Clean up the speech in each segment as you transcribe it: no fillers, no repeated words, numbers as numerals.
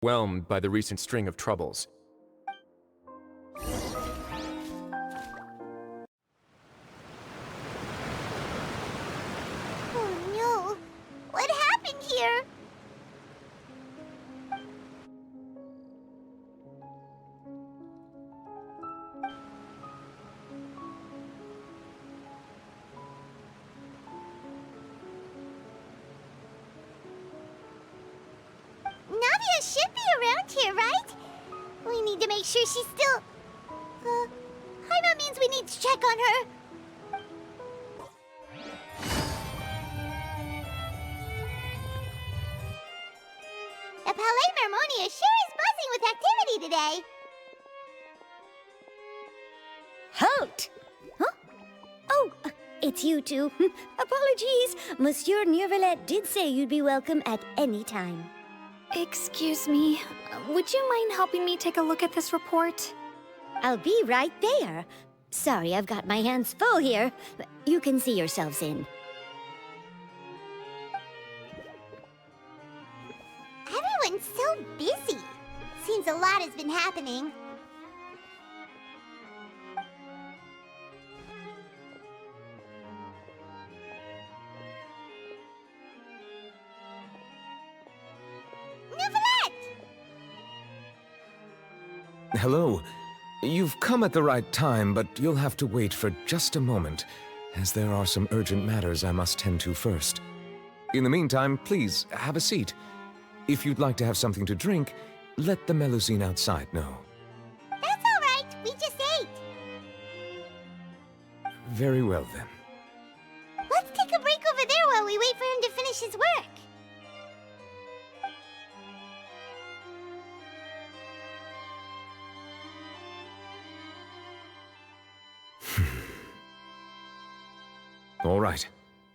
Whelmed by the recent string of troubles. Oh no! What happened here? Navia should be around here, right? We need to make sure she's still... Paimon means we need to check on her. The Palais Mermonia sure is buzzing with activity today. Halt! Huh? Oh, it's you two. Apologies. Monsieur Neuvillette did say you'd be welcome at any time. Excuse me, would you mind helping me take a look at this report? I'll be right there. Sorry, I've got my hands full here. You can see yourselves in. Everyone's so busy. Seems a lot has been happening. Neuvillette! Hello. You've come at the right time, but you'll have to wait for just a moment, as there are some urgent matters I must tend to first. In the meantime, please, have a seat. If you'd like to have something to drink, let the Melusine outside know. That's all right. We just ate. Very well, then. Let's take a break over there while we wait for him to finish his work. All right.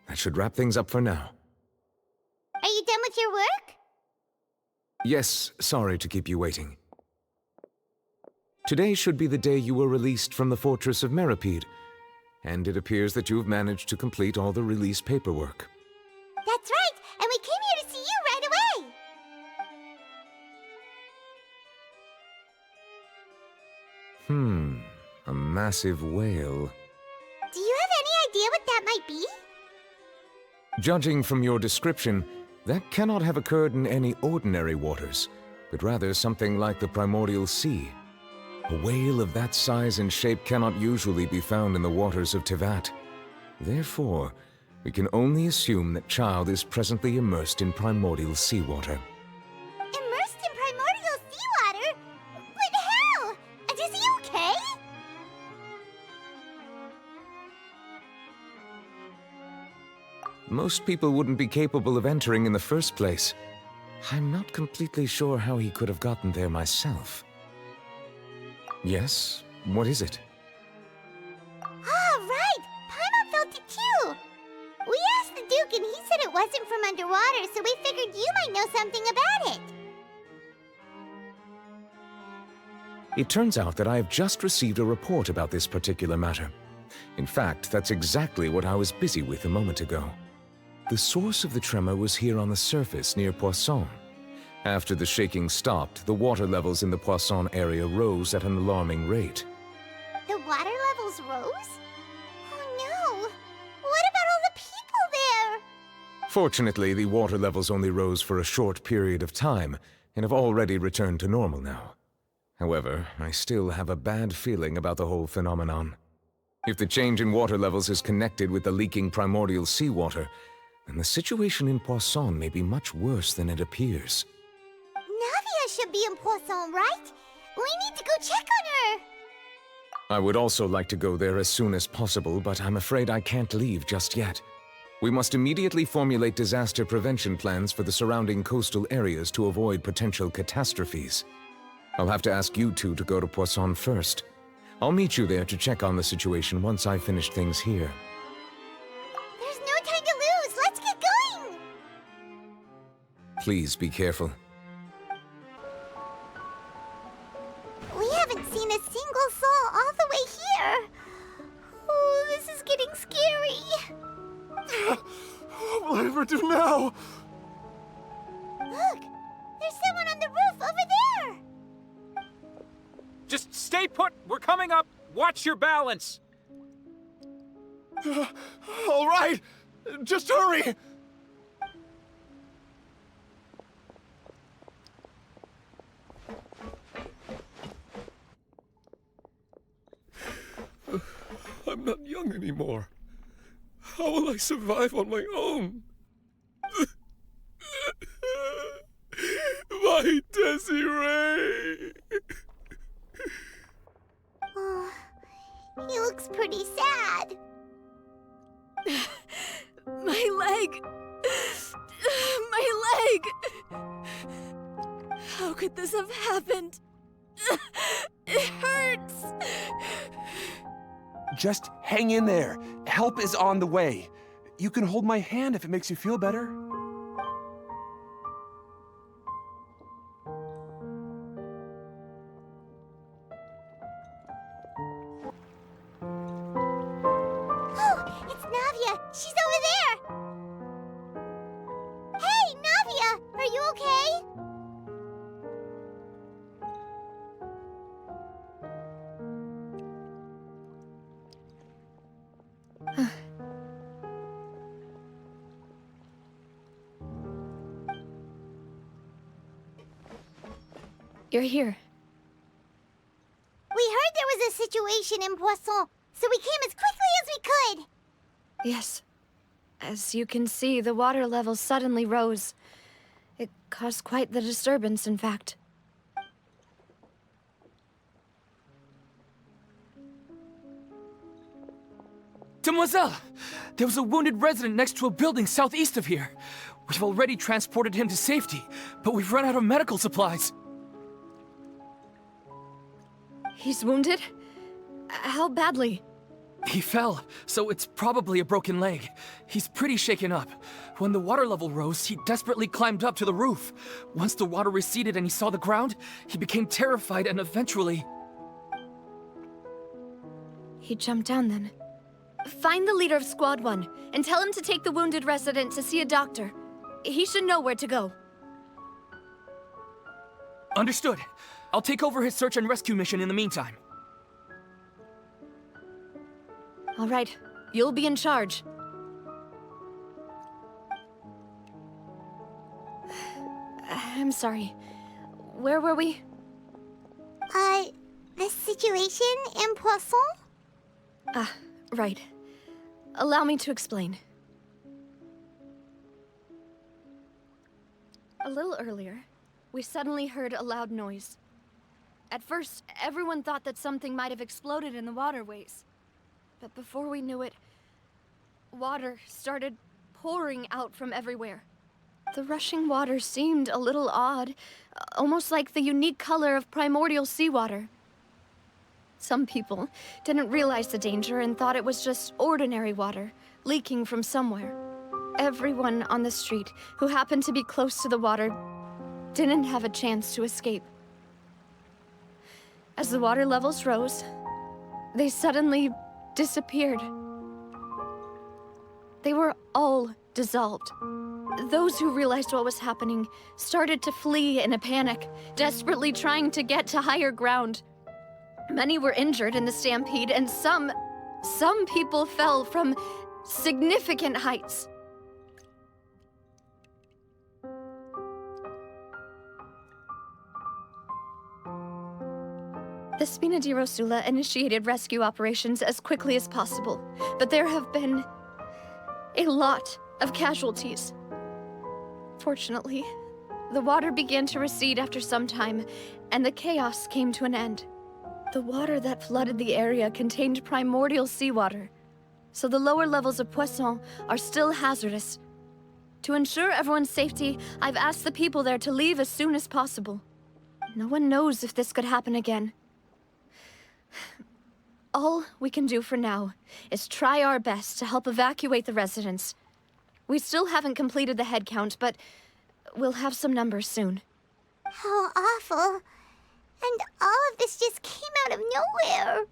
That should wrap things up for now. Are you done with your work? Yes, sorry to keep you waiting. Today should be the day you were released from the Fortress of Meripede, and it appears that you've managed to complete all the release paperwork. That's right, and we came here to see you right away. A massive whale. Do you have any idea what that might be? Judging from your description, that cannot have occurred in any ordinary waters, but rather something like the primordial sea. A whale of that size and shape cannot usually be found in the waters of Tevat. Therefore, we can only assume that Child is presently immersed in primordial seawater. Immersed in primordial seawater? But how? And is he okay? Most people wouldn't be capable of entering in the first place. I'm not completely sure how he could have gotten there myself. Yes? What is it? Ah, right! Paimon felt it too! We asked the Duke and he said it wasn't from underwater, so we figured you might know something about it. It turns out that I have just received a report about this particular matter. In fact, that's exactly what I was busy with a moment ago. The source of the tremor was here on the surface near Poisson. After the shaking stopped, the water levels in the Poisson area rose at an alarming rate. The water levels rose? Oh no! What about all the people there? Fortunately, the water levels only rose for a short period of time and have already returned to normal now. However, I still have a bad feeling about the whole phenomenon. If the change in water levels is connected with the leaking primordial seawater, then the situation in Poisson may be much worse than it appears. Navia should be in Poisson, right? We need to go check on her! I would also like to go there as soon as possible, but I'm afraid I can't leave just yet. We must immediately formulate disaster prevention plans for the surrounding coastal areas to avoid potential catastrophes. I'll have to ask you two to go to Poisson first. I'll meet you there to check on the situation once I've finished things here. There's no time to lose! Let's get going! Please be careful. We haven't seen a single soul all the way here! Oh, this is getting scary! What will I ever do now? Look! There's someone on the roof over put! We're coming up! Watch your balance! All right! Just hurry! I'm not young anymore. How will I survive on my own? My Desiree! Oh, he looks pretty sad. My leg! My leg! How could this have happened? It hurts! Just hang in there. Help is on the way. You can hold my hand if it makes you feel better. Oh, it's Navia. She's over there. Hey, Navia, are you okay? You're here. We heard there was a situation in Poisson, so we came as quickly as we could. Yes. As you can see, the water level suddenly rose. It caused quite the disturbance, in fact. Demoiselle! There was a wounded resident next to a building southeast of here. We've already transported him to safety, but we've run out of medical supplies. He's wounded? How badly? He fell, so it's probably a broken leg. He's pretty shaken up. When the water level rose, he desperately climbed up to the roof. Once the water receded and he saw the ground, he became terrified and eventually... He jumped down then. Find the leader of Squad 1 and tell him to take the wounded resident to see a doctor. He should know where to go. Understood. I'll take over his search and rescue mission in the meantime. All right, you'll be in charge. I'm sorry. Where were we? The situation in Poisson? Ah, right. Allow me to explain. A little earlier, we suddenly heard a loud noise. At first, everyone thought that something might have exploded in the waterways. But before we knew it, water started pouring out from everywhere. The rushing water seemed a little odd, almost like the unique color of primordial seawater. Some people didn't realize the danger and thought it was just ordinary water, leaking from somewhere. Everyone on the street who happened to be close to the water didn't have a chance to escape. As the water levels rose, they suddenly disappeared. They were all dissolved. Those who realized what was happening started to flee in a panic, desperately trying to get to higher ground. Many were injured in the stampede, and some people fell from significant heights. The Spina di Rosula initiated rescue operations as quickly as possible, but there have been a lot of casualties. Fortunately, the water began to recede after some time, and the chaos came to an end. The water that flooded the area contained primordial seawater, so the lower levels of Poisson are still hazardous. To ensure everyone's safety, I've asked the people there to leave as soon as possible. No one knows if this could happen again. All we can do for now is try our best to help evacuate the residents. We still haven't completed the head count, but we'll have some numbers soon. How awful. And all of this just came out of nowhere.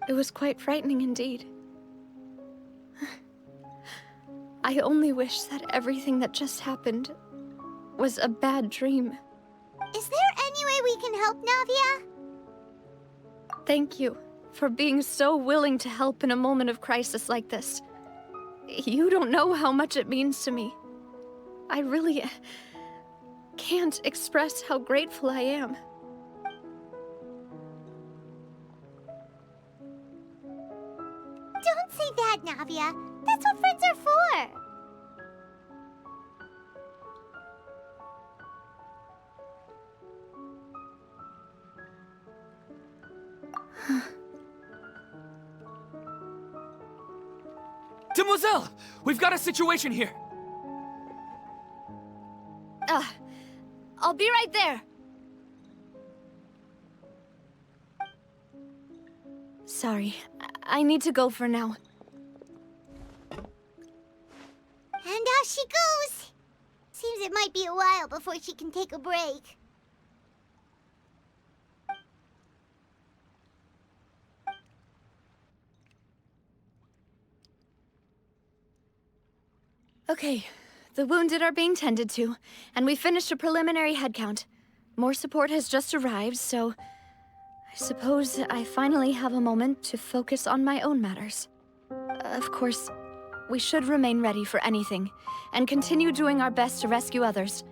It was quite frightening indeed. I only wish that everything that just happened was a bad dream. Is there any way we we can help, Navia? Thank you for being so willing to help in a moment of crisis like this. You don't know how much it means to me. I really can't express how grateful I am. Don't say that, Navia. That's what friends are for. Demoiselle! We've got a situation here! I'll be right there. Sorry, I need to go for now. And off she goes. Seems it might be a while before she can take a break. Okay, the wounded are being tended to, and we finished a preliminary head count. More support has just arrived, so I suppose I finally have a moment to focus on my own matters. Of course, we should remain ready for anything, and continue doing our best to rescue others.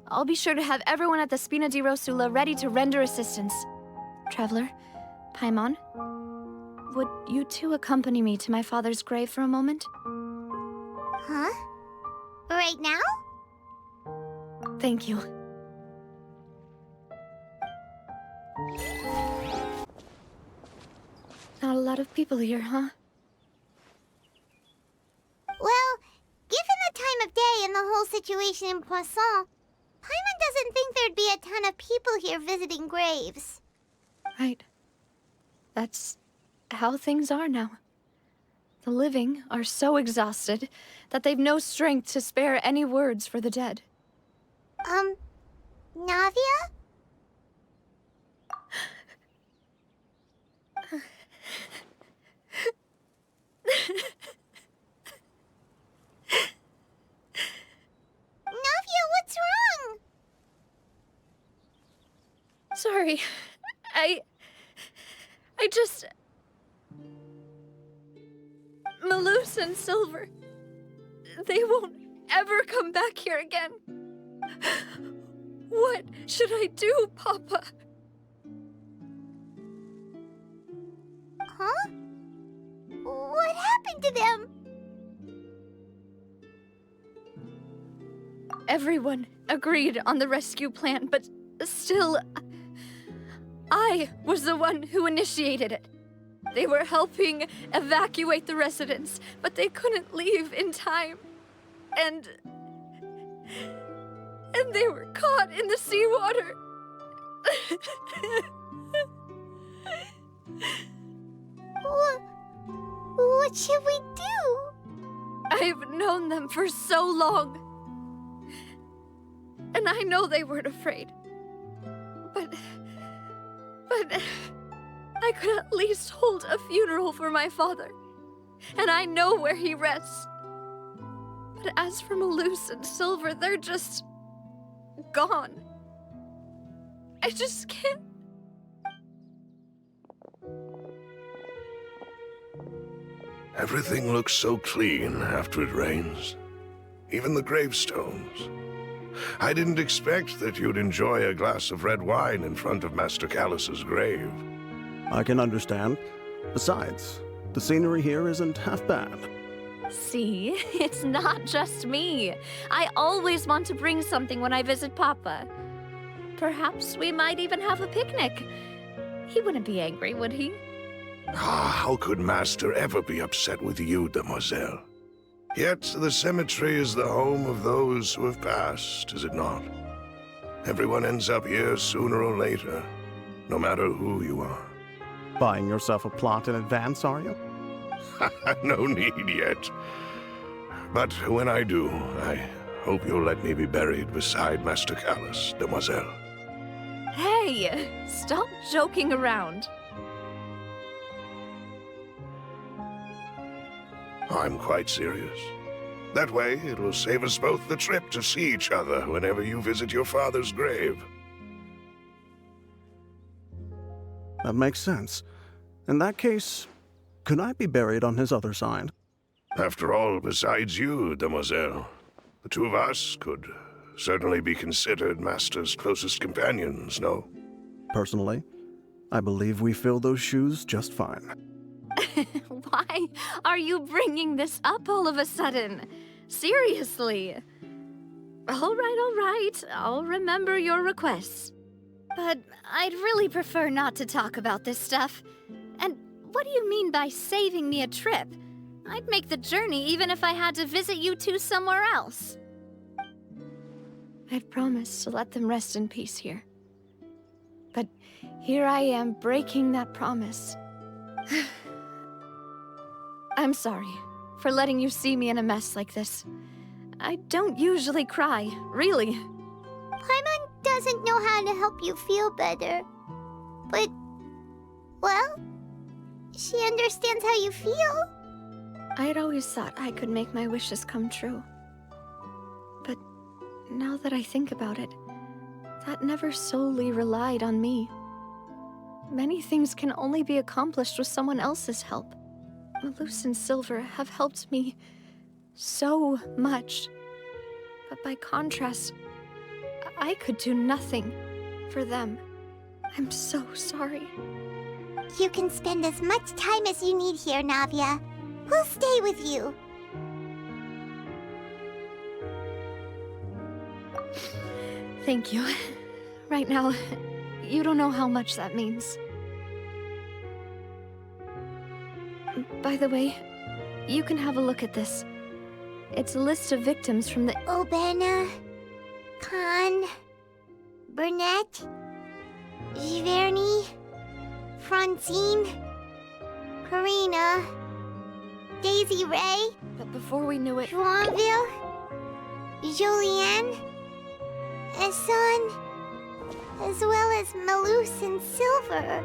I'll be sure to have everyone at the Spina di Rosula ready to render assistance. Traveler, Paimon, would you two accompany me to my father's grave for a moment? Huh? Right now? Thank you. Not a lot of people here, huh? Well, given the time of day and the whole situation in Poisson, Paimon doesn't think there'd be a ton of people here visiting graves. Right. That's how things are now. The living are so exhausted that they've no strength to spare any words for the dead. Navia? Navia, what's wrong? Sorry. I just... Malus and Silver. They won't ever come back here again. What should I do, Papa? Huh? What happened to them? Everyone agreed on the rescue plan, but still, I was the one who initiated it. They were helping evacuate the residents, but they couldn't leave in time. And they were caught in the seawater. What should we do? I've known them for so long. And I know they weren't afraid. But I could at least hold a funeral for my father. And I know where he rests. But as for Malus and Silver, they're just... gone. I just can't... Everything looks so clean after it rains. Even the gravestones. I didn't expect that you'd enjoy a glass of red wine in front of Master Callus's grave. I can understand. Besides, the scenery here isn't half bad. See, it's not just me. I always want to bring something when I visit Papa. Perhaps we might even have a picnic. He wouldn't be angry, would he? How could Master ever be upset with you, Demoiselle? Yet the cemetery is the home of those who have passed, is it not? Everyone ends up here sooner or later, no matter who you are. Buying yourself a plot in advance, are you? No need yet. But when I do, I hope you'll let me be buried beside Master Callus, Demoiselle. Hey, stop joking around. I'm quite serious. That way, it will save us both the trip to see each other whenever you visit your father's grave. That makes sense. In that case, could I be buried on his other side? After all, besides you, demoiselle, the two of us could certainly be considered Master's closest companions, no? Personally, I believe we fill those shoes just fine. Why are you bringing this up all of a sudden? Seriously. All right. I'll remember your requests. But I'd really prefer not to talk about this stuff. And what do you mean by saving me a trip? I'd make the journey even if I had to visit you two somewhere else. I'd promised to let them rest in peace here. But here I am breaking that promise. I'm sorry for letting you see me in a mess like this. I don't usually cry, really. Paimon doesn't know how to help you feel better. But, well, she understands how you feel. I had always thought I could make my wishes come true. But now that I think about it, that never solely relied on me. Many things can only be accomplished with someone else's help. Malus and Silver have helped me so much. But by contrast, I could do nothing for them. I'm so sorry. You can spend as much time as you need here, Navia. We'll stay with you. Thank you. Right now, you don't know how much that means. By the way, you can have a look at this. It's a list of victims from the... Obena, Khan, Burnett, Giverny, Francine, Karina, Daisy Ray, But before we knew it... Joinville, Julianne, Esson, as well as Malus and Silver.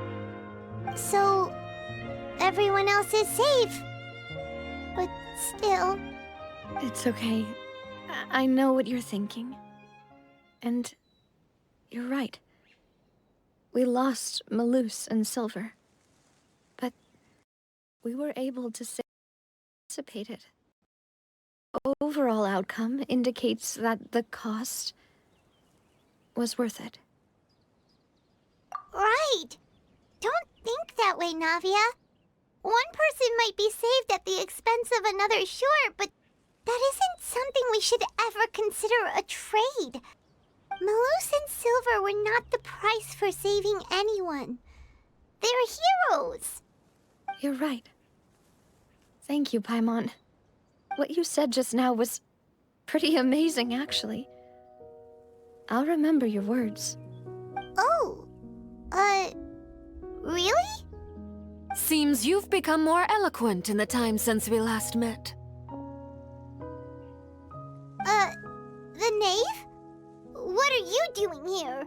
So, everyone else is safe. But still... It's okay. I know what you're thinking. And you're right. We lost Malus and Silver. But we were able to anticipate it. Overall outcome indicates that the cost was worth it. Right! Don't think that way, Navia. One person might be saved at the expense of another, sure, but that isn't something we should ever consider a trade. Malus and Silver were not the price for saving anyone. They're heroes. You're right. Thank you, Paimon. What you said just now was pretty amazing, actually. I'll remember your words. Oh, really? Seems you've become more eloquent in the time since we last met. The knave? What are you doing here?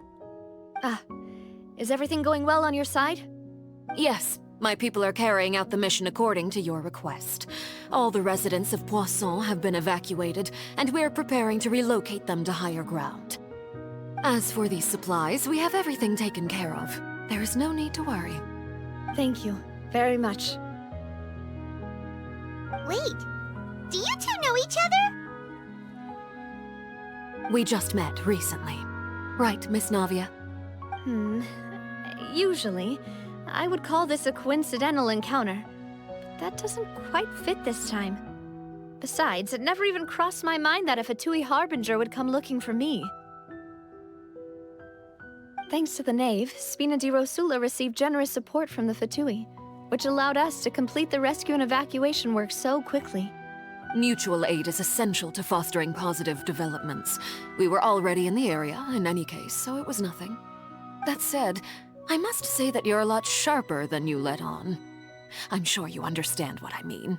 Is everything going well on your side? Yes, my people are carrying out the mission according to your request. All the residents of Poisson have been evacuated, and we're preparing to relocate them to higher ground. As for these supplies, we have everything taken care of. There is no need to worry. Thank you very much. Wait, do you two know each other? We just met recently. Right, Miss Navia? Usually, I would call this a coincidental encounter. But that doesn't quite fit this time. Besides, it never even crossed my mind that a Fatui Harbinger would come looking for me. Thanks to the Knave, Spina di Rosula received generous support from the Fatui, which allowed us to complete the rescue and evacuation work so quickly. Mutual aid is essential to fostering positive developments. We were already in the area, in any case, so it was nothing. That said, I must say that you're a lot sharper than you let on. I'm sure you understand what I mean.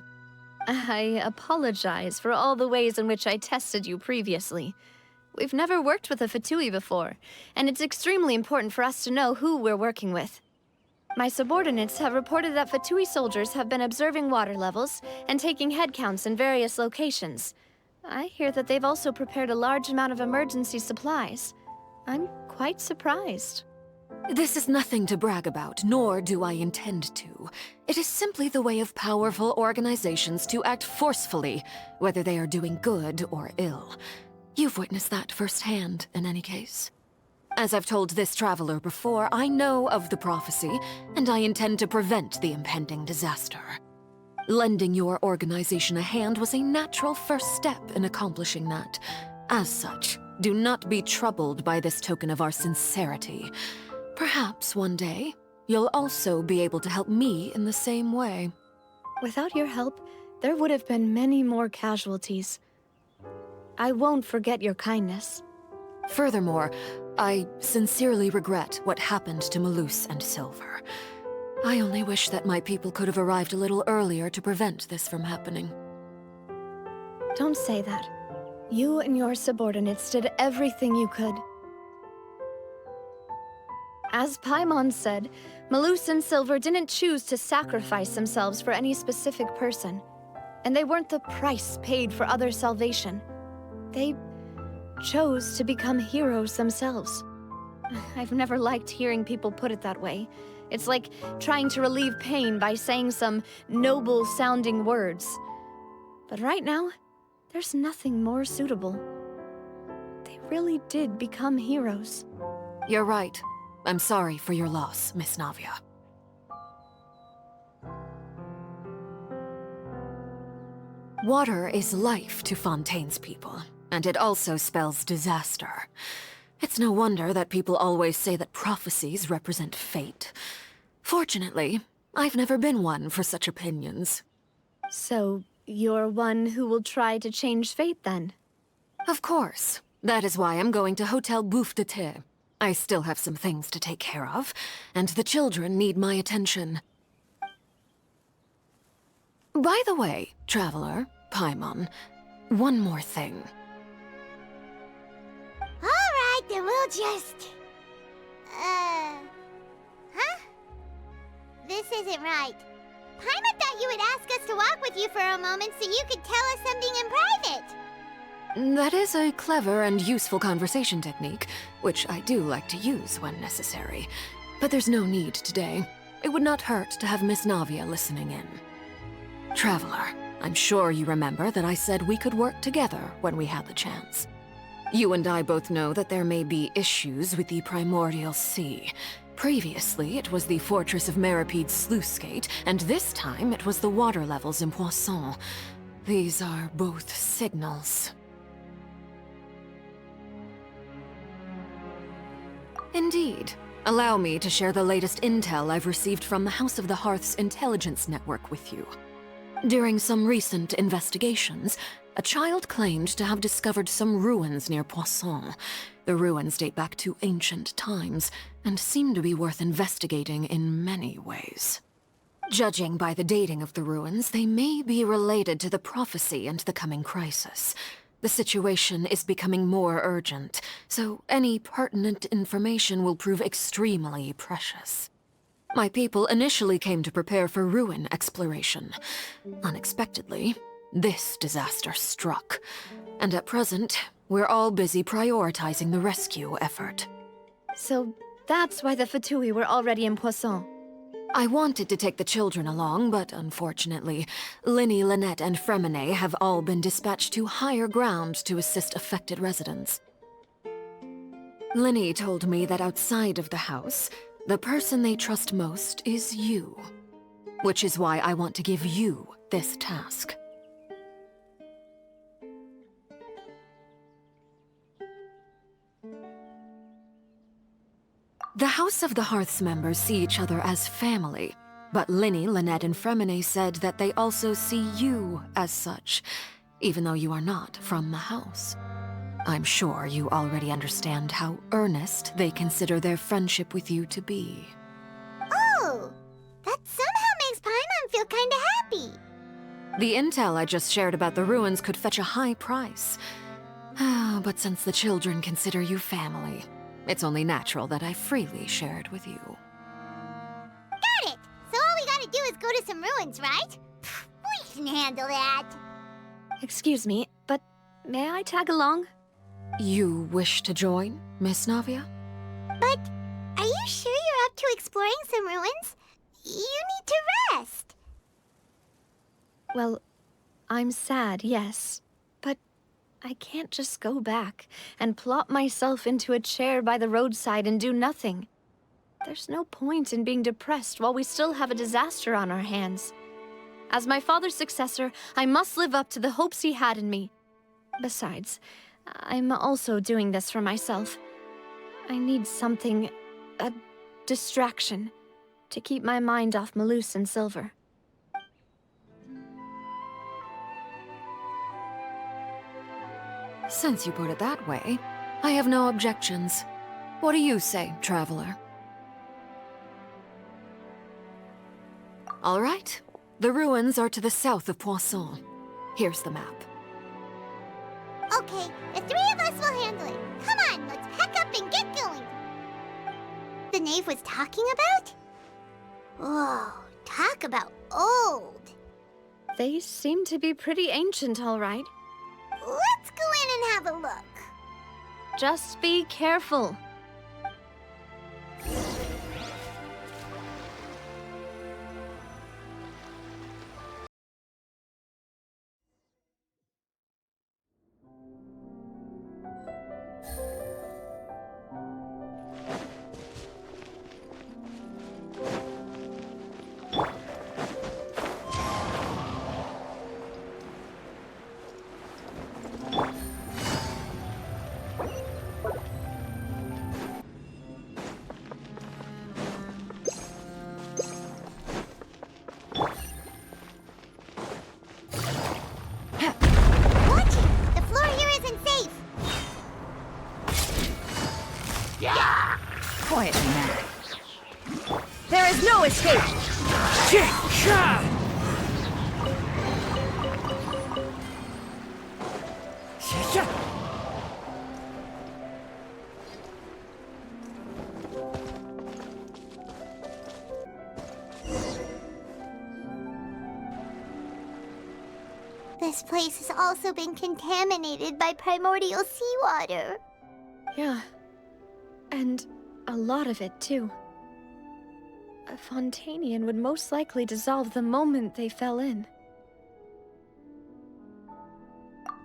I apologize for all the ways in which I tested you previously. We've never worked with a Fatui before, and it's extremely important for us to know who we're working with. My subordinates have reported that Fatui soldiers have been observing water levels and taking head counts in various locations. I hear that they've also prepared a large amount of emergency supplies. I'm quite surprised. This is nothing to brag about, nor do I intend to. It is simply the way of powerful organizations to act forcefully, whether they are doing good or ill. You've witnessed that firsthand, in any case. As I've told this traveler before, I know of the prophecy, and I intend to prevent the impending disaster. Lending your organization a hand was a natural first step in accomplishing that. As such, do not be troubled by this token of our sincerity. Perhaps one day, you'll also be able to help me in the same way. Without your help, there would have been many more casualties. I won't forget your kindness. Furthermore, I sincerely regret what happened to Malus and Silver. I only wish that my people could have arrived a little earlier to prevent this from happening. Don't say that. You and your subordinates did everything you could. As Paimon said, Malus and Silver didn't choose to sacrifice themselves for any specific person, and they weren't the price paid for other salvation. They chose to become heroes themselves. I've never liked hearing people put it that way. It's like trying to relieve pain by saying some noble-sounding words. But right now, there's nothing more suitable. They really did become heroes. You're right. I'm sorry for your loss, Miss Navia. Water is life to Fontaine's people, and it also spells disaster. It's no wonder that people always say that prophecies represent fate. Fortunately, I've never been one for such opinions. So, you're one who will try to change fate, then? Of course. That is why I'm going to Hotel Bouffe de Thé. I still have some things to take care of, and the children need my attention. By the way, Traveler, Paimon, one more thing. Alright, then we'll just... Huh? This isn't right. Paimon thought you would ask us to walk with you for a moment so you could tell us something in private. That is a clever and useful conversation technique, which I do like to use when necessary. But there's no need today. It would not hurt to have Miss Navia listening in. Traveler, I'm sure you remember that I said we could work together when we had the chance. You and I both know that there may be issues with the Primordial Sea. Previously, it was the Fortress of Maripede's sluice gate, and this time it was the water levels in Poisson. These are both signals. Indeed. Allow me to share the latest intel I've received from the House of the Hearth's intelligence network with you. During some recent investigations, a child claimed to have discovered some ruins near Poisson. The ruins date back to ancient times, and seem to be worth investigating in many ways. Judging by the dating of the ruins, they may be related to the prophecy and the coming crisis. The situation is becoming more urgent, so any pertinent information will prove extremely precious. My people initially came to prepare for ruin exploration. Unexpectedly, this disaster struck, and at present, we're all busy prioritizing the rescue effort. So that's why the Fatui were already in Poisson. I wanted to take the children along, but unfortunately, Linny, Lynette, and Fremine have all been dispatched to higher ground to assist affected residents. Linny told me that outside of the house, the person they trust most is you. Which is why I want to give you this task. The House of the Hearth's members see each other as family, but Linny, Lynette, and Fremine said that they also see you as such, even though you are not from the house. I'm sure you already understand how earnest they consider their friendship with you to be. Oh, that somehow makes Paimon feel kinda happy. The intel I just shared about the ruins could fetch a high price. But since the children consider you family, it's only natural that I freely share it with you. Got it! So all we gotta do is go to some ruins, right? We can handle that. Excuse me, but may I tag along? You wish to join, Miss Navia? But are you you sure you're up to exploring some ruins? You need to rest. Well, I'm sad, yes. But I can't just go back and plop myself into a chair by the roadside and do nothing. There's no point in being depressed while we still have a disaster on our hands. As my father's successor, I must live up to the hopes he had in me. Besides, I'm also doing this for myself. I need something, a distraction, to keep my mind off Malus and Silver. Since you put it that way, I have no objections. What do you say, traveler? All right. The ruins are to the south of Poisson. Here's the map. Okay, the three of us will handle it. Come on, let's pack up and get going. The knave was talking about? Whoa, talk about old. They seem to be pretty ancient, all right. Let's go in and have a look. Just be careful. Quietly now. There is no escape! This place has also been contaminated by primordial seawater. Yeah. And a lot of it, too. A Fontainian would most likely dissolve the moment they fell in.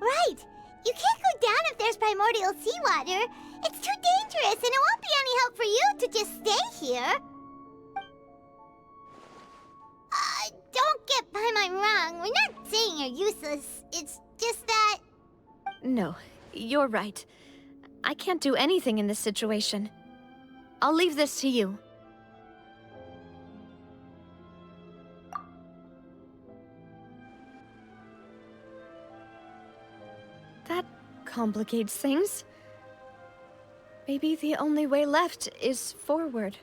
Right! You can't go down if there's primordial seawater. It's too dangerous, and it won't be any help for you to just stay here. Don't get Paimon wrong. We're not saying you're useless. It's just that... No, you're right. I can't do anything in this situation. I'll leave this to you. That complicates things. Maybe the only way left is forward.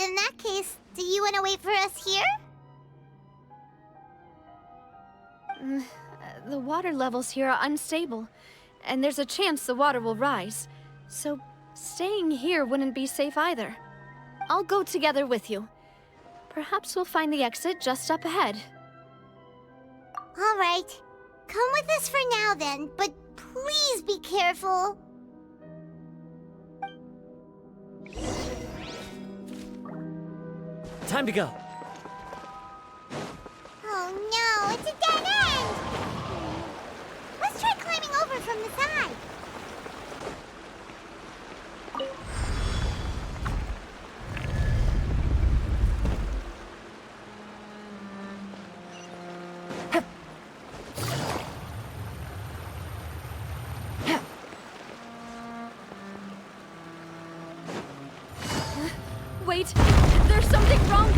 In that case, do you want to wait for us here? The water levels here are unstable, and there's a chance the water will rise. So staying here wouldn't be safe either. I'll go together with you. Perhaps we'll find the exit just up ahead. All right. Come with us for now then, but please be careful. Time to go. Oh no, it's a dead end! Let's try climbing over from the side. Wait, there's something wrong.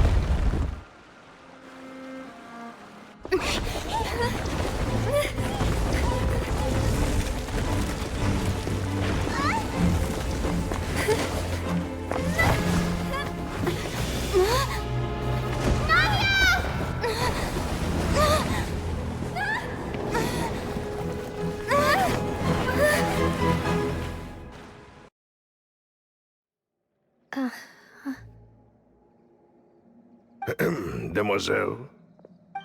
Demoiselle?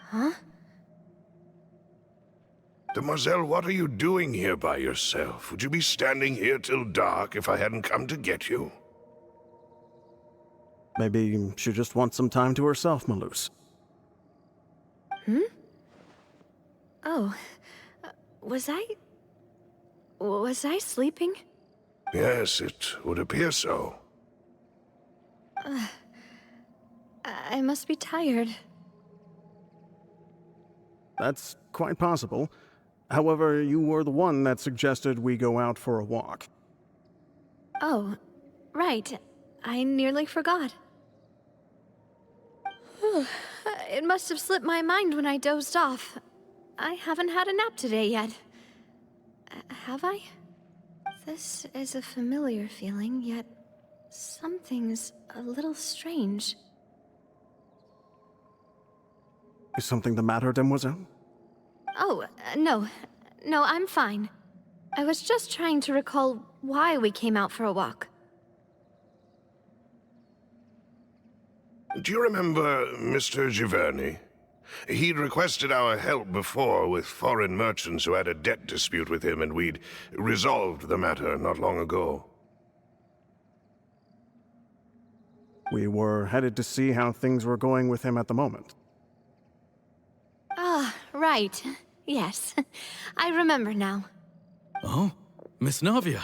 Huh? Demoiselle, what are you doing here by yourself? Would you be standing here till dark if I hadn't come to get you? Maybe she just wants some time to herself, Malus. Oh, was I sleeping? Yes, it would appear so. I must be tired. That's quite possible. However, you were the one that suggested we go out for a walk. Oh, right. I nearly forgot. It must have slipped my mind when I dozed off. I haven't had a nap today yet. Have I? This is a familiar feeling, yet something's a little strange. Is something the matter, Demoiselle? Oh, no. No, I'm fine. I was just trying to recall why we came out for a walk. Do you remember Mr. Giverny? He'd requested our help before with foreign merchants who had a debt dispute with him, and we'd resolved the matter not long ago. We were headed to see how things were going with him at the moment. Ah, right. Yes. I remember now. Oh, Miss Navia.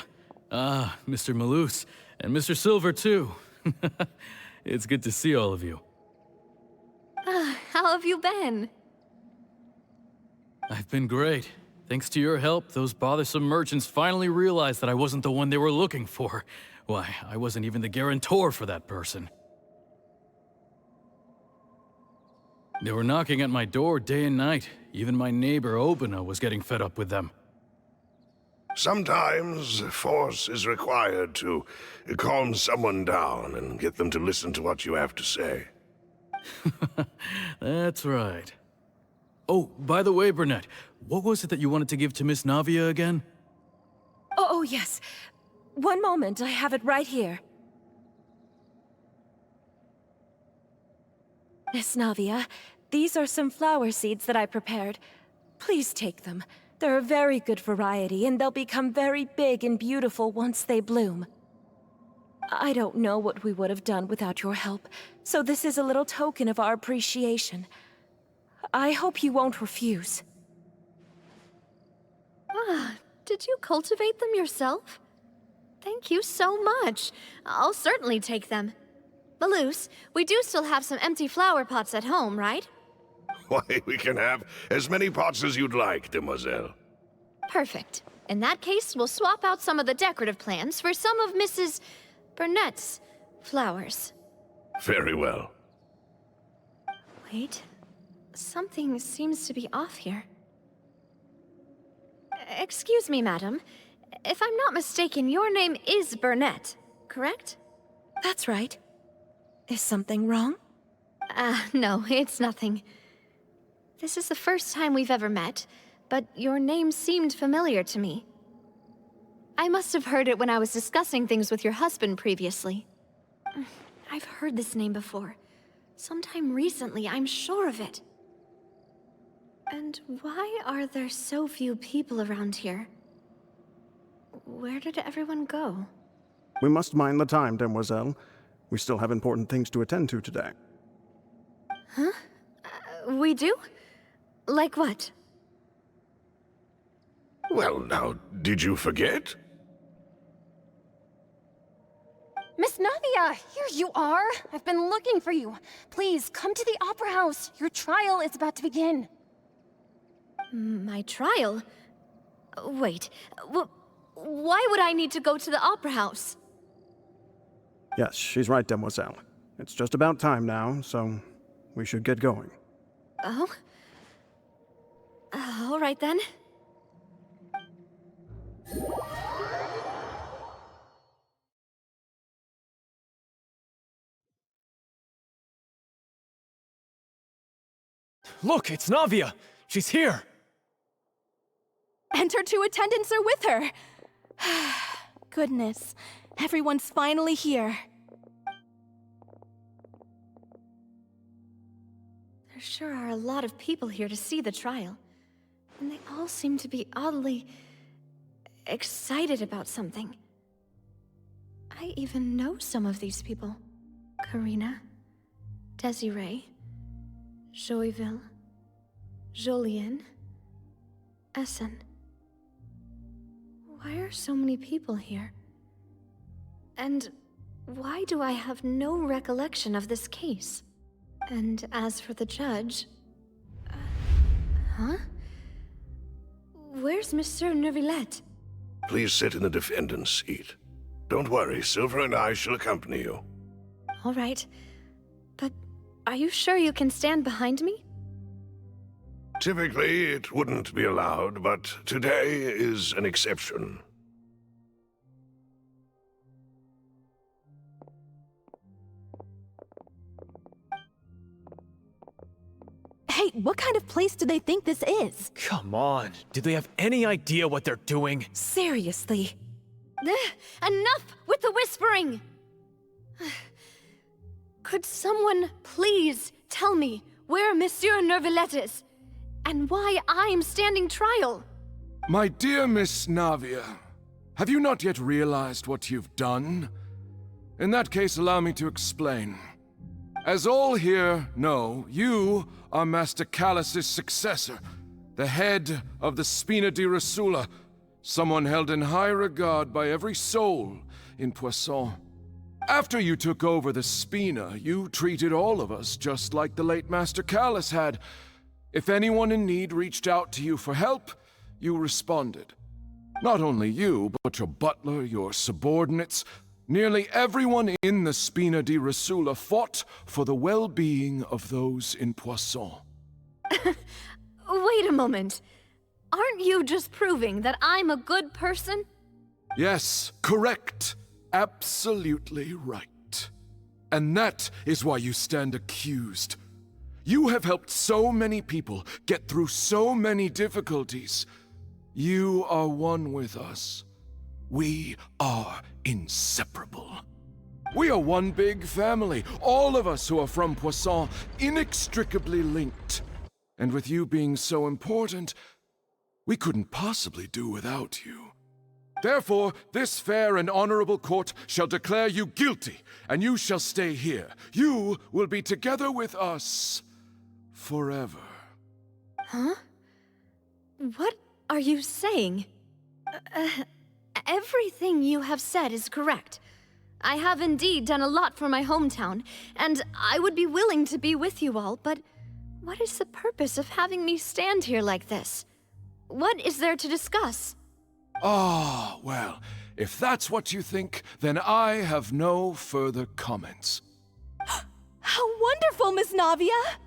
Ah, Mr. Malus, and Mr. Silver, too. It's good to see all of you. How have you been? I've been great. Thanks to your help, those bothersome merchants finally realized that I wasn't the one they were looking for. Why, I wasn't even the guarantor for that person. They were knocking at my door day and night. Even my neighbor, Obina, was getting fed up with them. Sometimes force is required to calm someone down and get them to listen to what you have to say. That's right. Oh, by the way, Burnett, what was it that you wanted to give to Miss Navia again? Oh, yes. One moment, I have it right here. Miss Navia, these are some flower seeds that I prepared. Please take them. They're a very good variety, and they'll become very big and beautiful once they bloom. I don't know what we would have done without your help, so this is a little token of our appreciation. I hope you won't refuse. Ah, did you cultivate them yourself? Thank you so much. I'll certainly take them. Malus, we do still have some empty flower pots at home, right? Why, we can have as many pots as you'd like, demoiselle. Perfect. In that case, we'll swap out some of the decorative plants for some of Mrs. Burnett's flowers. Very well. Wait. Something seems to be off here. Excuse me, madam. If I'm not mistaken, your name is Burnett, correct? That's right. Is something wrong? No, it's nothing. This is the first time we've ever met, but your name seemed familiar to me. I must have heard it when I was discussing things with your husband previously. I've heard this name before. Sometime recently, I'm sure of it. And why are there so few people around here? Where did everyone go? We must mind the time, demoiselle. We still have important things to attend to today. Huh? We do? Like what? Well, now, did you forget? Miss Navia, here you are. I've been looking for you. Please, come to the Opera House. Your trial is about to begin. My trial? Wait, why would I need to go to the Opera House? Yes, she's right, demoiselle. It's just about time now, so we should get going. Oh? All right then. Look, it's Navia! She's here! And her two attendants are with her. Goodness, everyone's finally here. There sure are a lot of people here to see the trial. And they all seem to be oddly excited about something. I even know some of these people. Karina, Desiree, Joyville, Jolien, Essen. Why are so many people here? And why do I have no recollection of this case? And as for the judge... huh? Where's Monsieur Neuvillette? Please sit in the defendant's seat. Don't worry, Silver and I shall accompany you. All right. But are you sure you can stand behind me? Typically, it wouldn't be allowed, but today is an exception. Hey, what kind of place do they think this is? Come on, do they have any idea what they're doing? Seriously. Enough with the whispering! Could someone please tell me where Monsieur Neuvillette is? And why I'm standing trial? My dear Miss Navia, have you not yet realized what you've done? In that case, allow me to explain. As all here know, you are Master Callus's successor, the head of the Spina di Rosula, someone held in high regard by every soul in Poisson. After you took over the Spina, you treated all of us just like the late Master Callus had. If anyone in need reached out to you for help, you responded. Not only you, but your butler, your subordinates, nearly everyone in the Spina di Rosula fought for the well-being of those in Poisson. Wait a moment. Aren't you just proving that I'm a good person? Yes, correct. Absolutely right. And that is why you stand accused. You have helped so many people get through so many difficulties. You are one with us. We are inseparable. We are one big family, all of us who are from Poisson, inextricably linked. And with you being so important, we couldn't possibly do without you. Therefore, this fair and honorable court shall declare you guilty, and you shall stay here. You will be together with us forever. Huh? What are you saying? Everything you have said is correct. I have indeed done a lot for my hometown, and I would be willing to be with you all, but what is the purpose of having me stand here like this? What is there to discuss? Ah, well, if that's what you think, then I have no further comments. How wonderful, Miss Navia!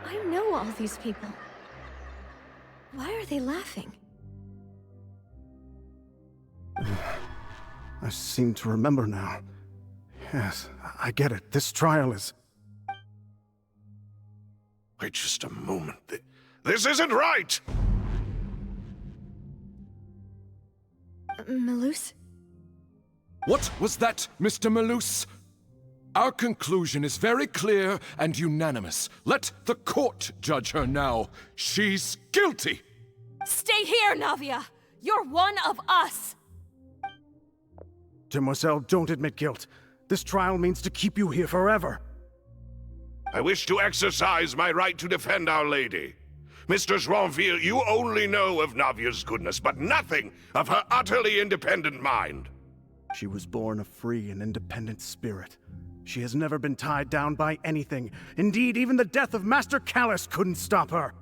I know all these people. Why are they laughing? I seem to remember now. Yes, I get it. This trial is... Wait just a moment. This isn't right! Malus? What was that, Mr. Malus? Our conclusion is very clear and unanimous. Let the court judge her now. She's guilty! Stay here, Navia! You're one of us! Demoiselle, don't admit guilt. This trial means to keep you here forever. I wish to exercise my right to defend Our Lady. Mr. Joinville, you only know of Navia's goodness, but nothing of her utterly independent mind. She was born a free and independent spirit. She has never been tied down by anything. Indeed, even the death of Master Callus couldn't stop her.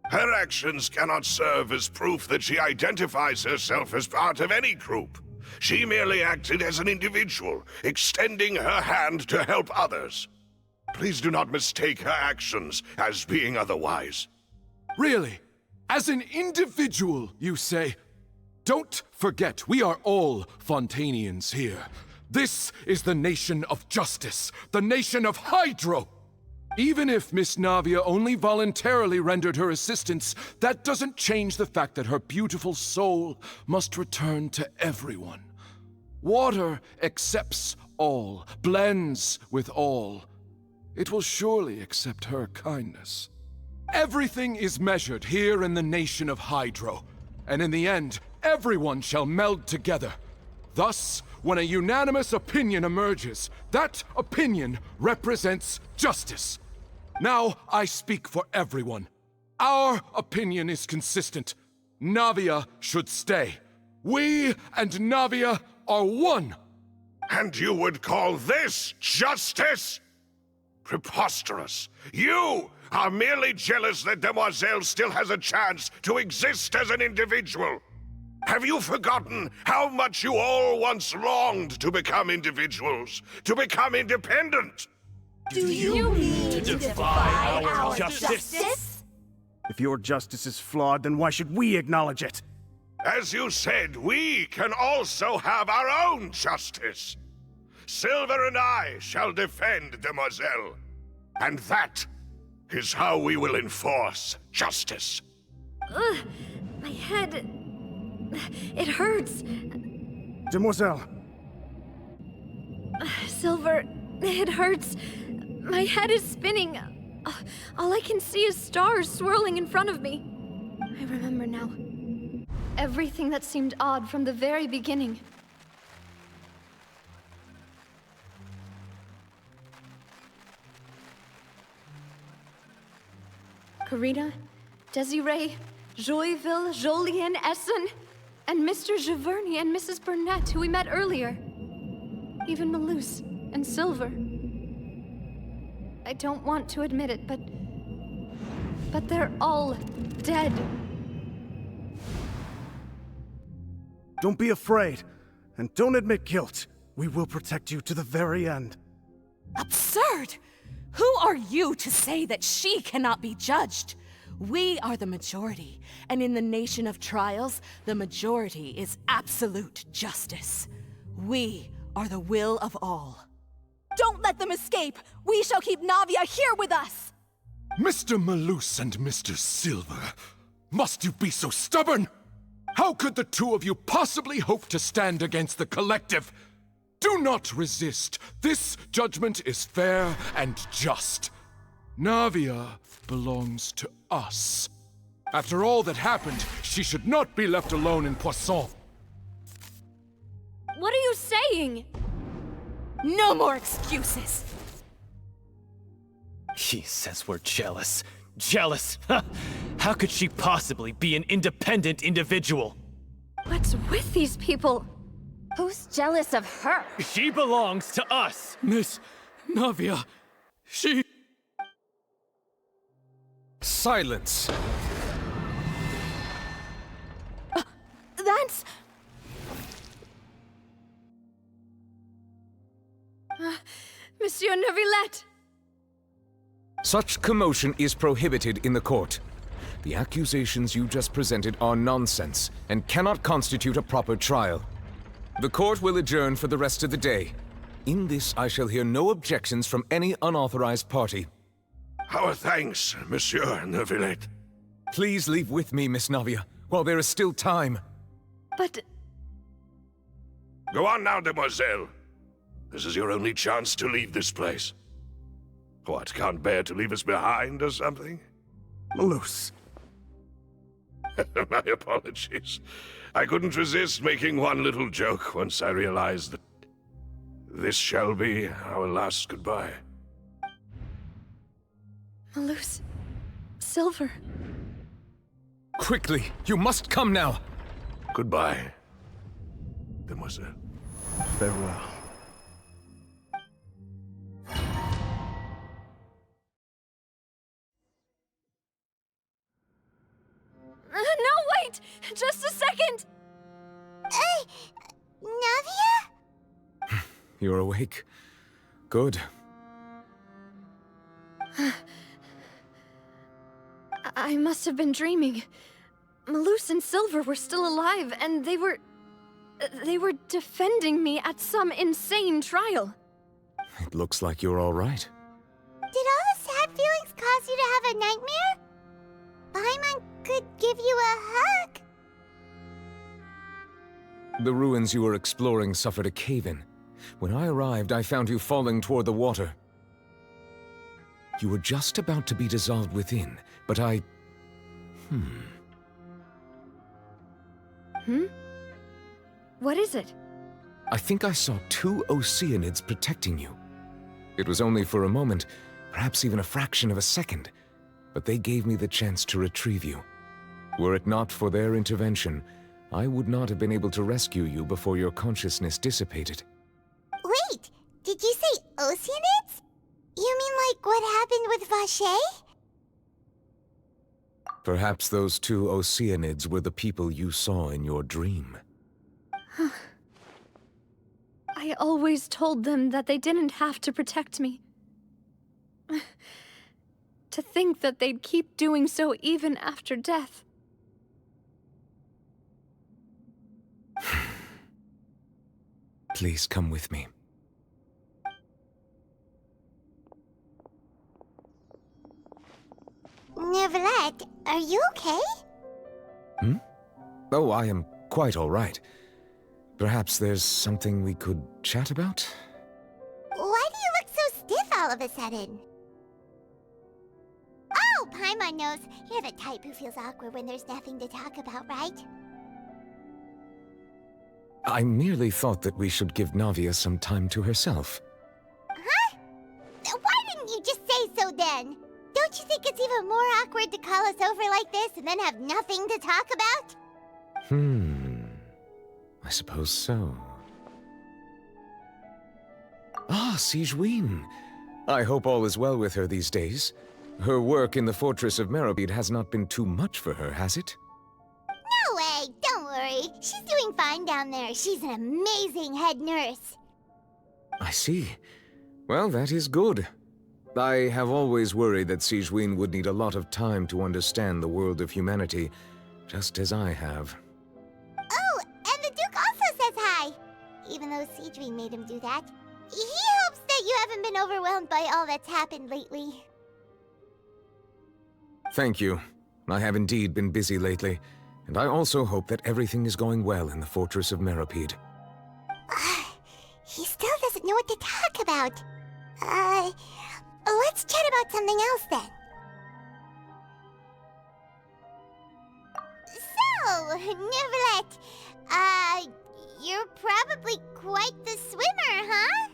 Her actions cannot serve as proof that she identifies herself as part of any group. She merely acted as an individual, extending her hand to help others. Please do not mistake her actions as being otherwise. Really? As an individual, you say? Don't forget, we are all Fontainians here. This is the nation of justice, the nation of Hydro! Even if Miss Navia only voluntarily rendered her assistance, that doesn't change the fact that her beautiful soul must return to everyone. Water accepts all, blends with all. It will surely accept her kindness. Everything is measured here in the nation of Hydro, and in the end, everyone shall meld together. Thus, when a unanimous opinion emerges, that opinion represents justice. Now I speak for everyone. Our opinion is consistent. Navia should stay. We and Navia are one. And you would call this justice? Preposterous. You are merely jealous that Demoiselle still has a chance to exist as an individual. Have you forgotten how much you all once longed to become individuals, to become independent? Do you mean to defy our justice? If your justice is flawed, then why should we acknowledge it? As you said, we can also have our own justice. Silver and I shall defend Demoiselle. And that is how we will enforce justice. Ugh, my head... it hurts. Demoiselle. Silver, it hurts. My head is spinning. All I can see is stars swirling in front of me. I remember now. Everything that seemed odd from the very beginning. Karina, Desiree, Joyville, Jolien, Essen, and Mr. Giverny and Mrs. Burnett, who we met earlier. Even Malus and Silver. I don't want to admit it, but they're all dead. Don't be afraid, and don't admit guilt. We will protect you to the very end. Absurd! Who are you to say that she cannot be judged? We are the majority, and in the nation of trials, the majority is absolute justice. We are the will of all. Don't let them escape! We shall keep Navia here with us! Mr. Malus and Mr. Silver, must you be so stubborn? How could the two of you possibly hope to stand against the collective? Do not resist. This judgment is fair and just. Navia belongs to us. After all that happened, she should not be left alone in Poisson. What are you saying? No more excuses! He says we're jealous. Jealous? How could she possibly be an independent individual? What's with these people? Who's jealous of her? She belongs to us! Miss Navia, she... Silence! That's... Monsieur Neuvillette! Such commotion is prohibited in the court. The accusations you just presented are nonsense and cannot constitute a proper trial. The court will adjourn for the rest of the day. In this, I shall hear no objections from any unauthorized party. Our thanks, Monsieur Neuvillette. Please leave with me, Miss Navia, while there is still time. But... Go on now, Demoiselle. This is your only chance to leave this place. What, can't bear to leave us behind or something? Malus. My apologies. I couldn't resist making one little joke once I realized that this shall be our last goodbye. Malus... Silver... Quickly, you must come now! Goodbye, Demoiselle. Farewell. No, wait! Just a second! Navia? You're awake. Good. I must have been dreaming. Malus and Silver were still alive, and they were defending me at some insane trial. It looks like you're all right. Did all the sad feelings cause you to have a nightmare? Paimon could give you a hug. The ruins you were exploring suffered a cave-in. When I arrived, I found you falling toward the water. You were just about to be dissolved within, but I... What is it? I think I saw 2 Oceanids protecting you. It was only for a moment, perhaps even a fraction of a second, but they gave me the chance to retrieve you. Were it not for their intervention, I would not have been able to rescue you before your consciousness dissipated. Wait, did you say Oceanids? You mean like what happened with Vache? Perhaps those 2 Oceanids were the people you saw in your dream. I always told them that they didn't have to protect me. To think that they'd keep doing so even after death. Please come with me. Neverlet, are you okay? Oh, I am quite all right. Perhaps there's something we could chat about? Why do you look so stiff all of a sudden? Oh, Paimon knows. You're the type who feels awkward when there's nothing to talk about, right? I merely thought that we should give Navia some time to herself. Huh? Why didn't you just say so then? Don't you think it's even more awkward to call us over like this and then have nothing to talk about? I suppose so. Ah, Sigewinne. I hope all is well with her these days. Her work in the Fortress of Meropide has not been too much for her, has it? No way, don't worry. She's doing fine down there. She's an amazing head nurse. I see. Well, that is good. I have always worried that Sigewinne would need a lot of time to understand the world of humanity, just as I have. Oh, and the Duke also says hi. Even though Sigewinne made him do that. He hopes that you haven't been overwhelmed by all that's happened lately. Thank you. I have indeed been busy lately, and I also hope that everything is going well in the Fortress of Meropide. He still doesn't know what to talk about. Let's chat about something else then. So, Neverlet, you're probably quite the swimmer, huh?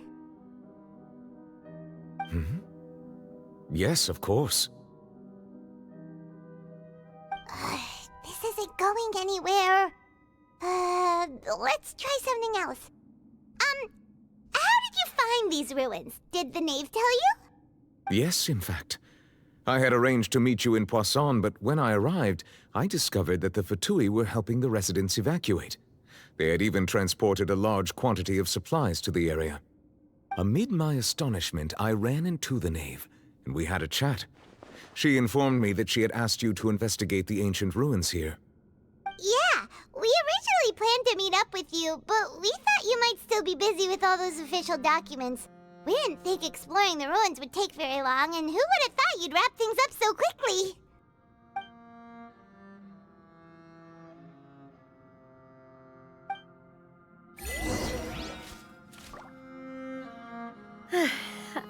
Yes, of course. This isn't going anywhere. Let's try something else. How did you find these ruins? Did the knave tell you? Yes, in fact. I had arranged to meet you in Poisson, but when I arrived, I discovered that the Fatui were helping the residents evacuate. They had even transported a large quantity of supplies to the area. Amid my astonishment, I ran into the knave, and we had a chat. She informed me that she had asked you to investigate the ancient ruins here. Yeah, we originally planned to meet up with you, but we thought you might still be busy with all those official documents. We didn't think exploring the ruins would take very long, and who would have thought you'd wrap things up so quickly?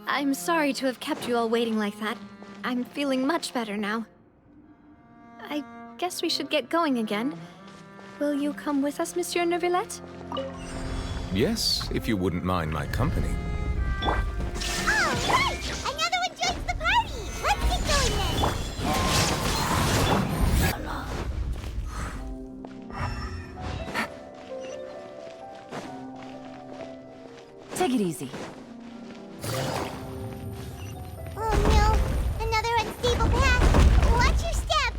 I'm sorry to have kept you all waiting like that. I'm feeling much better now. I guess we should get going again. Will you come with us, Monsieur Neuvillette? Yes, if you wouldn't mind my company. All right! Another one joins the party! Let's get going then! Take it easy. Oh no! Another unstable path! Watch your step!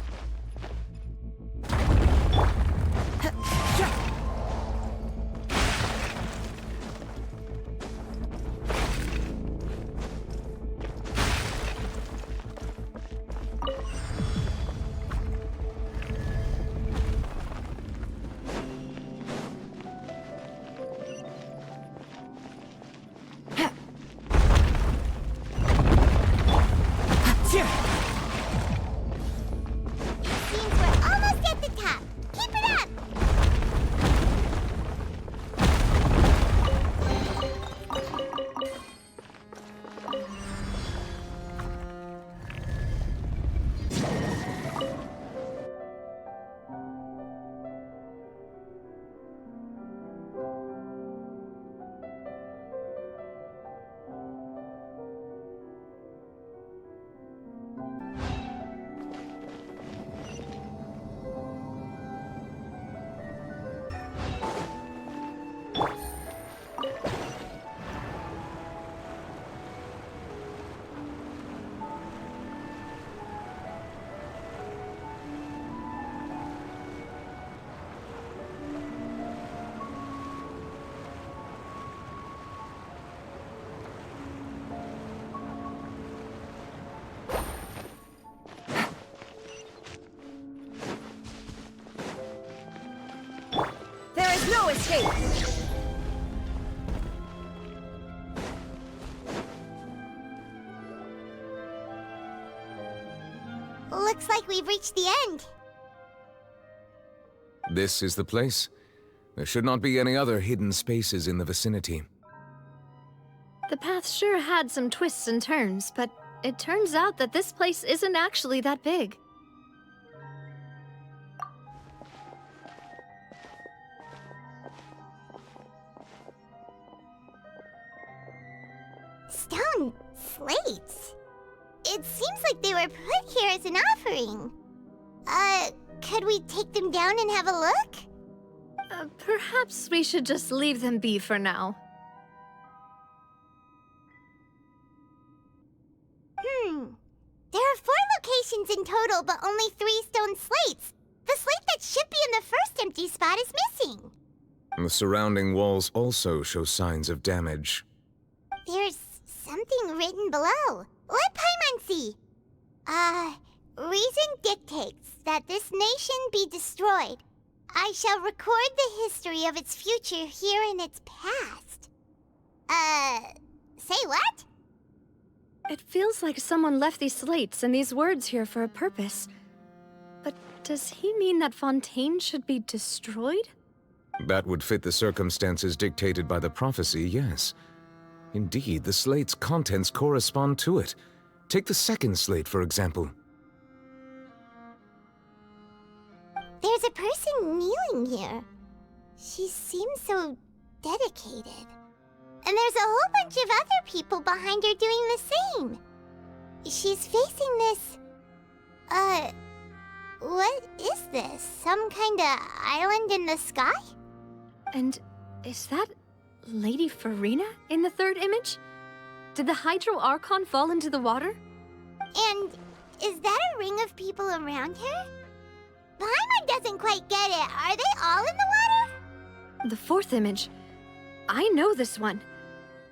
escape! Looks like we've reached the end. This is the place. There should not be any other hidden spaces in the vicinity. The path sure had some twists and turns, but it turns out that this place isn't actually that big. Stone slates? It seems like they were put here as an offering. Could we take them down and have a look? Perhaps we should just leave them be for now. There are 4 locations in total, but only 3 stone slates. The slate that should be in the first empty spot is missing. The surrounding walls also show signs of damage. There's something written below. Let Paimon see. Reason dictates that this nation be destroyed. I shall record the history of its future here in its past. Say what? It feels like someone left these slates and these words here for a purpose. But does he mean that Fontaine should be destroyed? That would fit the circumstances dictated by the prophecy, yes. Indeed, the slate's contents correspond to it. Take the second slate, for example. There's a person kneeling here. She seems so dedicated. And there's a whole bunch of other people behind her doing the same. She's facing this... what is this? Some kind of island in the sky? And is that Lady Farina in the third image? Did the Hydro Archon fall into the water? And is that a ring of people around her? Paimon doesn't quite get it. Are they all in the water? The fourth image. I know this one.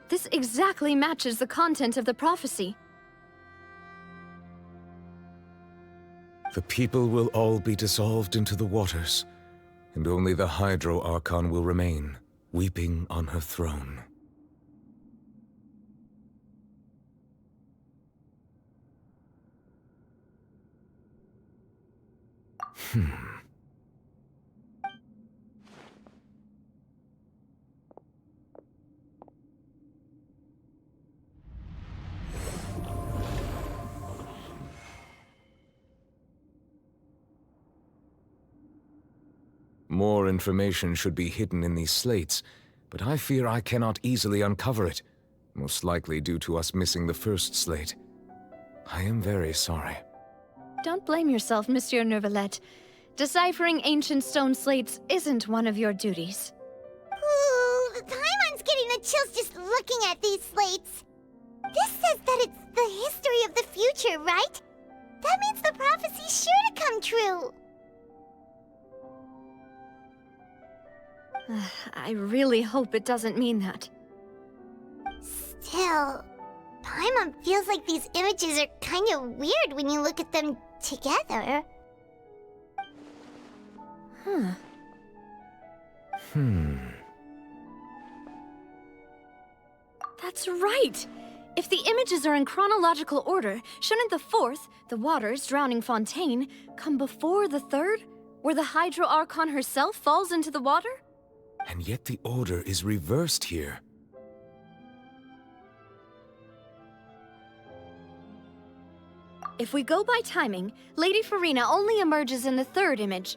This exactly matches the content of the prophecy. The people will all be dissolved into the waters, and only the Hydro Archon will remain, weeping on her throne. More information should be hidden in these slates, but I fear I cannot easily uncover it, most likely due to us missing the first slate. I am very sorry. Don't blame yourself, Monsieur Neuvillette. Deciphering ancient stone slates isn't one of your duties. Ooh, Paimon's getting the chills just looking at these slates. This says that it's the history of the future, right? That means the prophecy's sure to come true. I really hope it doesn't mean that. Still, Paimon feels like these images are kind of weird when you look at them together. That's right! If the images are in chronological order, shouldn't the fourth, the waters drowning Fontaine, come before the third, where the Hydro Archon herself falls into the water? And yet the order is reversed here. If we go by timing, Lady Farina only emerges in the third image.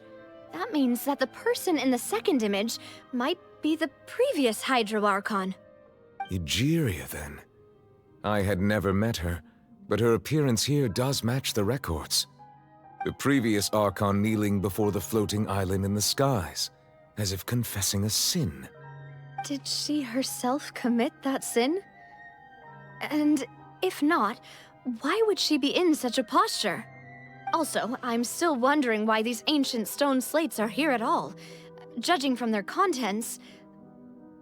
That means that the person in the second image might be the previous Hydro Archon. Egeria, then. I had never met her, but her appearance here does match the records. The previous Archon kneeling before the floating island in the skies, as if confessing a sin. Did she herself commit that sin? And if not, why would she be in such a posture? Also, I'm still wondering why these ancient stone slates are here at all. Judging from their contents,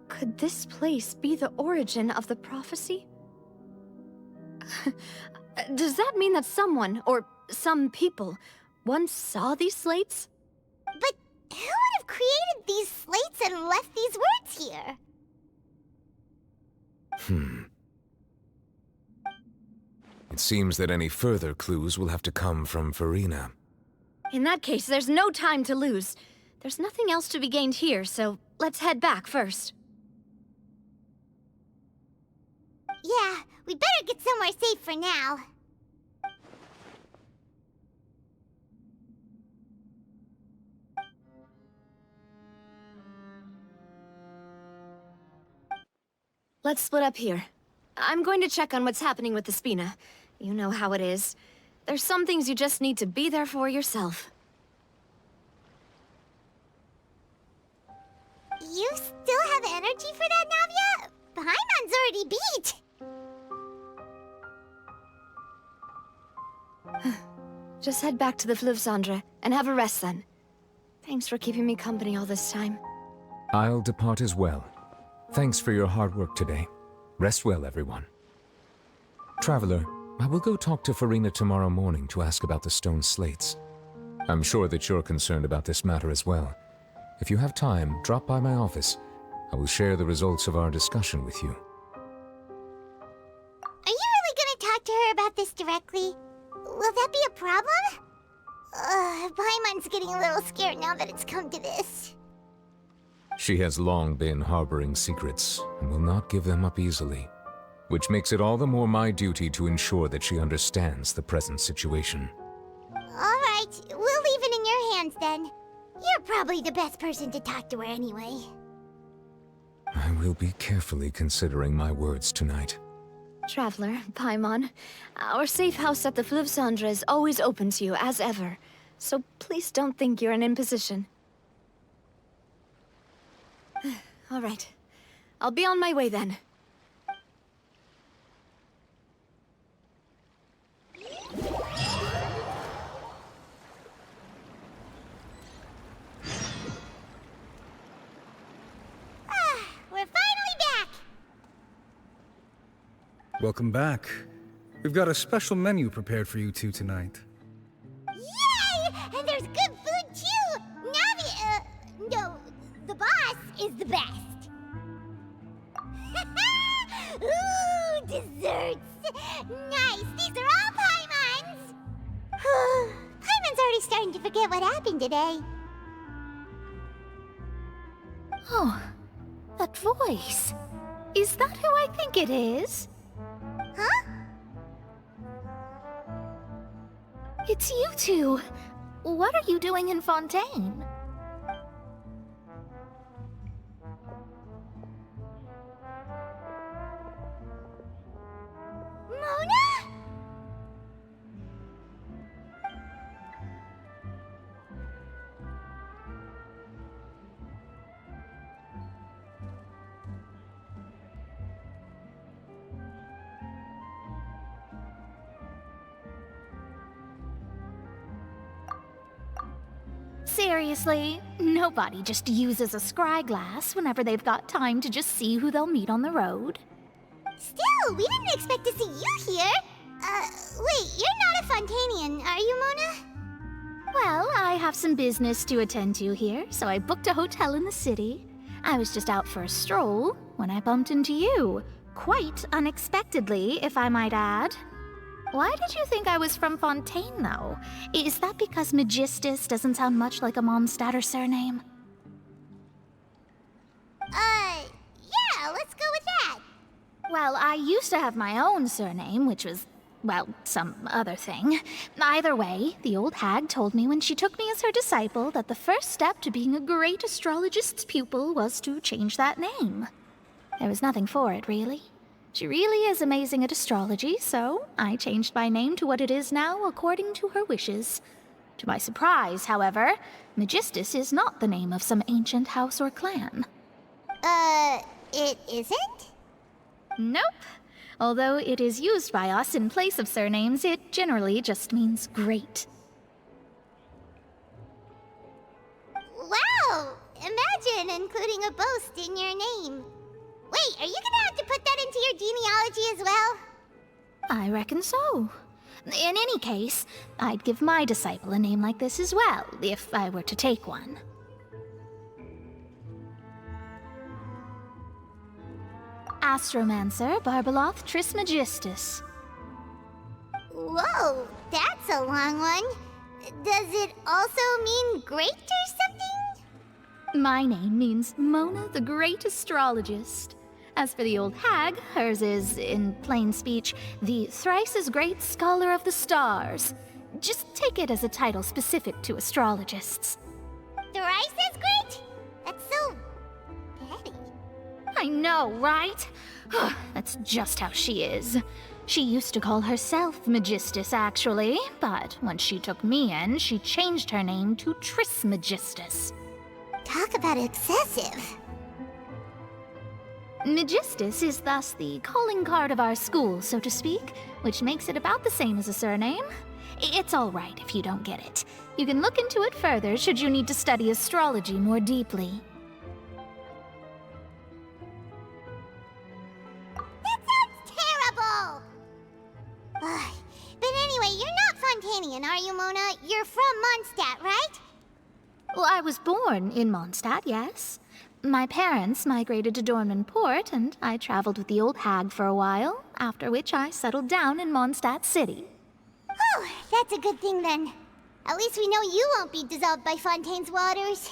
could this place be the origin of the prophecy? Does that mean that someone, or some people, once saw these slates? But who would have created these slates and left these words here? It seems that any further clues will have to come from Farina. In that case, there's no time to lose. There's nothing else to be gained here, so let's head back first. Yeah, we better get somewhere safe for now. Let's split up here. I'm going to check on what's happening with the Spina. You know how it is. There's some things you just need to be there for yourself. You still have energy for that, Navia? Paimon's already beat. Just head back to the Fleuve Cendre and have a rest then. Thanks for keeping me company all this time. I'll depart as well. Thanks for your hard work today. Rest well, everyone. Traveler, I will go talk to Farina tomorrow morning to ask about the stone slates. I'm sure that you're concerned about this matter as well. If you have time, drop by my office. I will share the results of our discussion with you. Are you really gonna talk to her about this directly? Will that be a problem? Paimon's getting a little scared now that it's come to this. She has long been harboring secrets and will not give them up easily, which makes it all the more my duty to ensure that she understands the present situation. Alright, we'll leave it in your hands then. You're probably the best person to talk to her anyway. I will be carefully considering my words tonight. Traveler, Paimon, our safe house at the Fleuve Cendre is always open to you, as ever. So please don't think you're an imposition. All right. I'll be on my way then. We're finally back! Welcome back. We've got a special menu prepared for you two tonight. Yay! And there's good food too! Navi, no, the boss is the best. Ooh, desserts! Nice, these are all Paimon's! Paimon's already starting to forget what happened today. Oh, that voice. Is that who I think it is? Huh? It's you two. What are you doing in Fontaine? Mona? Seriously, nobody just uses a scry glass whenever they've got time to just see who they'll meet on the road. Still, we didn't expect to see you here. Wait, you're not a Fontainian, are you, Mona? Well, I have some business to attend to here, so I booked a hotel in the city. I was just out for a stroll when I bumped into you. Quite unexpectedly, if I might add. Why did you think I was from Fontaine, though? Is that because Magistus doesn't sound much like a Mondstadt surname? Yeah, let's go with that. Well, I used to have my own surname, which was, well, some other thing. Either way, the old hag told me when she took me as her disciple that the first step to being a great astrologist's pupil was to change that name. There was nothing for it, really. She really is amazing at astrology, so I changed my name to what it is now according to her wishes. To my surprise, however, Magistus is not the name of some ancient house or clan. It isn't? Nope. Although it is used by us in place of surnames, it generally just means great. Wow! Imagine including a boast in your name. Wait, are you gonna have to put that into your genealogy as well? I reckon so. In any case, I'd give my disciple a name like this as well, if I were to take one. Astromancer Barbeloth Trismegistus. Whoa, that's a long one. Does it also mean great or something? My name means Mona the Great Astrologist. As for the old hag, hers is, in plain speech, the thrice-as-great Scholar of the Stars. Just take it as a title specific to astrologists. Thrice as great? That's so petty. I know, right? That's just how she is. She used to call herself Magistus, actually, but when she took me in, she changed her name to Trismegistus. Talk about excessive. Magistus is thus the calling card of our school, so to speak, which makes it about the same as a surname. It's all right if you don't get it. You can look into it further should you need to study astrology more deeply. That sounds terrible! But anyway, you're not Fontainian, are you, Mona? You're from Mondstadt, right? Well, I was born in Mondstadt, yes. My parents migrated to Dornman Port, and I traveled with the old hag for a while, after which I settled down in Mondstadt City. Oh, that's a good thing then. At least we know you won't be dissolved by Fontaine's waters.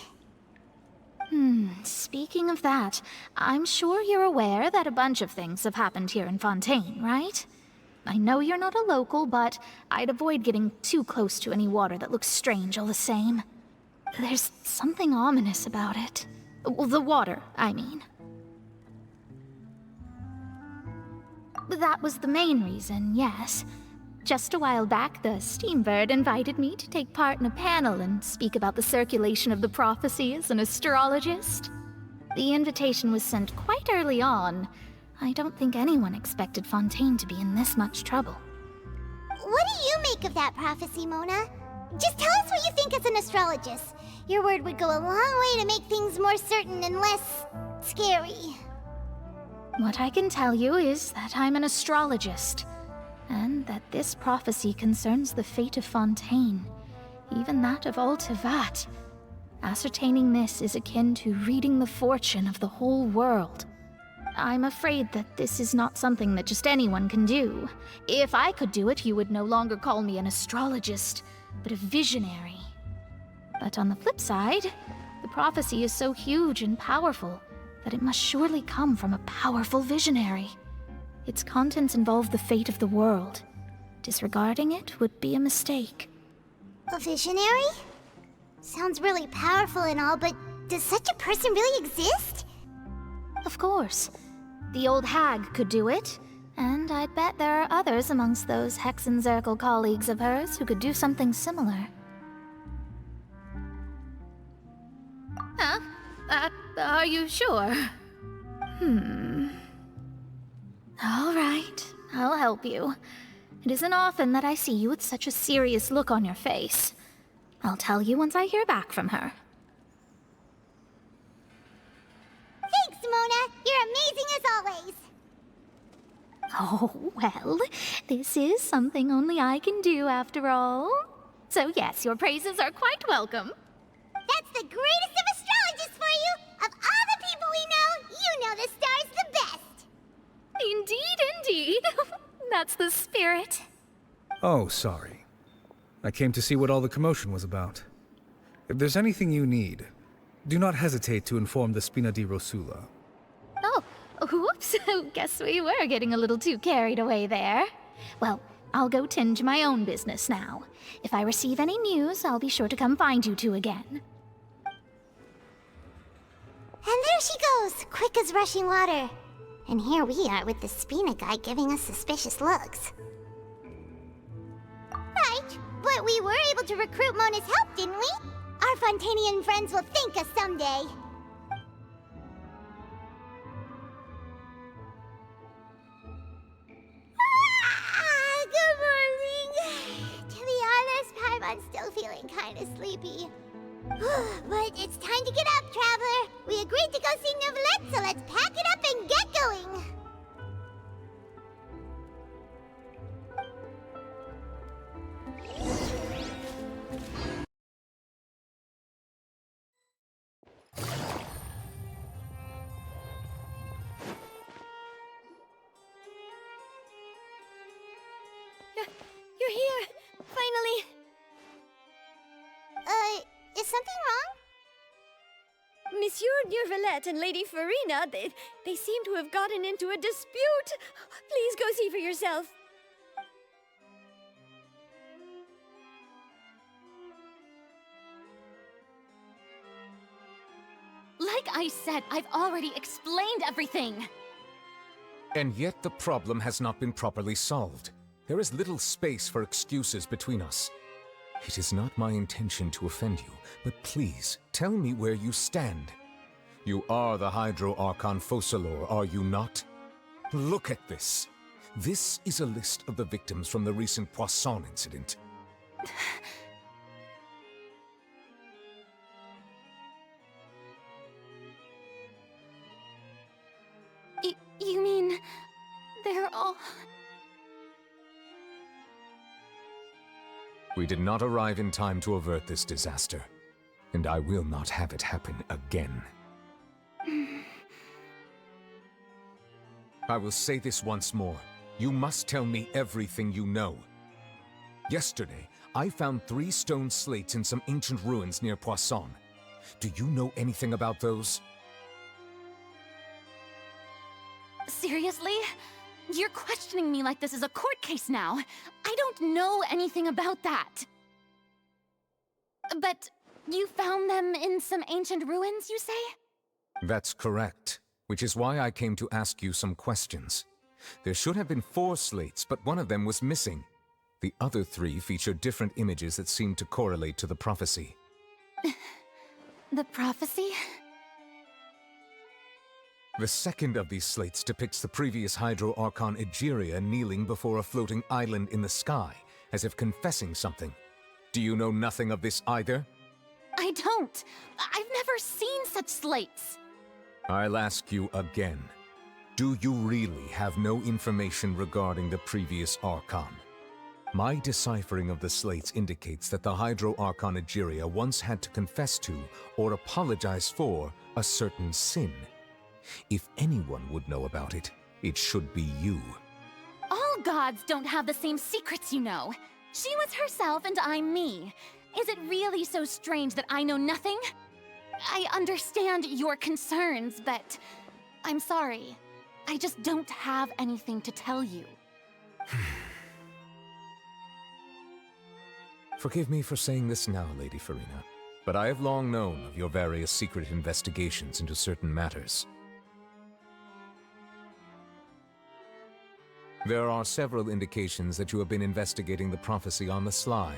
Speaking of that, I'm sure you're aware that a bunch of things have happened here in Fontaine, right? I know you're not a local, but I'd avoid getting too close to any water that looks strange all the same. There's something ominous about it. Well, the water, I mean. That was the main reason, yes. Just a while back, the Steambird invited me to take part in a panel and speak about the circulation of the prophecy as an astrologist. The invitation was sent quite early on. I don't think anyone expected Fontaine to be in this much trouble. What do you make of that prophecy, Mona? Just tell us what you think as an astrologist. Your word would go a long way to make things more certain and less scary. What I can tell you is that I'm an astrologist, and that this prophecy concerns the fate of Fontaine, even that of Ultivat. Ascertaining this is akin to reading the fortune of the whole world. I'm afraid that this is not something that just anyone can do. If I could do it, you would no longer call me an astrologist, but a visionary. But on the flip side, the prophecy is so huge and powerful that it must surely come from a powerful visionary. Its contents involve the fate of the world. Disregarding it would be a mistake. A visionary? Sounds really powerful and all, but does such a person really exist? Of course. The old hag could do it, and I'd bet there are others amongst those Hexenzirkel colleagues of hers who could do something similar. Huh? Are you sure? All right, I'll help you. It isn't often that I see you with such a serious look on your face. I'll tell you once I hear back from her. Thanks, Mona! You're amazing as always! Oh, well, this is something only I can do after all. So yes, your praises are quite welcome. That's the greatest of astrologists for you! Of all the people we know, you know the star's the best! Indeed, indeed. That's the spirit. Oh, sorry. I came to see what all the commotion was about. If there's anything you need, do not hesitate to inform the Spina di Rosula. Oh, whoops. Guess we were getting a little too carried away there. Well, I'll go tend to my own business now. If I receive any news, I'll be sure to come find you two again. And there she goes, quick as rushing water. And here we are with the Spina guy giving us suspicious looks. Right, but we were able to recruit Mona's help, didn't we? Our Fontainian friends will thank us someday. Good morning. To be honest, Paimon's still feeling kind of sleepy. But it's time to get up, Traveler. We agreed to go see Novelette, so let's pack it up and get going. You're here! Finally! Is something wrong? Monsieur Neurvalette and Lady Farina, they seem to have gotten into a dispute. Please go see for yourself. Like I said, I've already explained everything. And yet the problem has not been properly solved. There is little space for excuses between us. It is not my intention to offend you, but please, tell me where you stand. You are the Hydro Archon Focalor, are you not? Look at this. This is a list of the victims from the recent Poisson incident. You mean... they're all... We did not arrive in time to avert this disaster, and I will not have it happen again. I will say this once more. You must tell me everything you know. Yesterday, I found 3 stone slates in some ancient ruins near Poisson. Do you know anything about those? Seriously? You're questioning me like this is a court case now. I don't know anything about that. But you found them in some ancient ruins, you say? That's correct, which is why I came to ask you some questions. There should have been 4 slates, but one of them was missing. The other 3 feature different images that seem to correlate to the prophecy. The prophecy? The second of these slates depicts the previous Hydro Archon Egeria kneeling before a floating island in the sky, as if confessing something. Do you know nothing of this either? I don't. I've never seen such slates. I'll ask you again. Do you really have no information regarding the previous Archon? My deciphering of the slates indicates that the Hydro Archon Egeria once had to confess to, or apologize for, a certain sin. If anyone would know about it, it should be you. All gods don't have the same secrets, you know. She was herself and I'm me. Is it really so strange that I know nothing? I understand your concerns, but I'm sorry. I just don't have anything to tell you. Forgive me for saying this now, Lady Farina, but I have long known of your various secret investigations into certain matters. There are several indications that you have been investigating the prophecy on the sly.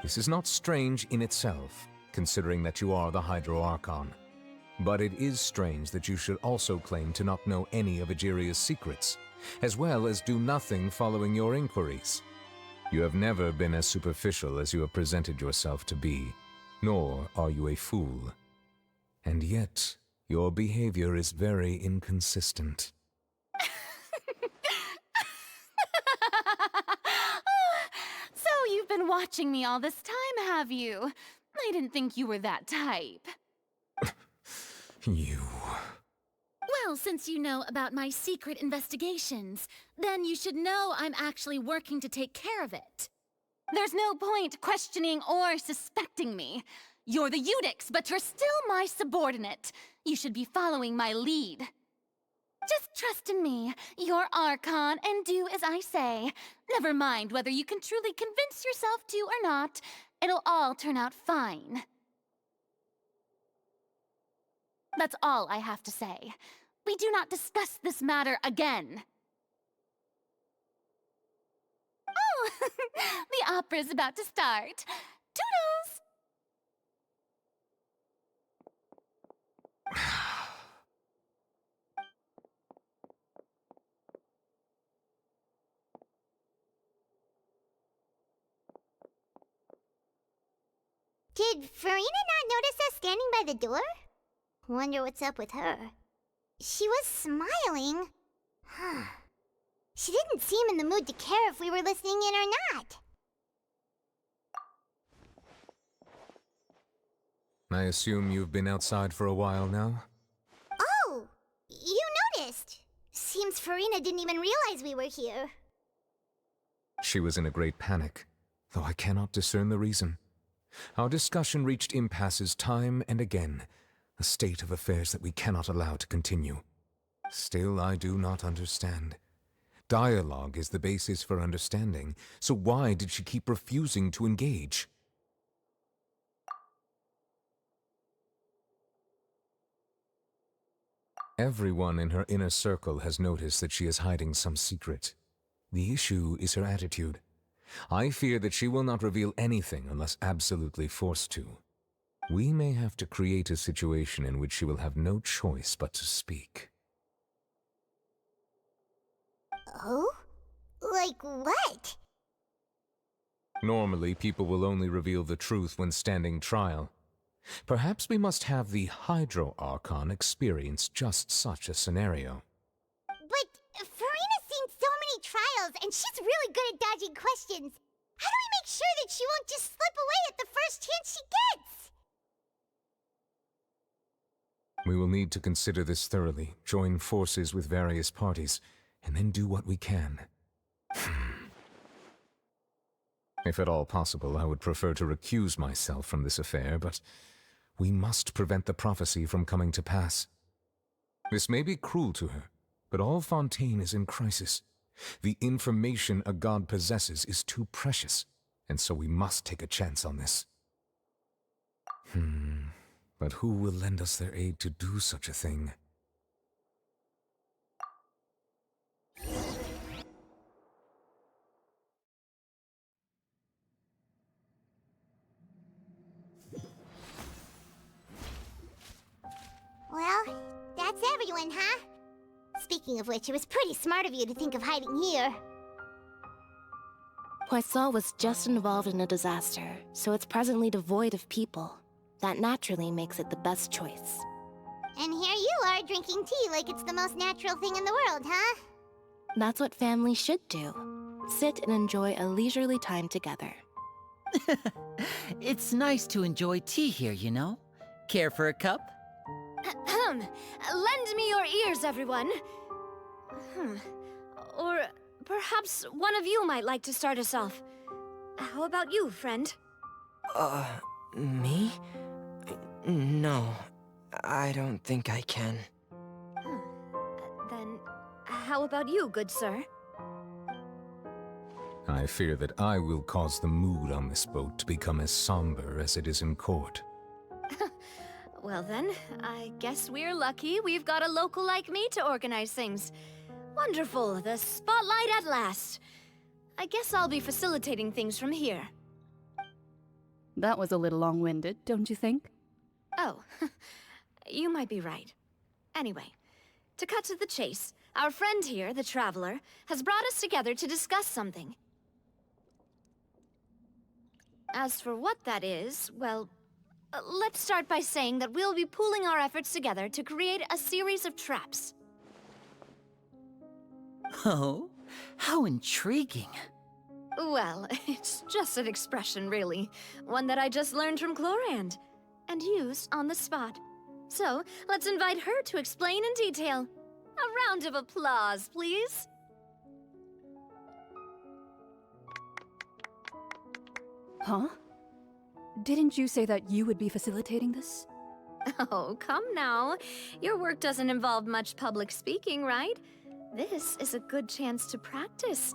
This is not strange in itself, considering that you are the Hydro Archon. But it is strange that you should also claim to not know any of Egeria's secrets, as well as do nothing following your inquiries. You have never been as superficial as you have presented yourself to be, nor are you a fool. And yet, your behavior is very inconsistent. So you've been watching me all this time, have you? I didn't think you were that type. You... Well, since you know about my secret investigations, then you should know I'm actually working to take care of it. There's no point questioning or suspecting me. You're the Eudix, but you're still my subordinate. You should be following my lead. Just trust in me, you're Archon, and do as I say. Never mind whether you can truly convince yourself to or not. It'll all turn out fine. That's all I have to say. We do not discuss this matter again. Oh, the opera's about to start. Toodles! Did Farina not notice us standing by the door? Wonder what's up with her. She was smiling. She didn't seem in the mood to care if we were listening in or not. I assume you've been outside for a while now? Oh! You noticed! Seems Farina didn't even realize we were here. She was in a great panic, though I cannot discern the reason. Our discussion reached impasses time and again, a state of affairs that we cannot allow to continue. Still, I do not understand. Dialogue is the basis for understanding, so why did she keep refusing to engage? Everyone in her inner circle has noticed that she is hiding some secret. The issue is her attitude. I fear that she will not reveal anything unless absolutely forced to. We may have to create a situation in which she will have no choice but to speak. Oh? Like what? Normally, people will only reveal the truth when standing trial. Perhaps we must have the Hydro Archon experience just such a scenario. But Farina's seen so many trials, and she's really good at dodging questions. How do we make sure that she won't just slip away at the first chance she gets? We will need to consider this thoroughly, join forces with various parties, and then do what we can. If at all possible, I would prefer to recuse myself from this affair, but we must prevent the prophecy from coming to pass. This may be cruel to her, but all Fontaine is in crisis. The information a god possesses is too precious, and so we must take a chance on this. But who will lend us their aid to do such a thing? Well, that's everyone, huh? Speaking of which, it was pretty smart of you to think of hiding here. Poisson was just involved in a disaster, so it's presently devoid of people. That naturally makes it the best choice. And here you are drinking tea like it's the most natural thing in the world, huh? That's what family should do. Sit and enjoy a leisurely time together. It's nice to enjoy tea here, you know? Care for a cup? Lend me your ears, everyone. Or perhaps one of you might like to start us off. How about you, friend? Me? No, I don't think I can. Then, how about you, good sir? I fear that I will cause the mood on this boat to become as somber as it is in court. Well then, I guess we're lucky we've got a local like me to organize things. Wonderful, the spotlight at last. I guess I'll be facilitating things from here. That was a little long-winded, don't you think? Oh, you might be right. Anyway, to cut to the chase, our friend here, the Traveler, has brought us together to discuss something. As for what that is, well, let's start by saying that we'll be pooling our efforts together to create a series of traps. Oh, how intriguing. Well, it's just an expression, really. One that I just learned from Chlorand, and used on the spot. So, let's invite her to explain in detail. A round of applause, please. Huh? Didn't you say that you would be facilitating this? Oh, come now. Your work doesn't involve much public speaking, right? This is a good chance to practice.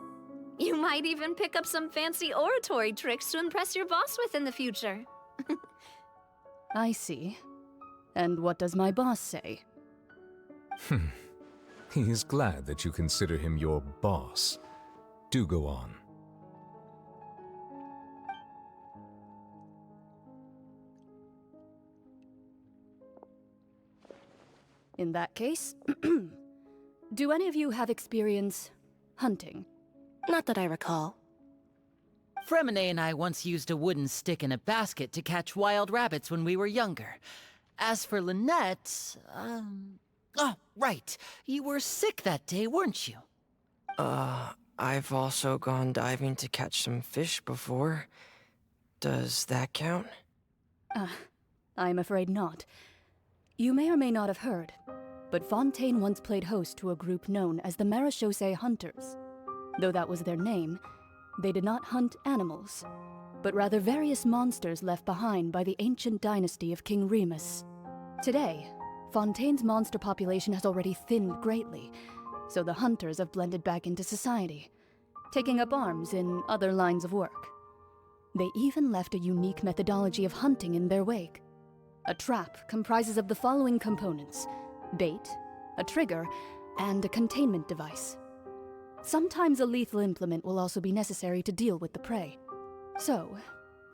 You might even pick up some fancy oratory tricks to impress your boss with in the future. I see. And what does my boss say? He is glad that you consider him your boss. Do go on. In that case, do any of you have experience hunting? Not that I recall. Fremine and I once used a wooden stick in a basket to catch wild rabbits when we were younger. As for Lynette, oh, right. You were sick that day, weren't you? I've also gone diving to catch some fish before. Does that count? I'm afraid not. You may or may not have heard, but Fontaine once played host to a group known as the Marechaussee Hunters. Though that was their name, They did not hunt animals, but rather various monsters left behind by the ancient dynasty of King Remus. Today, Fontaine's monster population has already thinned greatly, so the hunters have blended back into society, taking up arms in other lines of work. They even left a unique methodology of hunting in their wake. A trap comprises of the following components: bait, a trigger, and a containment device. Sometimes a lethal implement will also be necessary to deal with the prey. So,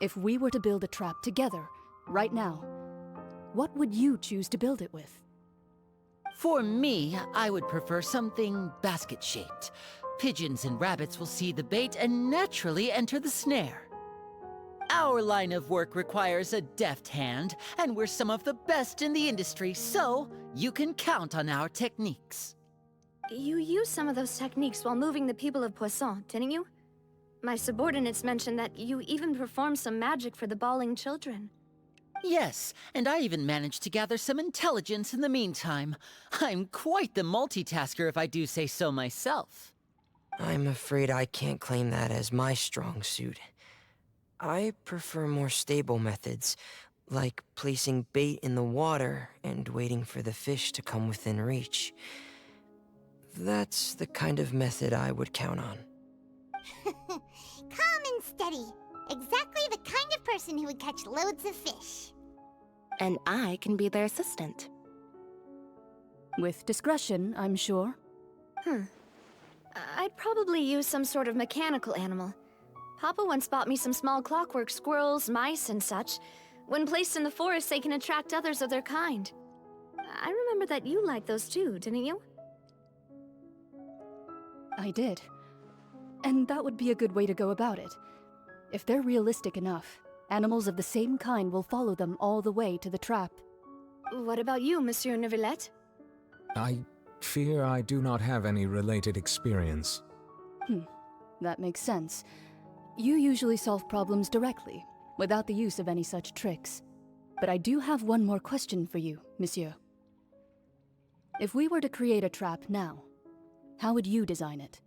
if we were to build a trap together, right now, what would you choose to build it with? For me, I would prefer something basket-shaped. Pigeons and rabbits will see the bait and naturally enter the snare. Our line of work requires a deft hand, and we're some of the best in the industry, so you can count on our techniques. You used some of those techniques while moving the people of Poisson, didn't you? My subordinates mentioned that you even performed some magic for the bawling children. Yes, and I even managed to gather some intelligence in the meantime. I'm quite the multitasker if I do say so myself. I'm afraid I can't claim that as my strong suit. I prefer more stable methods, like placing bait in the water and waiting for the fish to come within reach. That's the kind of method I would count on. Calm and steady. Exactly the kind of person who would catch loads of fish. And I can be their assistant. With discretion, I'm sure. I'd probably use some sort of mechanical animal. Papa once bought me some small clockwork squirrels, mice, and such. When placed in the forest, they can attract others of their kind. I remember that you liked those too, didn't you? I did. And that would be a good way to go about it. If they're realistic enough, animals of the same kind will follow them all the way to the trap. What about you, Monsieur Neuvillette? I fear I do not have any related experience. That makes sense. You usually solve problems directly, without the use of any such tricks. But I do have one more question for you, Monsieur. If we were to create a trap now, how would you design it?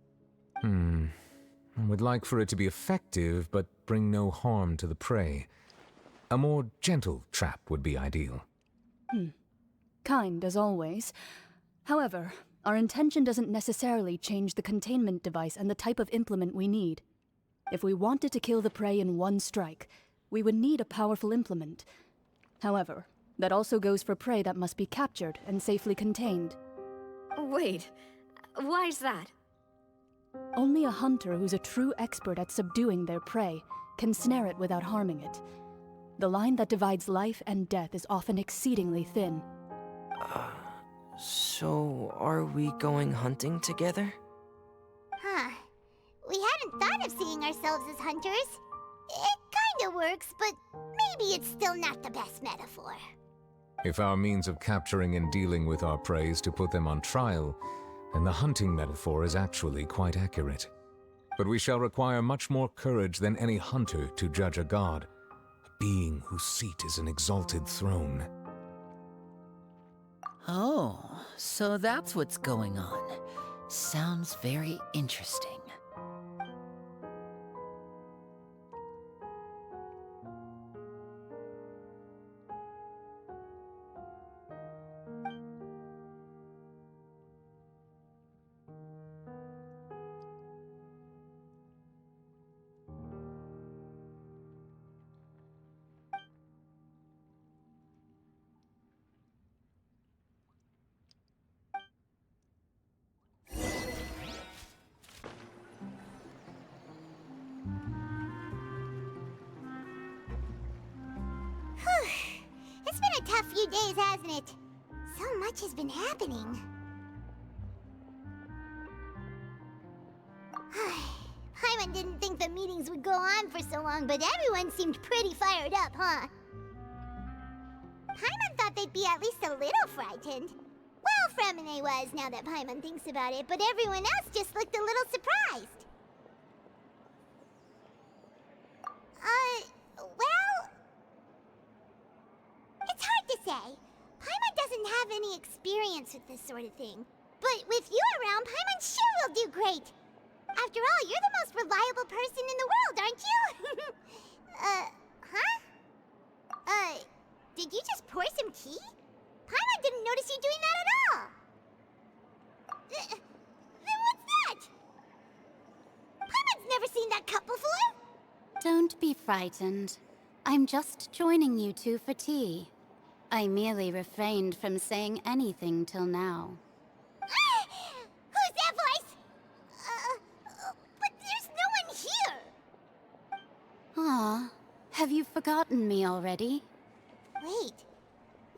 I would like for it to be effective, but bring no harm to the prey. A more gentle trap would be ideal. Kind, as always. However, our intention doesn't necessarily change the containment device and the type of implement we need. If we wanted to kill the prey in one strike, we would need a powerful implement. However, that also goes for prey that must be captured and safely contained. Wait, why's that? Only a hunter who's a true expert at subduing their prey can snare it without harming it. The line that divides life and death is often exceedingly thin. So are we going hunting together? We hadn't thought of seeing ourselves as hunters. It kinda works, but maybe it's still not the best metaphor. If our means of capturing and dealing with our prey is to put them on trial, then the hunting metaphor is actually quite accurate. But we shall require much more courage than any hunter to judge a god, a being whose seat is an exalted throne. Oh, so that's what's going on. Sounds very interesting. It's been a tough few days, hasn't it? So much has been happening. Paimon didn't think the meetings would go on for so long, but everyone seemed pretty fired up, huh? Paimon thought they'd be at least a little frightened. Well, Fremine was, now that Paimon thinks about it, but everyone else just looked a little surprised. Well... It's hard to say. Paimon doesn't have any experience with this sort of thing. But with you around, Paimon sure will do great. After all, you're the most reliable person in the world, aren't you? Huh? Did you just pour some tea? Paimon didn't notice you doing that at all. Then what's that? Paimon's never seen that cup before. Don't be frightened. I'm just joining you two for tea. I merely refrained from saying anything till now. Who's that voice? But there's no one here. Ah, have you forgotten me already? Wait,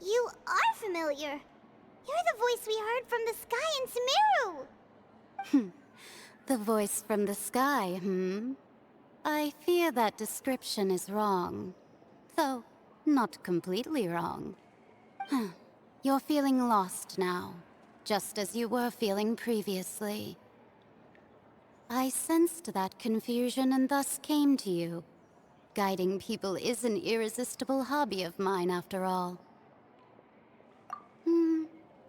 you are familiar. You're the voice we heard from the sky in Sumeru. The voice from the sky, I fear that description is wrong. Though, not completely wrong. You're feeling lost now, just as you were feeling previously. I sensed that confusion and thus came to you. Guiding people is an irresistible hobby of mine, after all.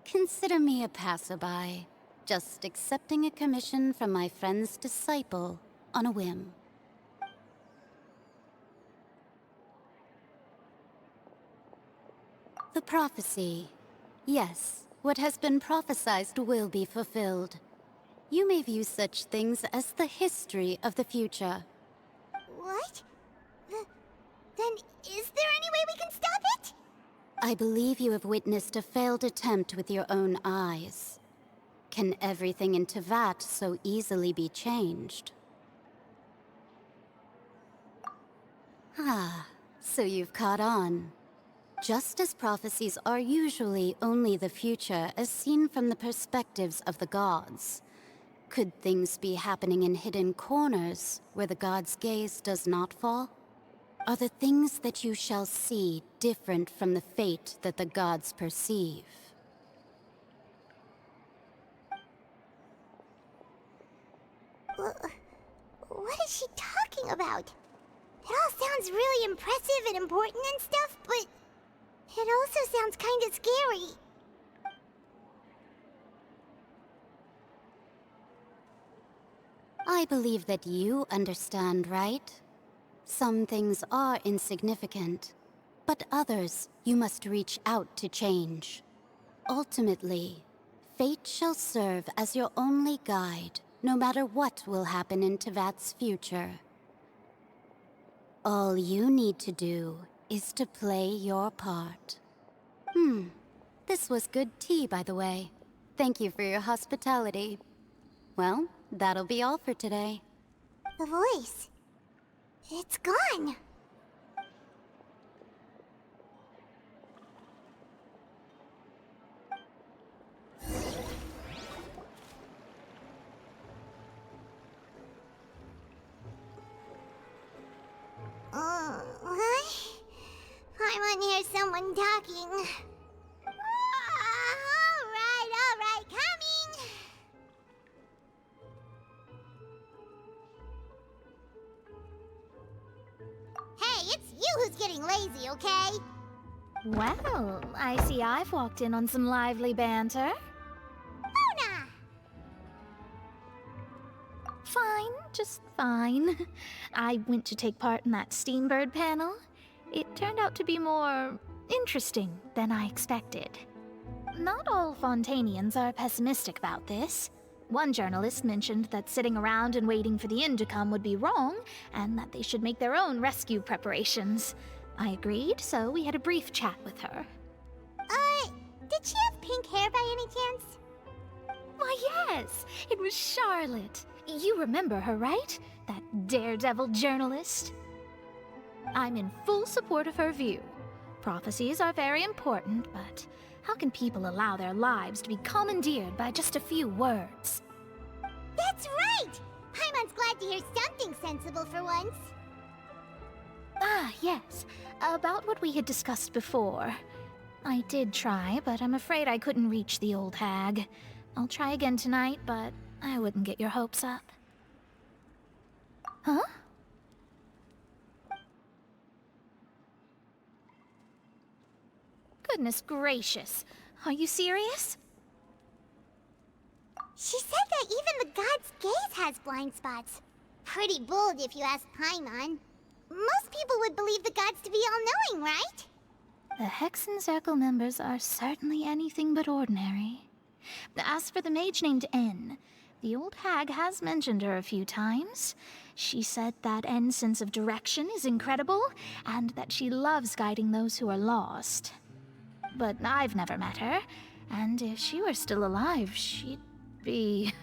Consider me a passerby, just accepting a commission from my friend's disciple on a whim. The prophecy. Yes, what has been prophesied will be fulfilled. You may view such things as the history of the future. What? Then is there any way we can stop it? I believe you have witnessed a failed attempt with your own eyes. Can everything in Teyvat so easily be changed? Ah, so you've caught on. Just as prophecies are usually only the future as seen from the perspectives of the gods, could things be happening in hidden corners where the gods' gaze does not fall? Are the things that you shall see different from the fate that the gods perceive? What is she talking about? It all sounds really impressive and important and stuff, but it also sounds kind of scary. I believe that you understand, right? Some things are insignificant, but others you must reach out to change. Ultimately, fate shall serve as your only guide, no matter what will happen in Teyvat's future. All you need to do is to play your part. This was good tea, by the way. Thank you for your hospitality. Well, that'll be all for today. The voice. It's gone. I want to hear someone talking. All right, coming. Hey, it's you who's getting lazy, okay? Well, I see I've walked in on some lively banter. Luna! Fine, just fine. I went to take part in that Steambird panel. It turned out to be more interesting than I expected. Not all Fontainians are pessimistic about this. One journalist mentioned that sitting around and waiting for the end to come would be wrong, and that they should make their own rescue preparations. I agreed, so we had a brief chat with her. Did she have pink hair by any chance? Why, yes! It was Charlotte. You remember her, right? That daredevil journalist? I'm in full support of her view. Prophecies are very important, but how can people allow their lives to be commandeered by just a few words? That's right! Paimon's glad to hear something sensible for once. Ah, yes. About what we had discussed before. I did try, but I'm afraid I couldn't reach the old hag. I'll try again tonight, but I wouldn't get your hopes up. Huh? Goodness gracious. Are you serious? She said that even the god's gaze has blind spots. Pretty bold if you ask Paimon. Most people would believe the gods to be all-knowing, right? The Hexen Circle members are certainly anything but ordinary. As for the mage named N, the old hag has mentioned her a few times. She said that N's sense of direction is incredible, and that she loves guiding those who are lost. But I've never met her, and if she were still alive, she'd be...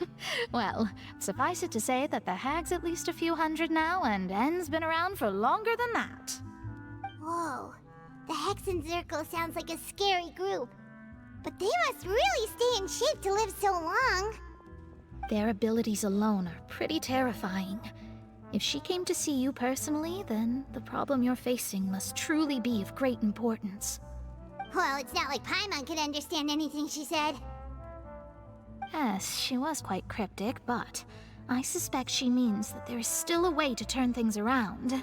well, suffice it to say that the hag's at least a few hundred now, and N's been around for longer than that. Whoa. The Hexen Circle sounds like a scary group. But they must really stay in shape to live so long. Their abilities alone are pretty terrifying. If she came to see you personally, then the problem you're facing must truly be of great importance. Well, it's not like Paimon could understand anything she said. Yes, she was quite cryptic, but I suspect she means that there is still a way to turn things around.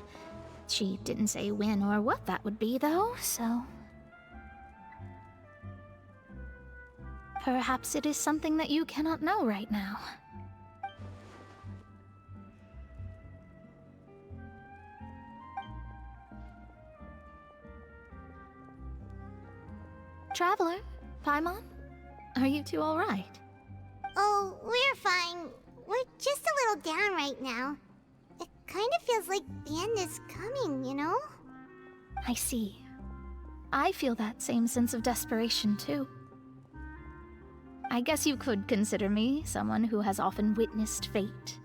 She didn't say when or what that would be, though, so... perhaps it is something that you cannot know right now. Traveler, Paimon, are you two all right? Oh, we're fine. We're just a little down right now. It kind of feels like the end is coming, you know? I see. I feel that same sense of desperation, too. I guess you could consider me someone who has often witnessed fate.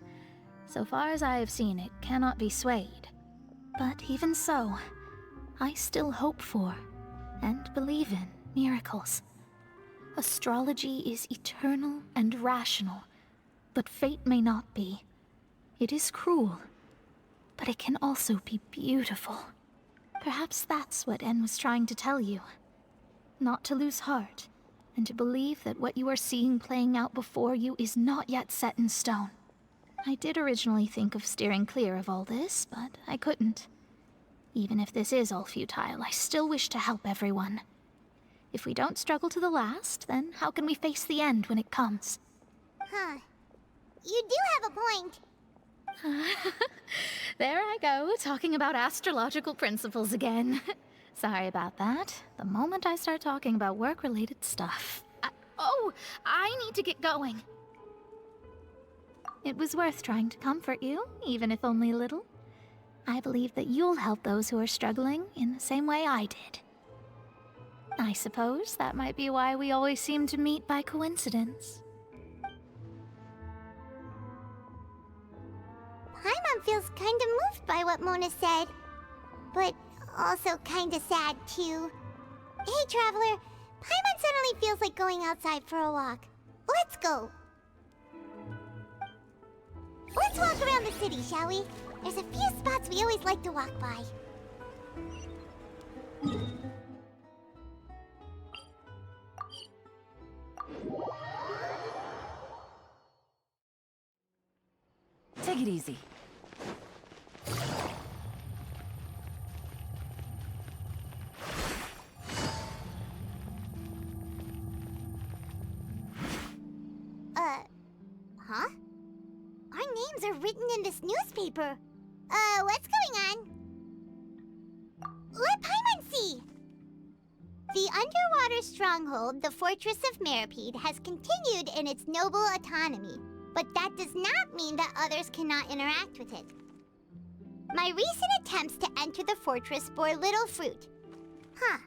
So far as I have seen, it cannot be swayed. But even so, I still hope for, and believe in, miracles. Astrology is eternal and rational, but fate may not be. It is cruel, but it can also be beautiful. Perhaps that's what En was trying to tell you. Not to lose heart, and to believe that what you are seeing playing out before you is not yet set in stone. I did originally think of steering clear of all this, but I couldn't. Even if this is all futile, I still wish to help everyone. If we don't struggle to the last, then how can we face the end when it comes? Huh. You do have a point. There I go, talking about astrological principles again. Sorry about that. The moment I start talking about work-related stuff... I need to get going. It was worth trying to comfort you, even if only a little. I believe that you'll help those who are struggling in the same way I did. I suppose that might be why we always seem to meet by coincidence. Paimon feels kind of moved by what Mona said. But also kind of sad, too. Hey, Traveler. Paimon suddenly feels like going outside for a walk. Let's go. Let's walk around the city, shall we? There's a few spots we always like to walk by. Take it easy. Huh? Our names are written in this newspaper. What's going on? Let Paimon see! The underwater stronghold, the Fortress of Meripede, has continued in its noble autonomy, but that does not mean that others cannot interact with it. My recent attempts to enter the fortress bore little fruit. Huh.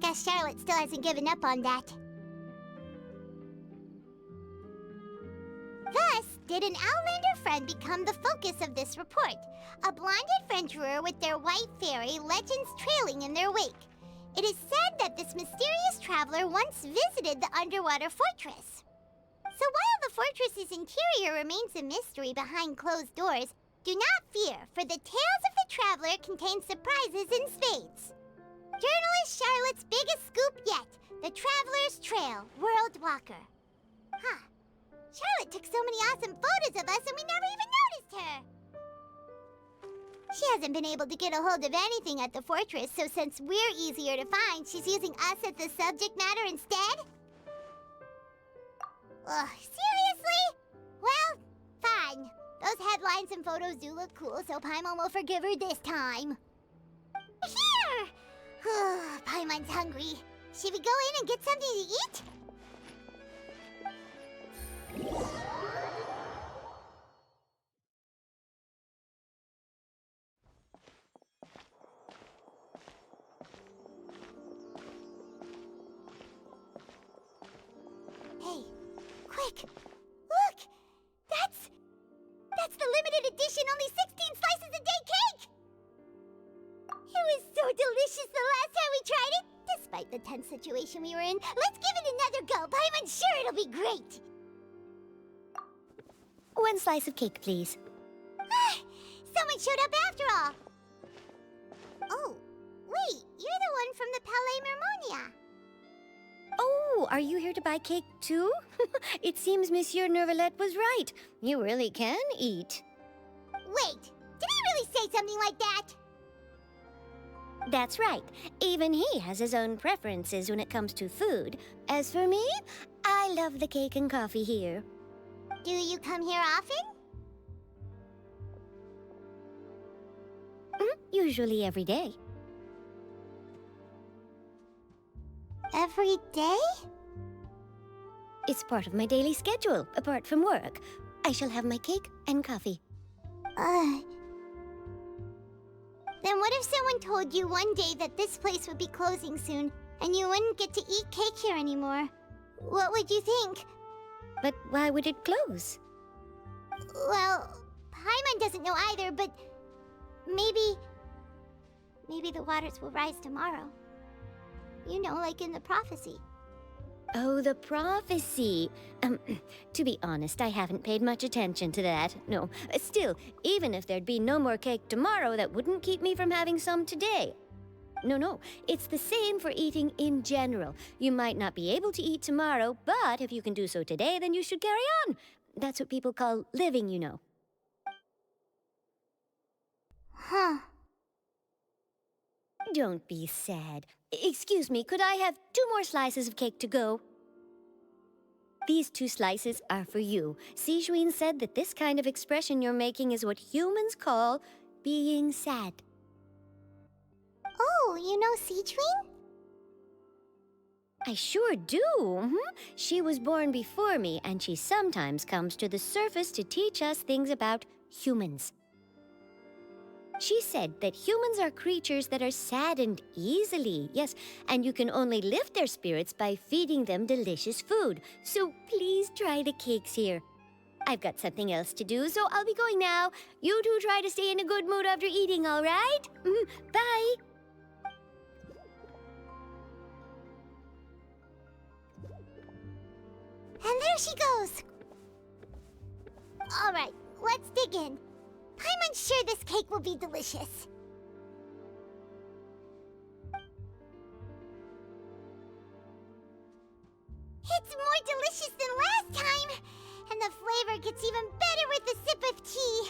Guess Scarlet still hasn't given up on that. Thus, did an Outlander friend become the focus of this report, a blonde adventurer with their white fairy legends trailing in their wake. It is said that this mysterious traveler once visited the underwater fortress. So while the fortress's interior remains a mystery behind closed doors, do not fear, for the tales of the traveler contain surprises in spades. Journalist Charlotte's biggest scoop yet, the Traveler's Trail, World Walker. Huh. Charlotte took so many awesome photos of us and we never even noticed her! She hasn't been able to get a hold of anything at the fortress, so since we're easier to find, she's using us as the subject matter instead? Ugh, seriously? Those headlines and photos do look cool, so Paimon will forgive her this time. Here! Paimon's hungry. Should we go in and get something to eat? Hey, quick! Look! That's the limited edition only 16 slices a day cake! It was so delicious the last time we tried it! Despite the tense situation we were in, let's give it another go. I'm sure it'll be great! One slice of cake, please. Someone showed up after all! Oh, wait, you're the one from the Palais Mermonia. Oh, are you here to buy cake too? It seems Monsieur Nervalette was right. You really can eat. Wait, did he really say something like that? That's right. Even he has his own preferences when it comes to food. As for me, I love the cake and coffee here. Do you come here often? Usually every day. Every day? It's part of my daily schedule, apart from work. I shall have my cake and coffee. Then what if someone told you one day that this place would be closing soon, and you wouldn't get to eat cake here anymore? What would you think? But why would it close? Well, Paimon doesn't know either, but maybe the waters will rise tomorrow. You know, like in the prophecy. Oh, the prophecy. To be honest, I haven't paid much attention to that. No, still, even if there'd be no more cake tomorrow, that wouldn't keep me from having some today. No, it's the same for eating in general. You might not be able to eat tomorrow, but if you can do so today, then you should carry on. That's what people call living, you know. Huh. Don't be sad. Excuse me, could I have 2 more slices of cake to go? These 2 slices are for you. Sijuin said that this kind of expression you're making is what humans call being sad. Oh, you know Sijuin? I sure do. She was born before me, and she sometimes comes to the surface to teach us things about humans. She said that humans are creatures that are saddened easily, yes, and you can only lift their spirits by feeding them delicious food. So please try the cakes here. I've got something else to do, so I'll be going now. You two try to stay in a good mood after eating, all right? Bye. And there she goes. All right, let's dig in. I'm sure this cake will be delicious. It's more delicious than last time, and the flavor gets even better with a sip of tea.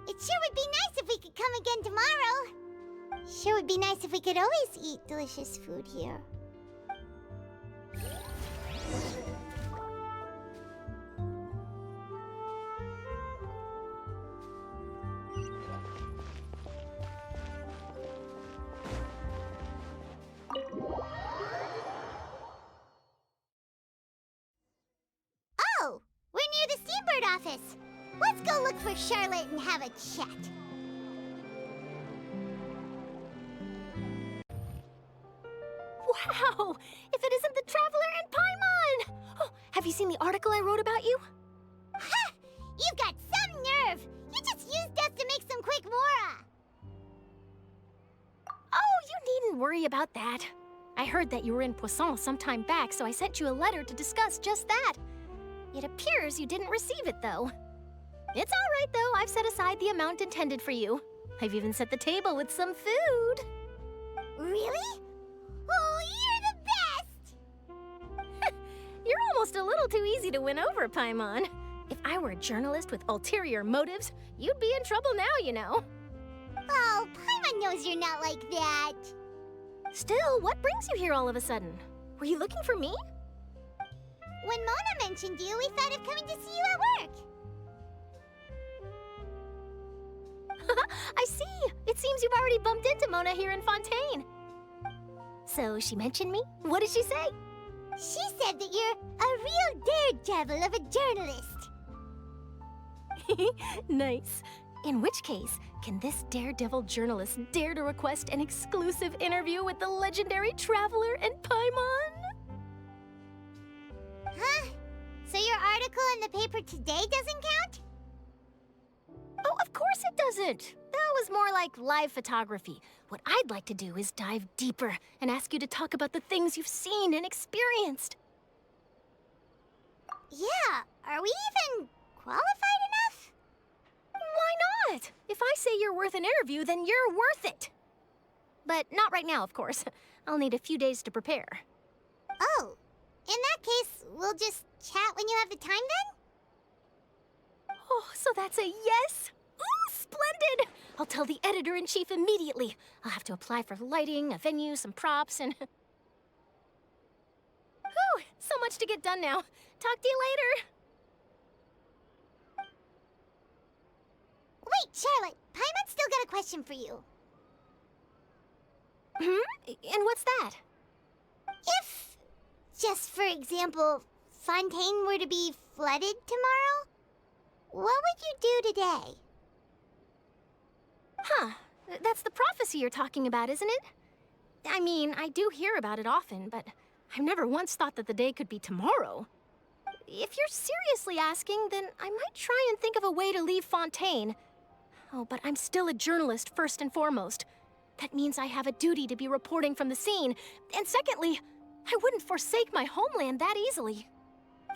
It sure would be nice if we could come again tomorrow. Sure would be nice if we could always eat delicious food here. Oh, we're near the Steambird office. Let's go look for Charlotte and have a chat. Wow! If it isn't the Traveler and Paimon! Oh, have you seen the article I wrote about you? Ha! You've got some nerve! You just used us to make some quick mora! Oh, you needn't worry about that. I heard that you were in Poisson some time back, so I sent you a letter to discuss just that. It appears you didn't receive it, though. It's all right, though. I've set aside the amount intended for you. I've even set the table with some food. Really? Oh, you're the best! You're almost a little too easy to win over, Paimon. If I were a journalist with ulterior motives, you'd be in trouble now, you know. Oh, Paimon knows you're not like that. Still, what brings you here all of a sudden? Were you looking for me? When Mona mentioned you, we thought of coming to see you at work. I see! It seems you've already bumped into Mona here in Fontaine. So she mentioned me? What did she say? She said that you're a real daredevil of a journalist. Nice. In which case, can this daredevil journalist dare to request an exclusive interview with the legendary traveler and Paimon? Huh? So your article in the paper today doesn't count? Oh, of course it doesn't. That was more like live photography. What I'd like to do is dive deeper and ask you to talk about the things you've seen and experienced. Yeah, are we even qualified enough? Why not? If I say you're worth an interview, then you're worth it. But not right now, of course. I'll need a few days to prepare. Oh, in that case, we'll just chat when you have the time then? Oh, so that's a yes? Ooh, splendid! I'll tell the editor-in-chief immediately. I'll have to apply for lighting, a venue, some props, and... Whew, so much to get done now. Talk to you later. Wait, Charlotte, Paimon's still got a question for you. And what's that? If, just for example, Fontaine were to be flooded tomorrow, what would you do today? Huh. That's the prophecy you're talking about, isn't it? I mean, I do hear about it often, but I've never once thought that the day could be tomorrow. If you're seriously asking, then I might try and think of a way to leave Fontaine. Oh, but I'm still a journalist first and foremost. That means I have a duty to be reporting from the scene. And secondly, I wouldn't forsake my homeland that easily.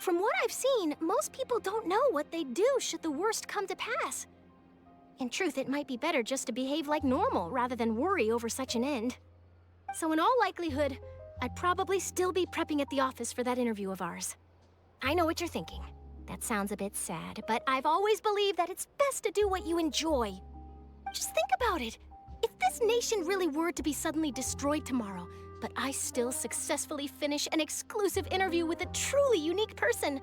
From what I've seen, most people don't know what they'd do should the worst come to pass. In truth, it might be better just to behave like normal rather than worry over such an end. So in all likelihood, I'd probably still be prepping at the office for that interview of ours. I know what you're thinking. That sounds a bit sad, but I've always believed that it's best to do what you enjoy. Just think about it. If this nation really were to be suddenly destroyed tomorrow, but I still successfully finish an exclusive interview with a truly unique person,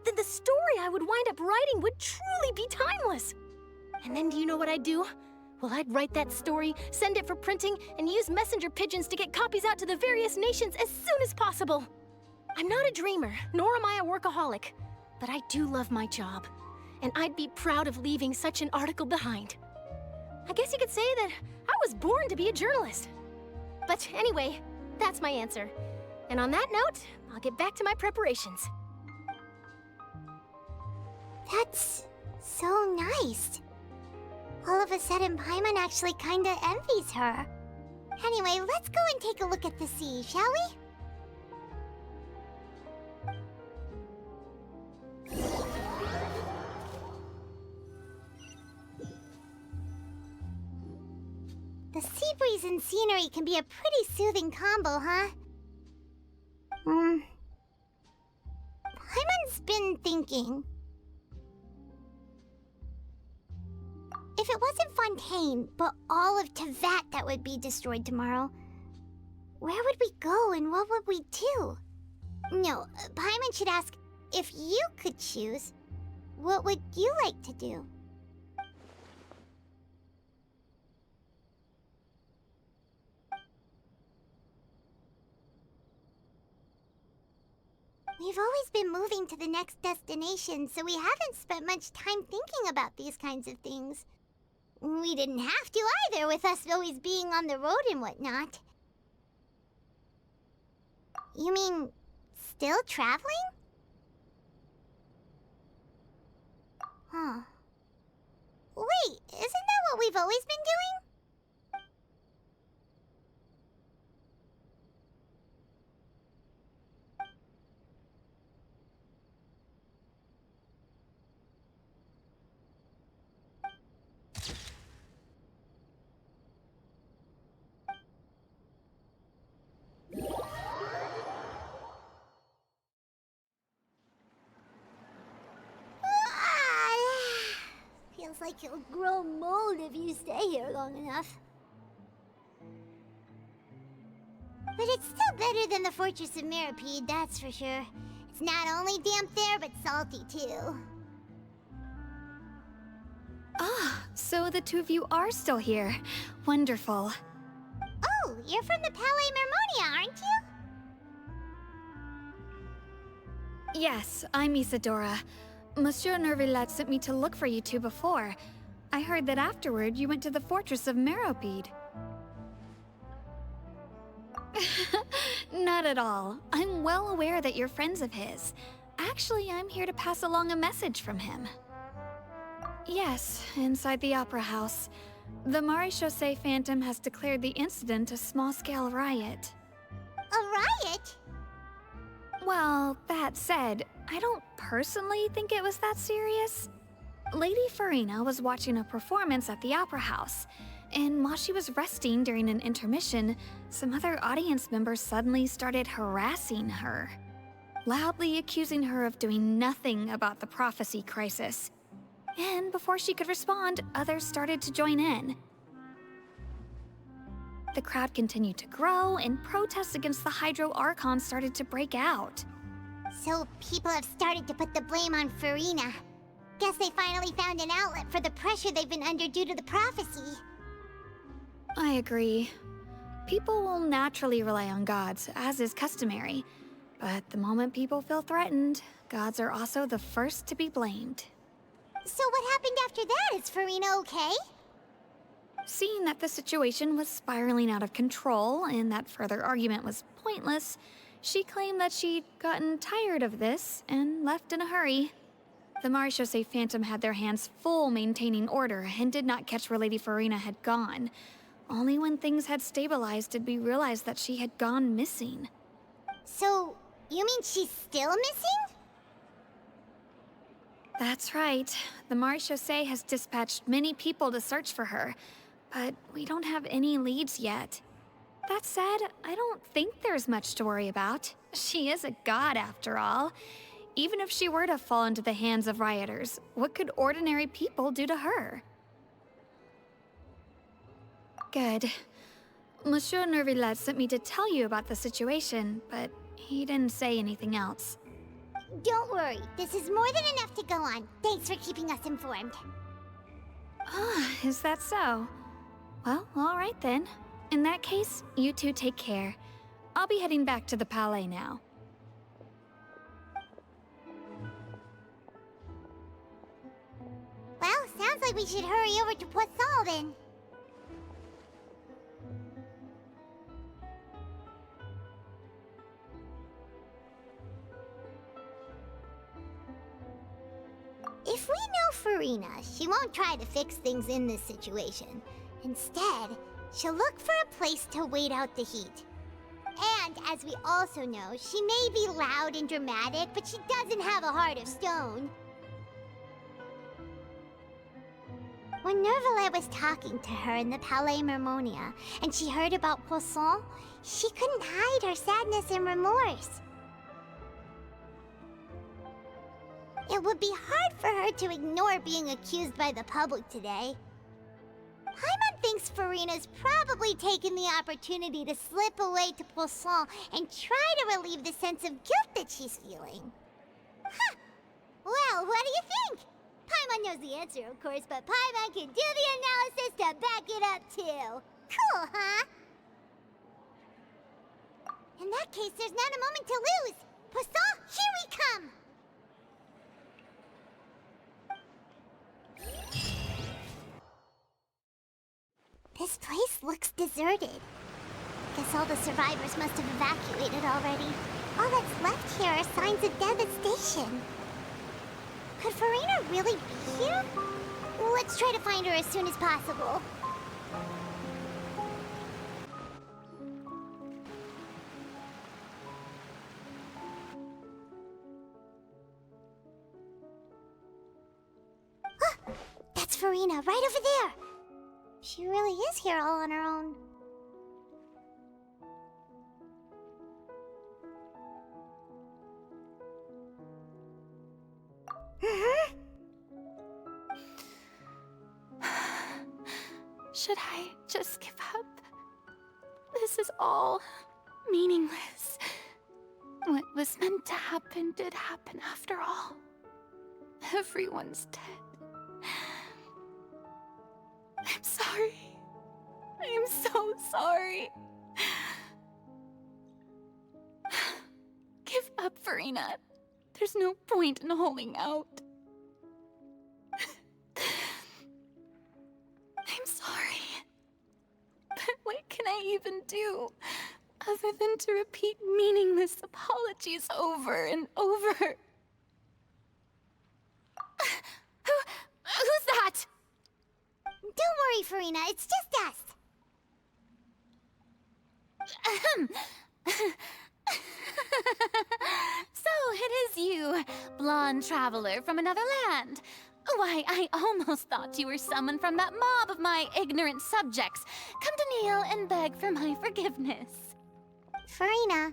then the story I would wind up writing would truly be timeless. And then do you know what I'd do? Well, I'd write that story, send it for printing, and use messenger pigeons to get copies out to the various nations as soon as possible. I'm not a dreamer, nor am I a workaholic, but I do love my job, and I'd be proud of leaving such an article behind. I guess you could say that I was born to be a journalist. But anyway, that's my answer. And on that note, I'll get back to my preparations. That's so nice. All of a sudden, Paimon actually kinda envies her. Anyway, let's go and take a look at the sea, shall we? The sea breeze and scenery can be a pretty soothing combo, huh? Paimon's been thinking. If it wasn't Fontaine, but all of Tevat that would be destroyed tomorrow, where would we go and what would we do? No, Paimon should ask, if you could choose, what would you like to do? We've always been moving to the next destination, so we haven't spent much time thinking about these kinds of things. We didn't have to either, with us always being on the road and whatnot. You mean, still traveling? Huh. Wait, isn't that what we've always been doing? Feels like you'll grow mold if you stay here long enough. But it's still better than the Fortress of Mirapede, that's for sure. It's not only damp there, but salty too. Ah, so the two of you are still here. Wonderful. Oh, you're from the Palais Mermonia, aren't you? Yes, I'm Isadora. Monsieur Nervillet sent me to look for you two before. I heard that afterward you went to the fortress of Meropide. Not at all. I'm well aware that you're friends of his. Actually, I'm here to pass along a message from him. Yes, inside the Opera House. The Maréchaussée Phantom has declared the incident a small-scale riot. A riot? Well, that said, I don't personally think it was that serious. Lady Farina was watching a performance at the Opera House, and while she was resting during an intermission, some other audience members suddenly started harassing her, loudly accusing her of doing nothing about the prophecy crisis. And before she could respond, others started to join in. The crowd continued to grow, and protests against the Hydro Archon started to break out. So people have started to put the blame on Farina. Guess they finally found an outlet for the pressure they've been under due to the prophecy. I agree. People will naturally rely on gods, as is customary. But the moment people feel threatened, gods are also the first to be blamed. So what happened after that? Is Farina okay? Seeing that the situation was spiraling out of control and that further argument was pointless, she claimed that she'd gotten tired of this and left in a hurry. The Maréchaussée Phantom had their hands full maintaining order and did not catch where Lady Farina had gone. Only when things had stabilized did we realize that she had gone missing. So, you mean she's still missing? That's right. The Maréchaussée has dispatched many people to search for her, but we don't have any leads yet. That said, I don't think there's much to worry about. She is a god after all. Even if she were to fall into the hands of rioters, what could ordinary people do to her? Good. Monsieur Nervillet sent me to tell you about the situation, but he didn't say anything else. Don't worry, this is more than enough to go on. Thanks for keeping us informed. Ah, is that so? Well, all right then. In that case, you two take care. I'll be heading back to the Palais now. Well, sounds like we should hurry over to Poisson then. If we know Farina, she won't try to fix things in this situation. Instead, she'll look for a place to wait out the heat. And, as we also know, she may be loud and dramatic, but she doesn't have a heart of stone. When Nervillet was talking to her in the Palais Mermonia, and she heard about Poisson, she couldn't hide her sadness and remorse. It would be hard for her to ignore being accused by the public today. Paimon thinks Farina's probably taken the opportunity to slip away to Poisson and try to relieve the sense of guilt that she's feeling. Huh! Well, what do you think? Paimon knows the answer, of course, but Paimon can do the analysis to back it up, too. Cool, huh? In that case, there's not a moment to lose. Poisson, here we come! This place looks deserted. Guess all the survivors must have evacuated already. All that's left here are signs of devastation. Could Farina really be here? Let's try to find her as soon as possible. Ah, that's Farina, right over there. She really is here all on her own. Should I just give up? This is all meaningless. What was meant to happen did happen after all. Everyone's dead. I'm sorry. I am so sorry. Give up, Farina. There's no point in holding out. I'm sorry. But what can I even do other than to repeat meaningless apologies over and over? Who's that? Don't worry, Farina. It's just us. So it is you, blonde traveler from another land. Why, I almost thought you were someone from that mob of my ignorant subjects. Come to kneel and beg for my forgiveness. Farina,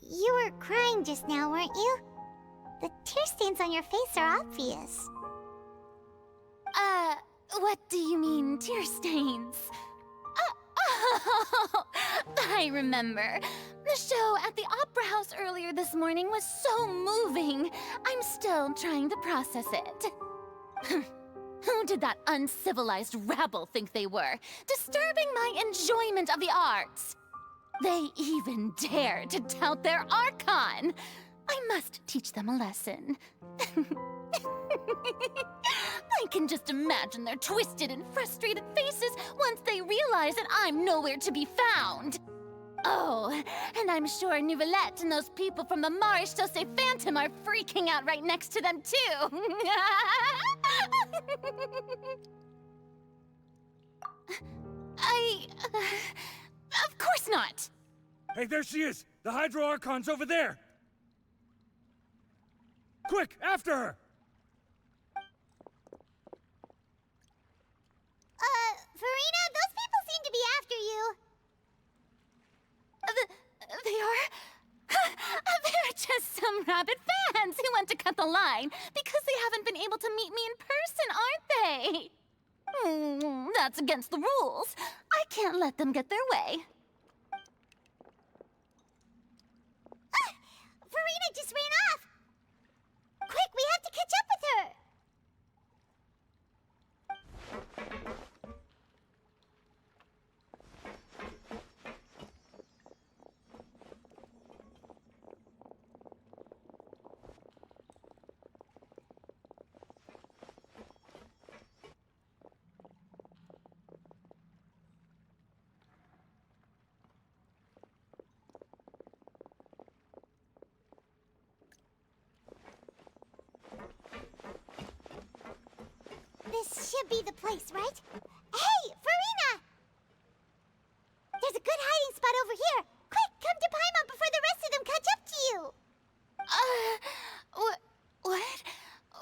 you were crying just now, weren't you? The tear stains on your face are obvious. What do you mean, tear stains? Oh, I remember. The show at the Opera House earlier this morning was so moving. I'm still trying to process it. Who did that uncivilized rabble think they were, disturbing my enjoyment of the arts? They even dared to tout their Archon. I must teach them a lesson. I can just imagine their twisted and frustrated faces once they realize that I'm nowhere to be found. Oh, and I'm sure Nouvellette and those people from the Maréchal Phantom are freaking out right next to them, too. Of course not. Hey, there she is! The Hydro Archon's over there! Quick, after her! Farina, those people seem to be after you. They are? They're just some rabid fans who want to cut the line because they haven't been able to meet me in person, aren't they? That's against the rules. I can't let them get their way. Farina just ran off! Quick, we have to catch up with her! This should be the place, right? Hey, Farina! There's a good hiding spot over here. Quick, come to Paimon before the rest of them catch up to you.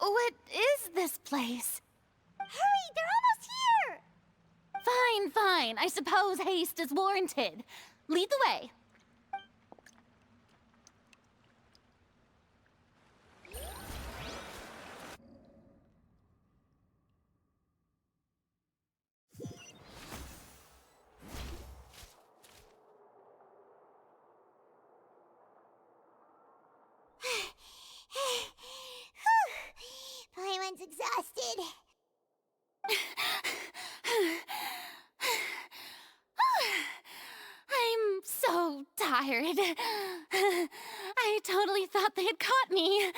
What is this place? Hurry, they're almost here! Fine. I suppose haste is warranted. Lead the way. Paimon's exhausted. I'm so tired. I totally thought they had caught me.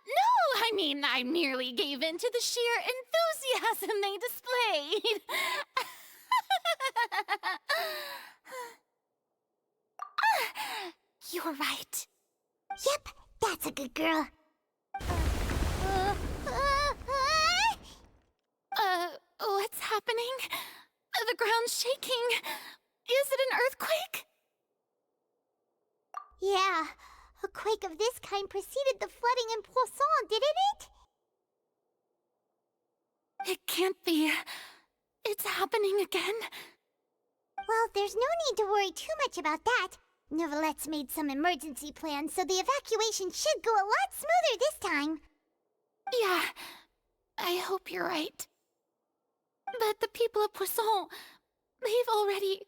No, I mean, I merely gave in to the sheer enthusiasm they displayed. You're right. Yep, that's a good girl. What's happening? The ground's shaking. Is it an earthquake? Yeah, a quake of this kind preceded the flooding in Poisson, didn't it? It can't be. It's happening again. Well, there's no need to worry too much about that. Nouvellette's made some emergency plans, so the evacuation should go a lot smoother this time. Yeah, I hope you're right. But the people of Poisson, they've already...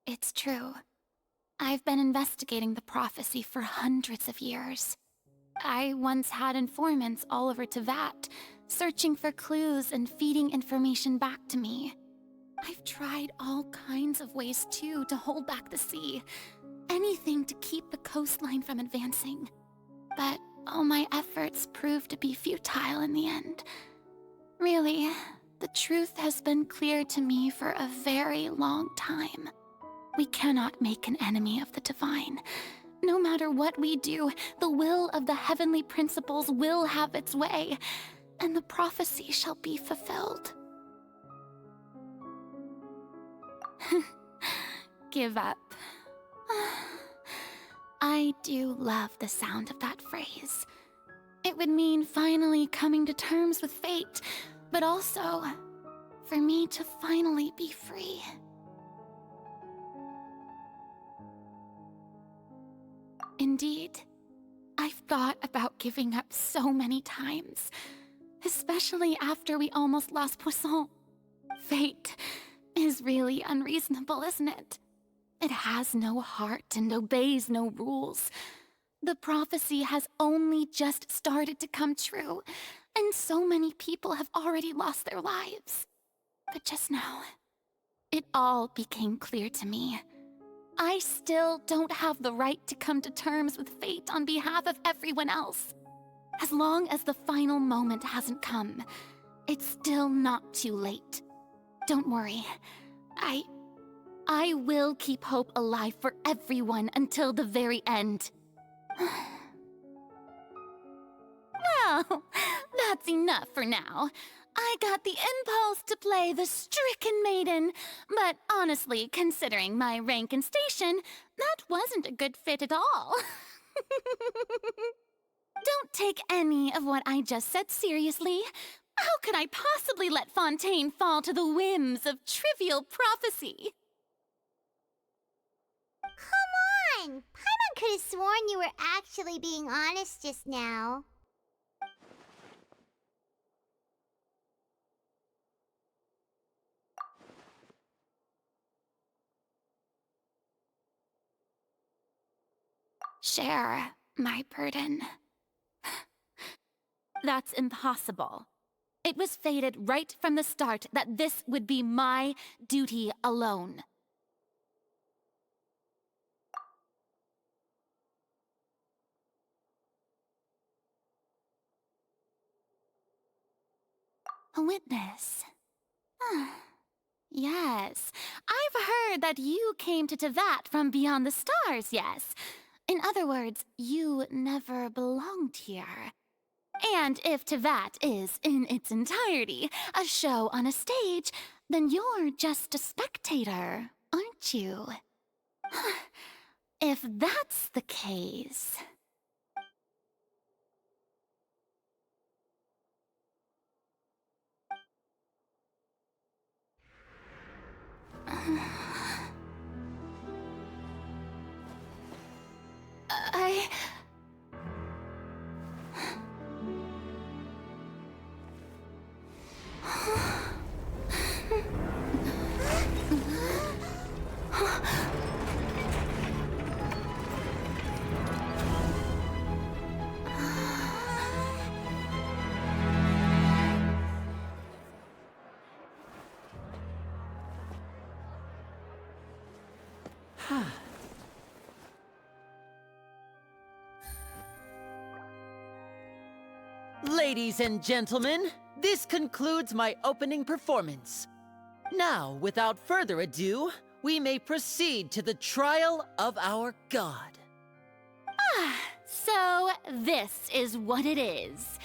It's true. I've been investigating the prophecy for hundreds of years. I once had informants all over Tevat, searching for clues and feeding information back to me. I've tried all kinds of ways, too, to hold back the sea. Anything to keep the coastline from advancing. But all my efforts proved to be futile in the end. Really, the truth has been clear to me for a very long time. We cannot make an enemy of the divine. No matter what we do, the will of the heavenly principles will have its way, and the prophecy shall be fulfilled. Give up. I do love the sound of that phrase. It would mean finally coming to terms with fate, but also for me to finally be free. Indeed, I've thought about giving up so many times, especially after we almost lost Poisson. Fate is really unreasonable, isn't it? It has no heart and obeys no rules. The prophecy has only just started to come true, and so many people have already lost their lives. But just now, it all became clear to me. I still don't have the right to come to terms with fate on behalf of everyone else. As long as the final moment hasn't come, it's still not too late. Don't worry. I will keep hope alive for everyone until the very end. Well, that's enough for now. I got the impulse to play the stricken maiden, but honestly, considering my rank and station, that wasn't a good fit at all. Don't take any of what I just said seriously. How could I possibly let Fontaine fall to the whims of trivial prophecy? Come on! Paimon could have sworn you were actually being honest just now. Share my burden. That's impossible. It was fated right from the start that this would be my duty alone. A witness. Yes, I've heard that you came to Tevat from beyond the stars, yes. In other words, you never belonged here. And if Tevat is, in its entirety, a show on a stage, then you're just a spectator, aren't you? If that's the case... Ladies and gentlemen, this concludes my opening performance. Now, without further ado, we may proceed to the trial of our god. So this is what it is.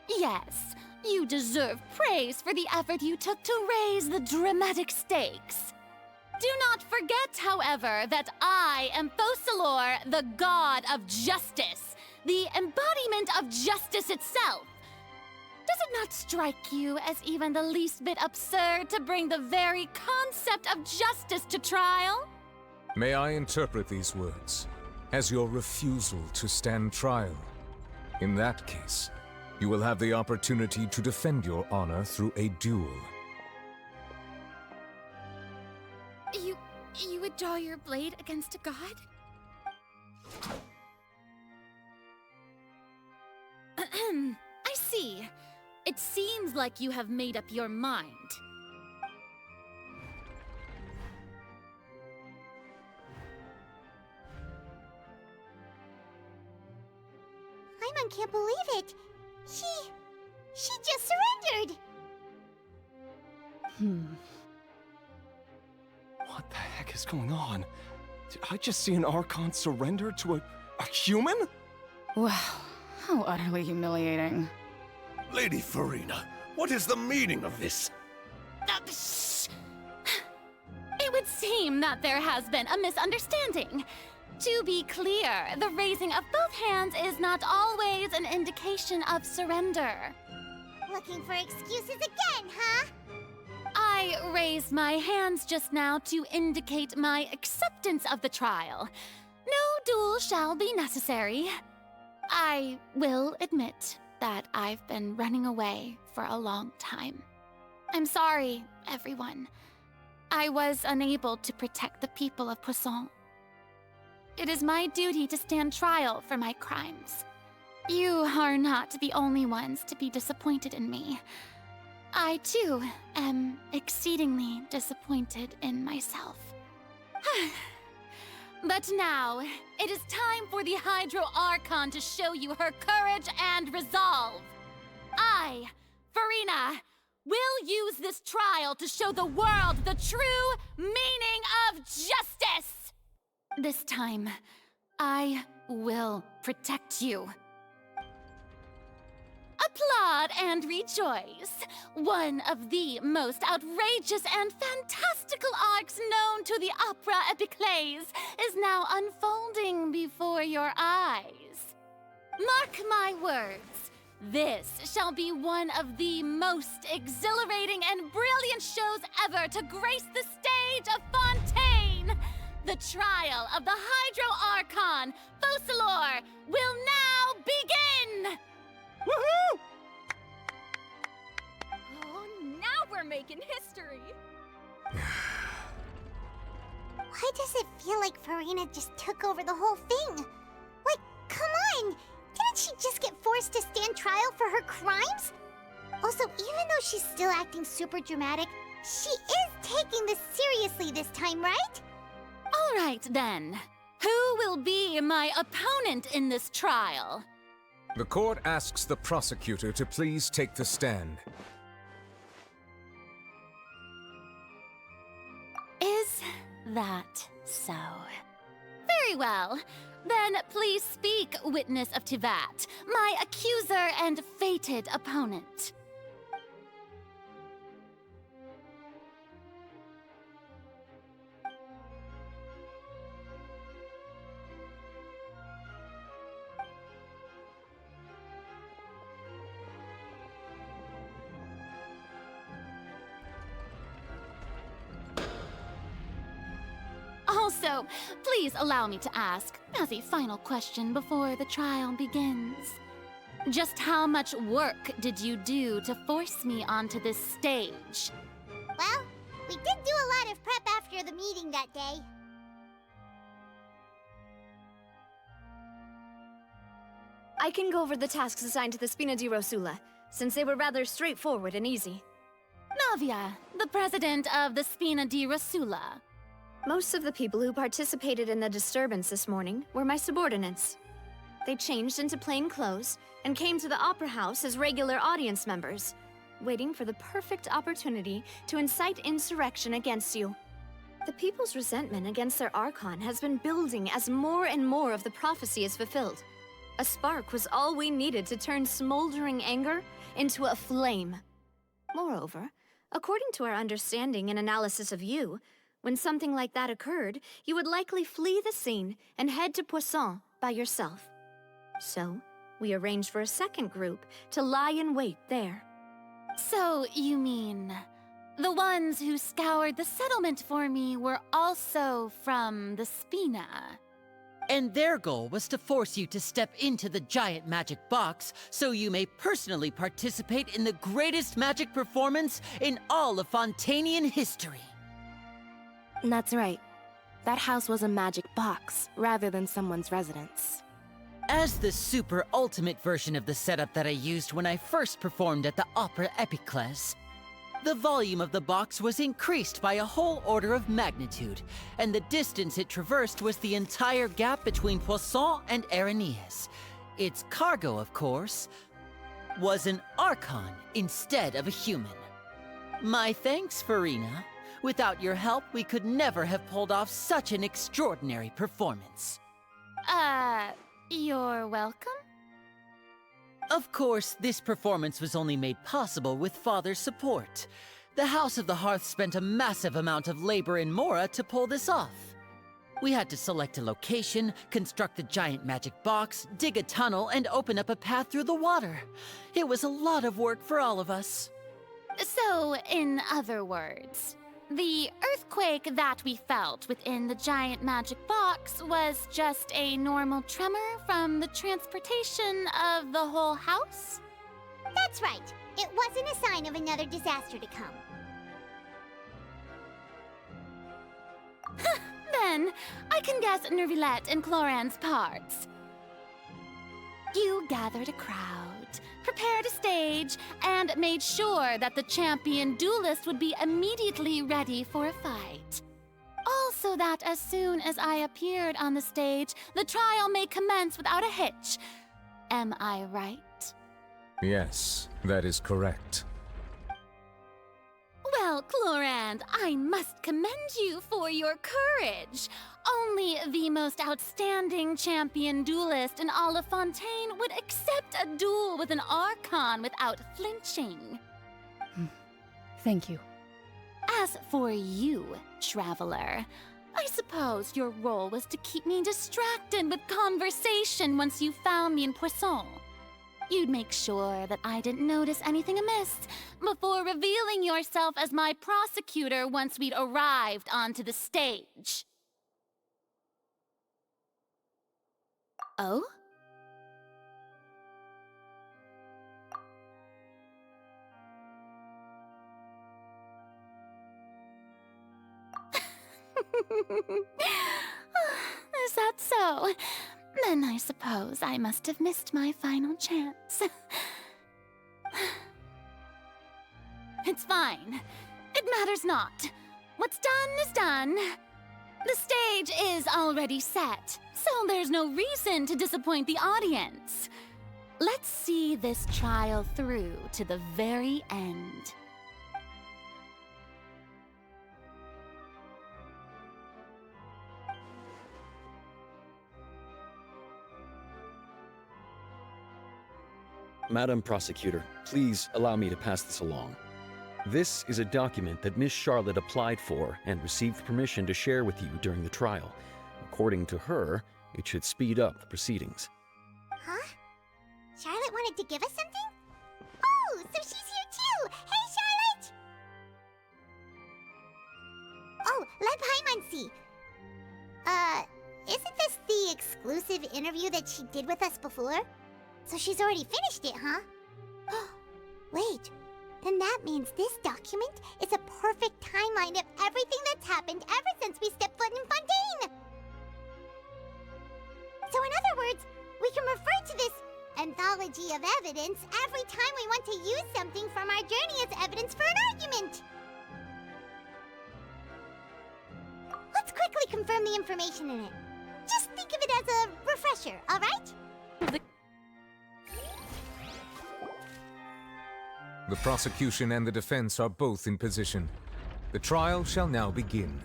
Yes, you deserve praise for the effort you took to raise the dramatic stakes. Do not forget, however, that I am Focalor, the god of justice, the embodiment of justice itself. Does it not strike you as even the least bit absurd to bring the very concept of justice to trial? May I interpret these words as your refusal to stand trial? In that case, you will have the opportunity to defend your honor through a duel. You would draw your blade against a god? I see. It seems like you have made up your mind. Paimon can't believe it. She just surrendered. What the heck is going on? Did I just see an Archon surrender to a human? Wow, how utterly humiliating. Lady Farina, what is the meaning of this? It would seem that there has been a misunderstanding. To be clear, the raising of both hands is not always an indication of surrender. Looking for excuses again, huh? I raised my hands just now to indicate my acceptance of the trial. No duel shall be necessary. I will admit that I've been running away for a long time. I'm sorry, everyone. I was unable to protect the people of Poisson. It is my duty to stand trial for my crimes. You are not the only ones to be disappointed in me. I, too, am exceedingly disappointed in myself. But now, it is time for the Hydro Archon to show you her courage and resolve. I, Farina, will use this trial to show the world the true meaning of justice! This time, I will protect you. Applaud and rejoice! One of the most outrageous and fantastical arcs known to the opera epiclese is now unfolding before your eyes. Mark my words, this shall be one of the most exhilarating and brilliant shows ever to grace the stage of Fontaine! The trial of the Hydro Archon, Focalor, will now begin! Woohoo! Oh, now we're making history! Why does it feel like Farina just took over the whole thing? Like, come on! Didn't she just get forced to stand trial for her crimes? Also, even though she's still acting super dramatic, she is taking this seriously this time, right? All right, then. Who will be my opponent in this trial? The court asks the prosecutor to please take the stand. Is that so? Very well. Then please speak, witness of Tivat, my accuser and fated opponent. Also, please allow me to ask, as a final question before the trial begins, just how much work did you do to force me onto this stage? Well, we did do a lot of prep after the meeting that day. I can go over the tasks assigned to the Spina di Rosula, since they were rather straightforward and easy. Navia, the president of the Spina di Rosula. Most of the people who participated in the disturbance this morning were my subordinates. They changed into plain clothes and came to the Opera House as regular audience members, waiting for the perfect opportunity to incite insurrection against you. The people's resentment against their Archon has been building as more and more of the prophecy is fulfilled. A spark was all we needed to turn smoldering anger into a flame. Moreover, according to our understanding and analysis of you, when something like that occurred, you would likely flee the scene and head to Poisson by yourself. So, we arranged for a second group to lie in wait there. So, you mean, the ones who scoured the settlement for me were also from the Spina? And their goal was to force you to step into the giant magic box so you may personally participate in the greatest magic performance in all of Fontainian history. That's right. That house was a magic box, rather than someone's residence. As the super ultimate version of the setup that I used when I first performed at the Opera Epiclese, the volume of the box was increased by a whole order of magnitude, and the distance it traversed was the entire gap between Poisson and Araneas. Its cargo, of course, was an Archon instead of a human. My thanks, Farina. Without your help, we could never have pulled off such an extraordinary performance. You're welcome? Of course, this performance was only made possible with Father's support. The House of the Hearth spent a massive amount of labor in Mora to pull this off. We had to select a location, construct the giant magic box, dig a tunnel, and open up a path through the water. It was a lot of work for all of us. So, in other words, the earthquake that we felt within the giant magic box was just a normal tremor from the transportation of the whole house? That's right. It wasn't a sign of another disaster to come. Then, I can guess Nervilette and Cloran's parts. You gathered a crowd, prepared a stage, and made sure that the champion duelist would be immediately ready for a fight. Also that as soon as I appeared on the stage, the trial may commence without a hitch. Am I right? Yes, that is correct. Well, Clorand, I must commend you for your courage. Only the most outstanding champion duelist in all of Fontaine would accept a duel with an Archon without flinching. Thank you. As for you, Traveler, I suppose your role was to keep me distracted with conversation once you found me in Poisson. You'd make sure that I didn't notice anything amiss before revealing yourself as my prosecutor once we'd arrived onto the stage. Oh? Is that so? Then I suppose I must have missed my final chance. It's fine. It matters not. What's done is done. The stage is already set, so there's no reason to disappoint the audience. Let's see this trial through to the very end. Madam Prosecutor, please allow me to pass this along. This is a document that Miss Charlotte applied for and received permission to share with you during the trial. According to her, it should speed up the proceedings. Huh? Charlotte wanted to give us something? Oh, so she's here too! Hey, Charlotte! Oh, let Paimon see. Isn't this the exclusive interview that she did with us before? So she's already finished it, huh? Wait, then that means this document is a perfect timeline of everything that's happened ever since we stepped foot in Fontaine! So in other words, we can refer to this anthology of evidence every time we want to use something from our journey as evidence for an argument! Let's quickly confirm the information in it. Just think of it as a refresher, alright? The prosecution and the defense are both in position. The trial shall now begin.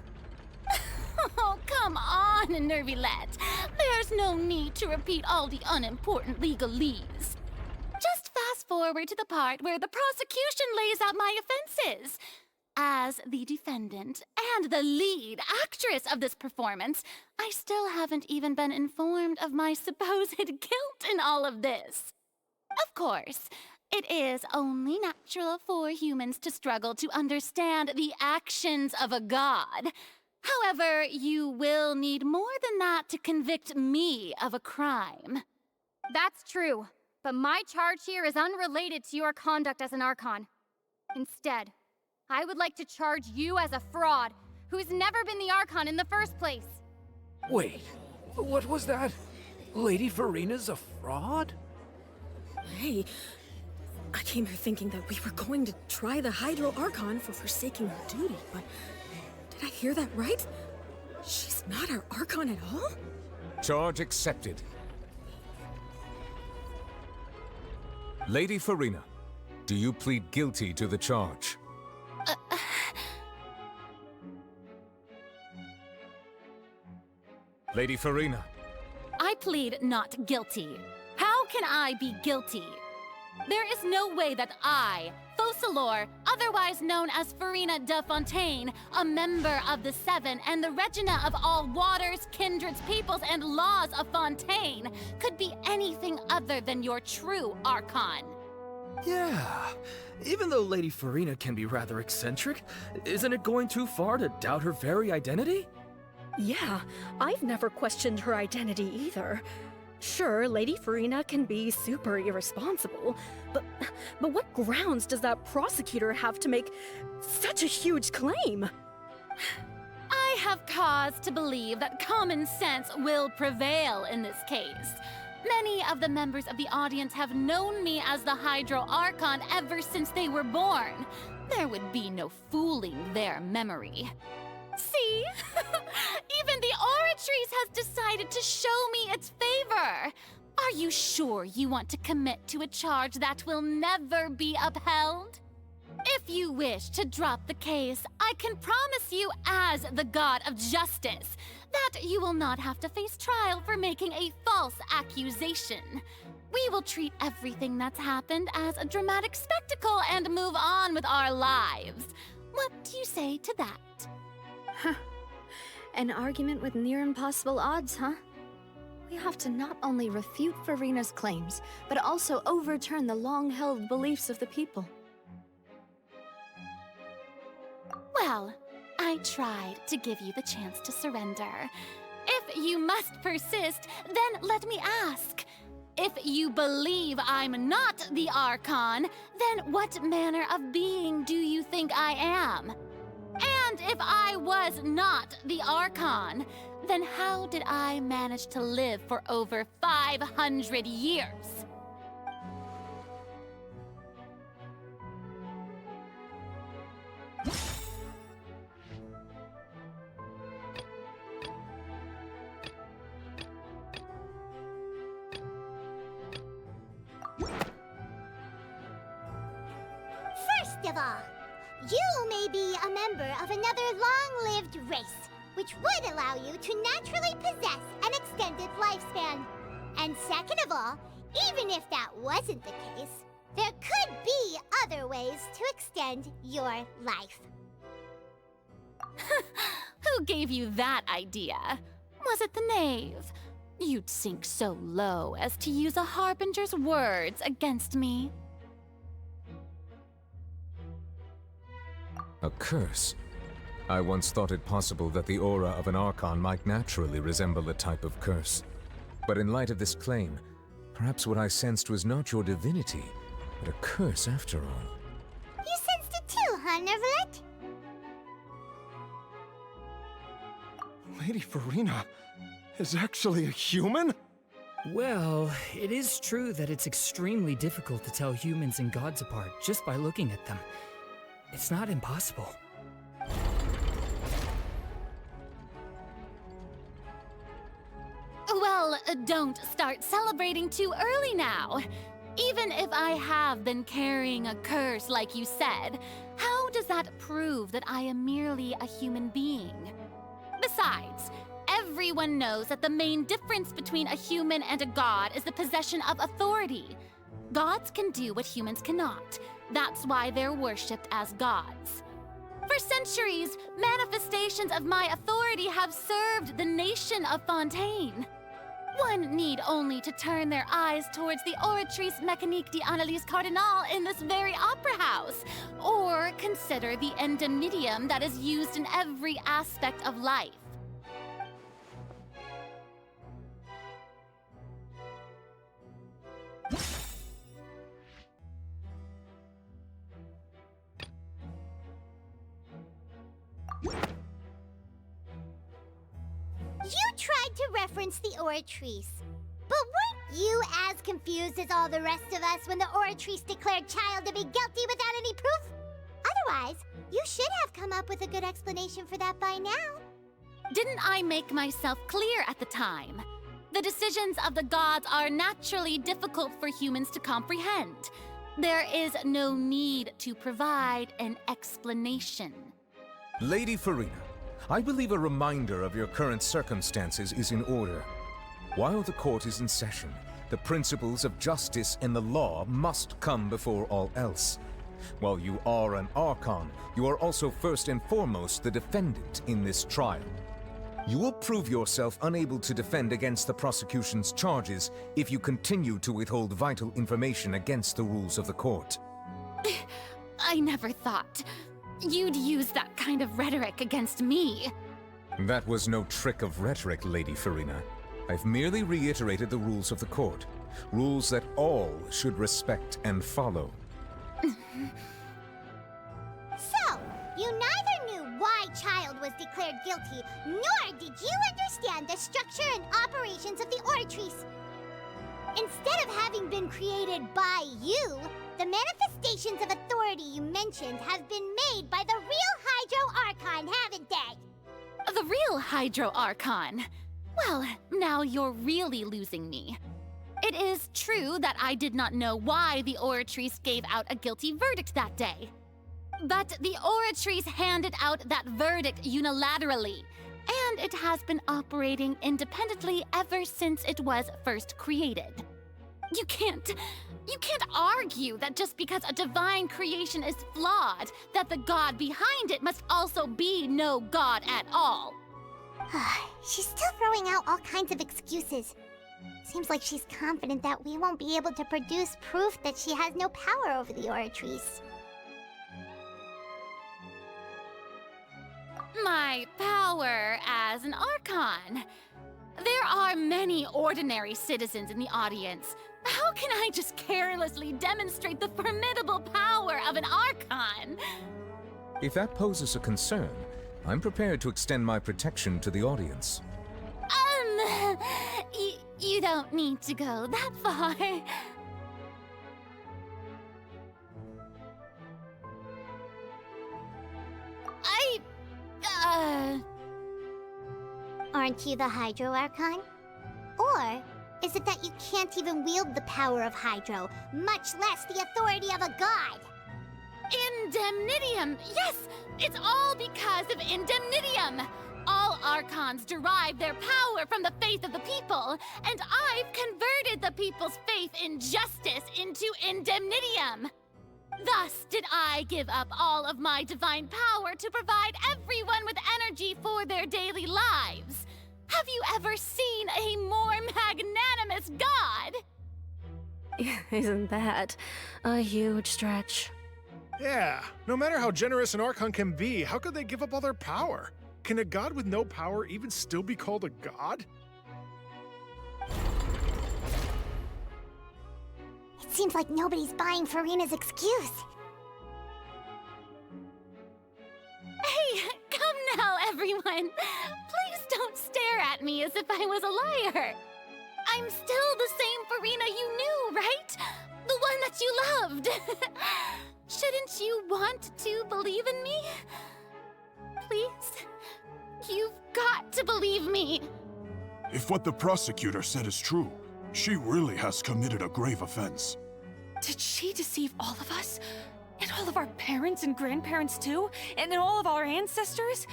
Oh, come on, Nervilette. There's no need to repeat all the unimportant legalese. Just fast forward to the part where the prosecution lays out my offenses. As the defendant and the lead actress of this performance, I still haven't even been informed of my supposed guilt in all of this. Of course, it is only natural for humans to struggle to understand the actions of a god. However, you will need more than that to convict me of a crime. That's true, but my charge here is unrelated to your conduct as an Archon. Instead, I would like to charge you as a fraud who's never been the Archon in the first place. Wait, what was that? Lady Farina's a fraud? Hey, I came here thinking that we were going to try the Hydro Archon for forsaking her duty, but did I hear that right? She's not our Archon at all? Charge accepted. Lady Farina, do you plead guilty to the charge? Lady Farina. I plead not guilty. How can I be guilty? There is no way that I, Focalor, otherwise known as Farina de Fontaine, a member of the Seven and the Regina of all waters, kindreds, peoples, and laws of Fontaine, could be anything other than your true Archon. Yeah, even though Lady Farina can be rather eccentric, isn't it going too far to doubt her very identity? Yeah, I've never questioned her identity either. Sure, Lady Farina can be super irresponsible, but what grounds does that prosecutor have to make such a huge claim? I have cause to believe that common sense will prevail in this case. Many of the members of the audience have known me as the Hydro Archon ever since they were born. There would be no fooling their memory. See? Even the Oratrice has decided to show me its favor. Are you sure you want to commit to a charge that will never be upheld? If you wish to drop the case, I can promise you as the God of Justice that you will not have to face trial for making a false accusation. We will treat everything that's happened as a dramatic spectacle and move on with our lives. What do you say to that? An argument with near impossible odds, huh? We have to not only refute Farina's claims, but also overturn the long-held beliefs of the people. Well, I tried to give you the chance to surrender. If you must persist, then let me ask. If you believe I'm not the Archon, then what manner of being do you think I am? And if I was not the Archon, then how did I manage to live for over 500 years? First of all, you may be a member of another long-lived race, which would allow you to naturally possess an extended lifespan. And second of all, even if that wasn't the case, there could be other ways to extend your life. Who gave you that idea? Was it the knave? You'd sink so low as to use a harbinger's words against me. A curse? I once thought it possible that the aura of an Archon might naturally resemble a type of curse. But in light of this claim, perhaps what I sensed was not your divinity, but a curse after all. You sensed it too, huh, Nervalet? Lady Farina is actually a human? Well, it is true that it's extremely difficult to tell humans and gods apart just by looking at them. It's not impossible. Well, don't start celebrating too early now. Even if I have been carrying a curse like you said, how does that prove that I am merely a human being? Besides, everyone knows that the main difference between a human and a god is the possession of authority. Gods can do what humans cannot. That's why they're worshipped as gods. For centuries, manifestations of my authority have served the nation of Fontaine. One need only to turn their eyes towards the Oratrice Mécanique d'Analyse Cardinal in this very opera house, or consider the endemidium that is used in every aspect of life. You tried to reference the Oratrice. But weren't you as confused as all the rest of us when the Oratrice declared Child to be guilty without any proof? Otherwise, you should have come up with a good explanation for that by now. Didn't I make myself clear at the time? The decisions of the gods are naturally difficult for humans to comprehend. There is no need to provide an explanation. Lady Farina, I believe a reminder of your current circumstances is in order. While the court is in session, the principles of justice and the law must come before all else. While you are an Archon, you are also first and foremost the defendant in this trial. You will prove yourself unable to defend against the prosecution's charges if you continue to withhold vital information against the rules of the court. I never thought you'd use that kind of rhetoric against me. That was no trick of rhetoric, Lady Farina. I've merely reiterated the rules of the court. Rules that all should respect and follow. So, you neither knew why Child was declared guilty, nor did you understand the structure and operations of the Oratrice. Instead of having been created by you, the manifestations of authority you mentioned have been made by the real Hydro Archon, haven't they? The real Hydro Archon? Well, now you're really losing me. It is true that I did not know why the Oratrice gave out a guilty verdict that day. But the Oratrice handed out that verdict unilaterally, and it has been operating independently ever since it was first created. You can't argue that just because a divine creation is flawed, that the god behind it must also be no god at all. She's still throwing out all kinds of excuses. Seems like she's confident that we won't be able to produce proof that she has no power over the Oratrice. My power as an Archon. There are many ordinary citizens in the audience. How can I just carelessly demonstrate the formidable power of an Archon? If that poses a concern, I'm prepared to extend my protection to the audience. You don't need to go that far. Aren't you the Hydro Archon? Or is it that you can't even wield the power of Hydro, much less the authority of a god? Indemnitium! Yes! It's all because of Indemnitium! All Archons derive their power from the faith of the people, and I've converted the people's faith in justice into Indemnitium! Thus did I give up all of my divine power to provide everyone with energy for their daily lives. Have you ever seen a more magnanimous god? Isn't that a huge stretch? Yeah, no matter how generous an Archon can be, how could they give up all their power? Can a god with no power even still be called a god? It seems like nobody's buying Farina's excuse. Hey, come now, everyone. Please don't stare at me as if I was a liar. I'm still the same Farina you knew, right? The one that you loved. Shouldn't you want to believe in me? Please? You've got to believe me. If what the prosecutor said is true, she really has committed a grave offense. Did she deceive all of us? And all of our parents and grandparents too? And all of our ancestors?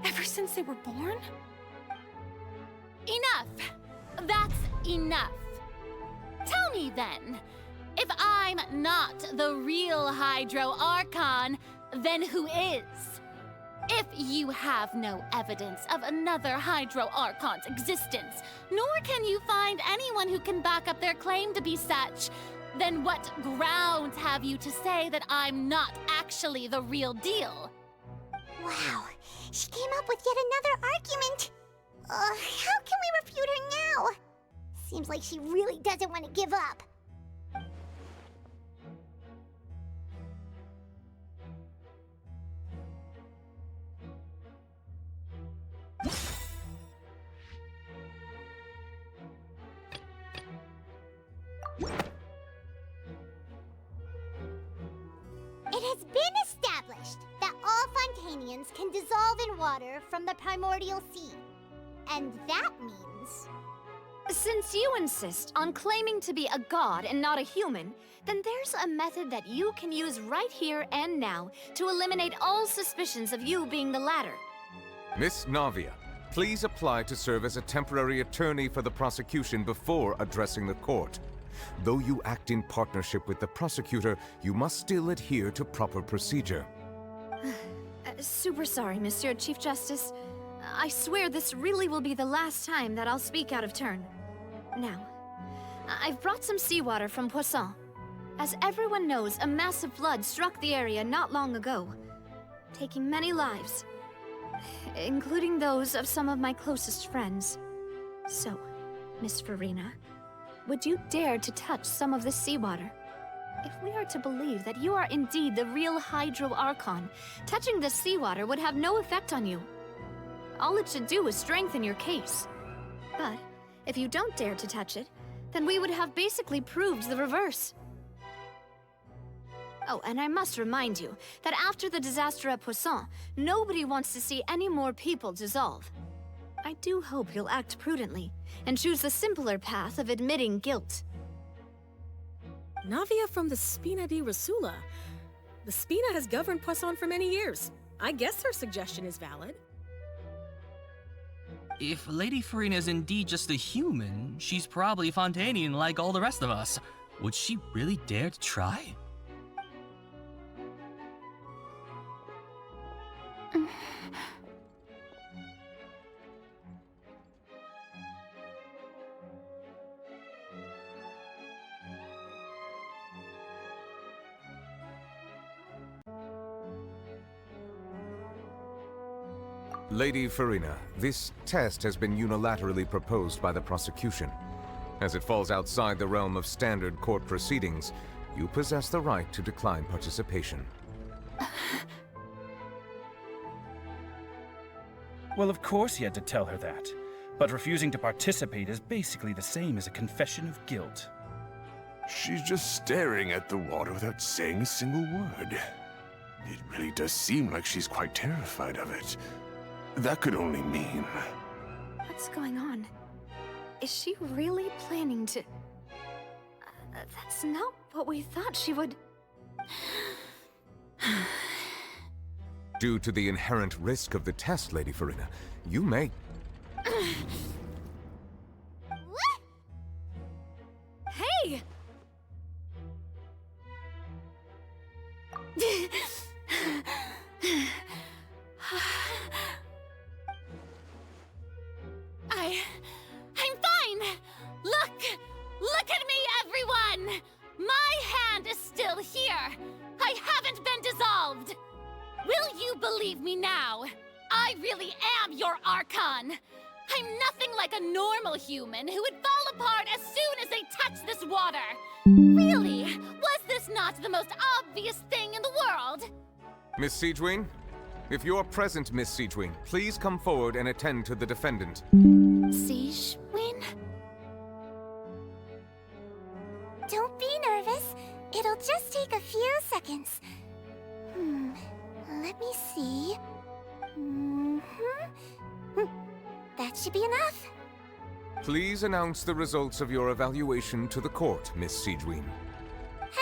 Ever since they were born? Enough. That's enough. Tell me then, if I'm not the real Hydro Archon, then who is? If you have no evidence of another Hydro Archon's existence, nor can you find anyone who can back up their claim to be such, then what grounds have you to say that I'm not actually the real deal? Wow, she came up with yet another argument. How can we refute her now? Seems like she really doesn't want to give up. water from the primordial sea. And that means... Since you insist on claiming to be a god and not a human, then there's a method that you can use right here and now to eliminate all suspicions of you being the latter. Miss Navia, please apply to serve as a temporary attorney for the prosecution before addressing the court. Though you act in partnership with the prosecutor, you must still adhere to proper procedure. Super sorry, Monsieur Chief Justice. I swear this really will be the last time that I'll speak out of turn. Now, I've brought some seawater from Poisson. As everyone knows, a massive flood struck the area not long ago, taking many lives, including those of some of my closest friends. So, Miss Farina, would you dare to touch some of the seawater? If we are to believe that you are indeed the real Hydro Archon, touching the seawater would have no effect on you. All it should do is strengthen your case. But if you don't dare to touch it, then we would have basically proved the reverse. Oh, and I must remind you that after the disaster at Poisson, nobody wants to see any more people dissolve. I do hope you'll act prudently and choose the simpler path of admitting guilt. Navia from the Spina di Rasula. The Spina has governed Poisson for many years. I guess her suggestion is valid. If Lady Farina is indeed just a human, she's probably Fontainian like all the rest of us. Would she really dare to try? Lady Farina, this test has been unilaterally proposed by the prosecution. As it falls outside the realm of standard court proceedings, you possess the right to decline participation. Well, of course he had to tell her that. But refusing to participate is basically the same as a confession of guilt. She's just staring at the water without saying a single word. It really does seem like she's quite terrified of it. That could only mean... What's going on? Is she really planning to... that's not what we thought she would... Due to the inherent risk of the test, Lady Farina, you may... Hey! I'm fine! Look at me, everyone! My hand is still here! I haven't been dissolved! Will you believe me now? I really am your Archon! I'm nothing like a normal human who would fall apart as soon as they touch this water! Really? Was this not the most obvious thing in the world? Miss Siegewin? If you're present, Miss Siegewin, please come forward and attend to the defendant. Siegewin? Don't be nervous. It'll just take a few seconds. Let me see. That should be enough. Please announce the results of your evaluation to the court, Miss Siegewin.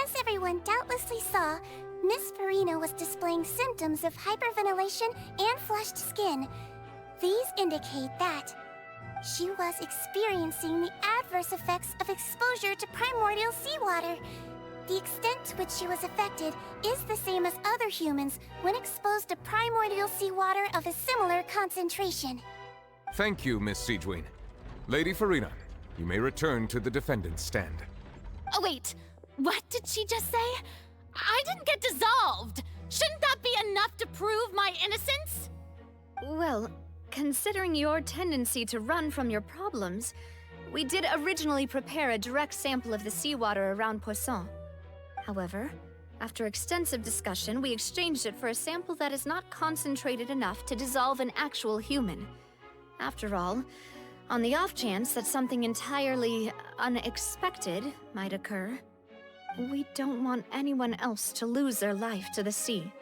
As everyone doubtlessly saw, Miss Farina was displaying symptoms of hyperventilation and flushed skin. These indicate that she was experiencing the adverse effects of exposure to primordial seawater. The extent to which she was affected is the same as other humans when exposed to primordial seawater of a similar concentration. Thank you, Miss Siegewin. Lady Farina, you may return to the defendant's stand. Oh, wait. What did she just say? I didn't get dissolved! Shouldn't that be enough to prove my innocence? Well, considering your tendency to run from your problems, we did originally prepare a direct sample of the seawater around Poisson. However, after extensive discussion, we exchanged it for a sample that is not concentrated enough to dissolve an actual human. After all, on the off chance that something entirely unexpected might occur, we don't want anyone else to lose their life to the sea.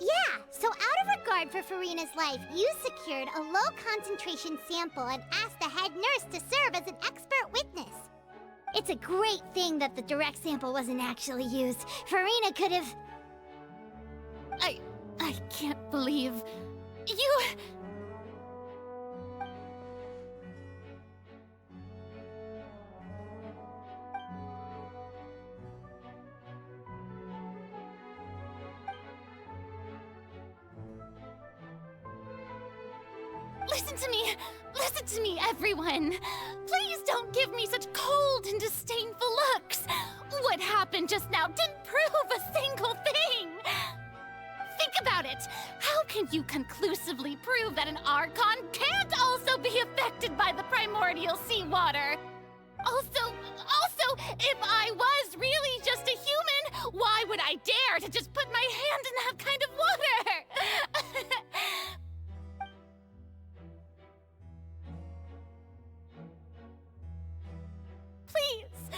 Yeah, So out of regard for Furina's life, you secured a low-concentration sample and asked the head nurse to serve as an expert witness. It's a great thing that the direct sample wasn't actually used. Furina could have... I can't believe... you... Listen to me, everyone! Please don't give me such cold and disdainful looks! What happened just now didn't prove a single thing! Think about it! How can you conclusively prove that an Archon can't also be affected by the primordial seawater? Also, if I was really just a human, why would I dare to just put my hand in that kind of water? Please,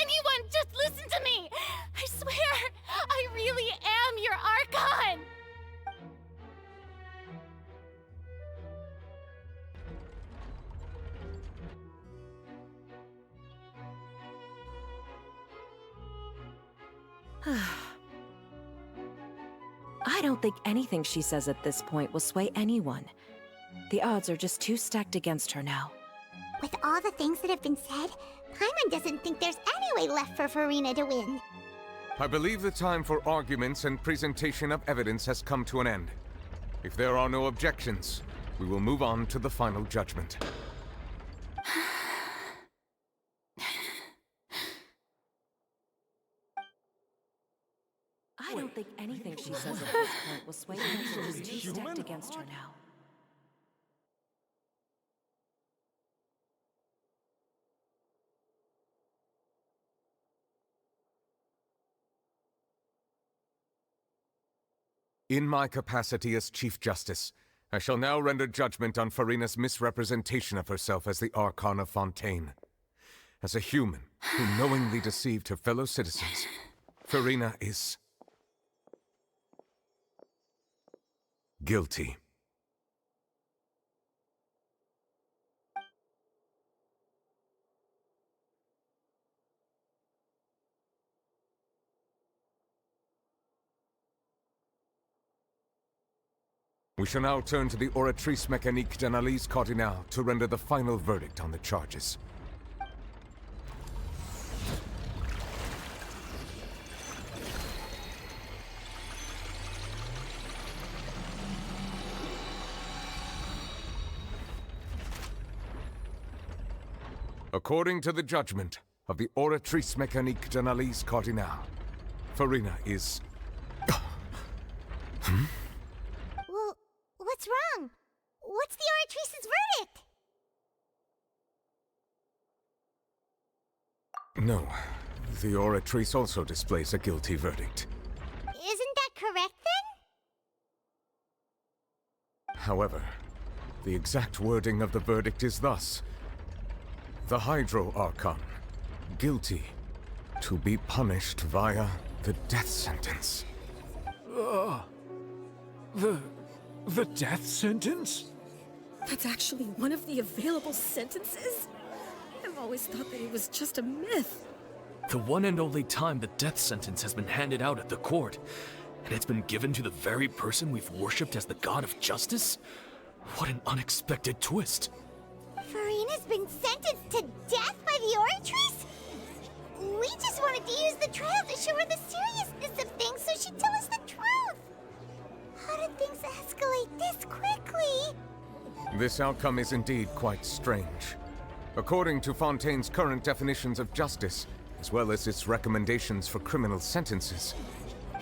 anyone, just listen to me! I swear, I really am your Archon! I don't think anything she says at this point will sway anyone. The odds are just too stacked against her now. With all the things that have been said, Paimon doesn't think there's any way left for Furina to win. I believe the time for arguments and presentation of evidence has come to an end. If there are no objections, we will move on to the final judgment. I don't think anything she says at this point will sway anyone. She's too stacked against her now. In my capacity as Chief Justice, I shall now render judgment on Furina's misrepresentation of herself as the Archon of Fontaine. As a human who knowingly deceived her fellow citizens, Furina is... guilty. We shall now turn to the Oratrice Mécanique d'Analyse Cardinale to render the final verdict on the charges. According to the judgment of the Oratrice Mécanique d'Analyse Cardinale, Furina is... Well, what's wrong? What's the Oratrice's verdict? No, the Oratrice also displays a guilty verdict. Isn't that correct, then? However, the exact wording of the verdict is thus: the Hydro Archon, guilty, to be punished via the death sentence. The death sentence? That's actually one of the available sentences? I've always thought that it was just a myth. The one and only time the death sentence has been handed out at the court, and it's been given to the very person we've worshipped as the god of justice? What an unexpected twist. Furina's been sentenced to death by the Oratrice? We just wanted to use the trial to show her the seriousness of things so she'd tell us the truth. How did things escalate this quickly? This outcome is indeed quite strange. According to Fontaine's current definitions of justice, as well as its recommendations for criminal sentences,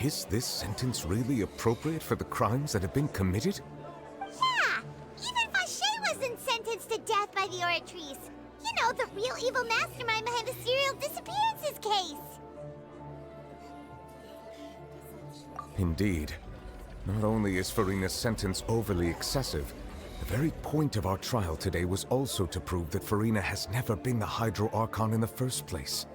is this sentence really appropriate for the crimes that have been committed? Yeah! Even Fauché wasn't sentenced to death by the Oratrice. You know, the real evil mastermind behind the serial disappearances case. Indeed. Not only is Furina's sentence overly excessive, the very point of our trial today was also to prove that Furina has never been the Hydro Archon in the first place.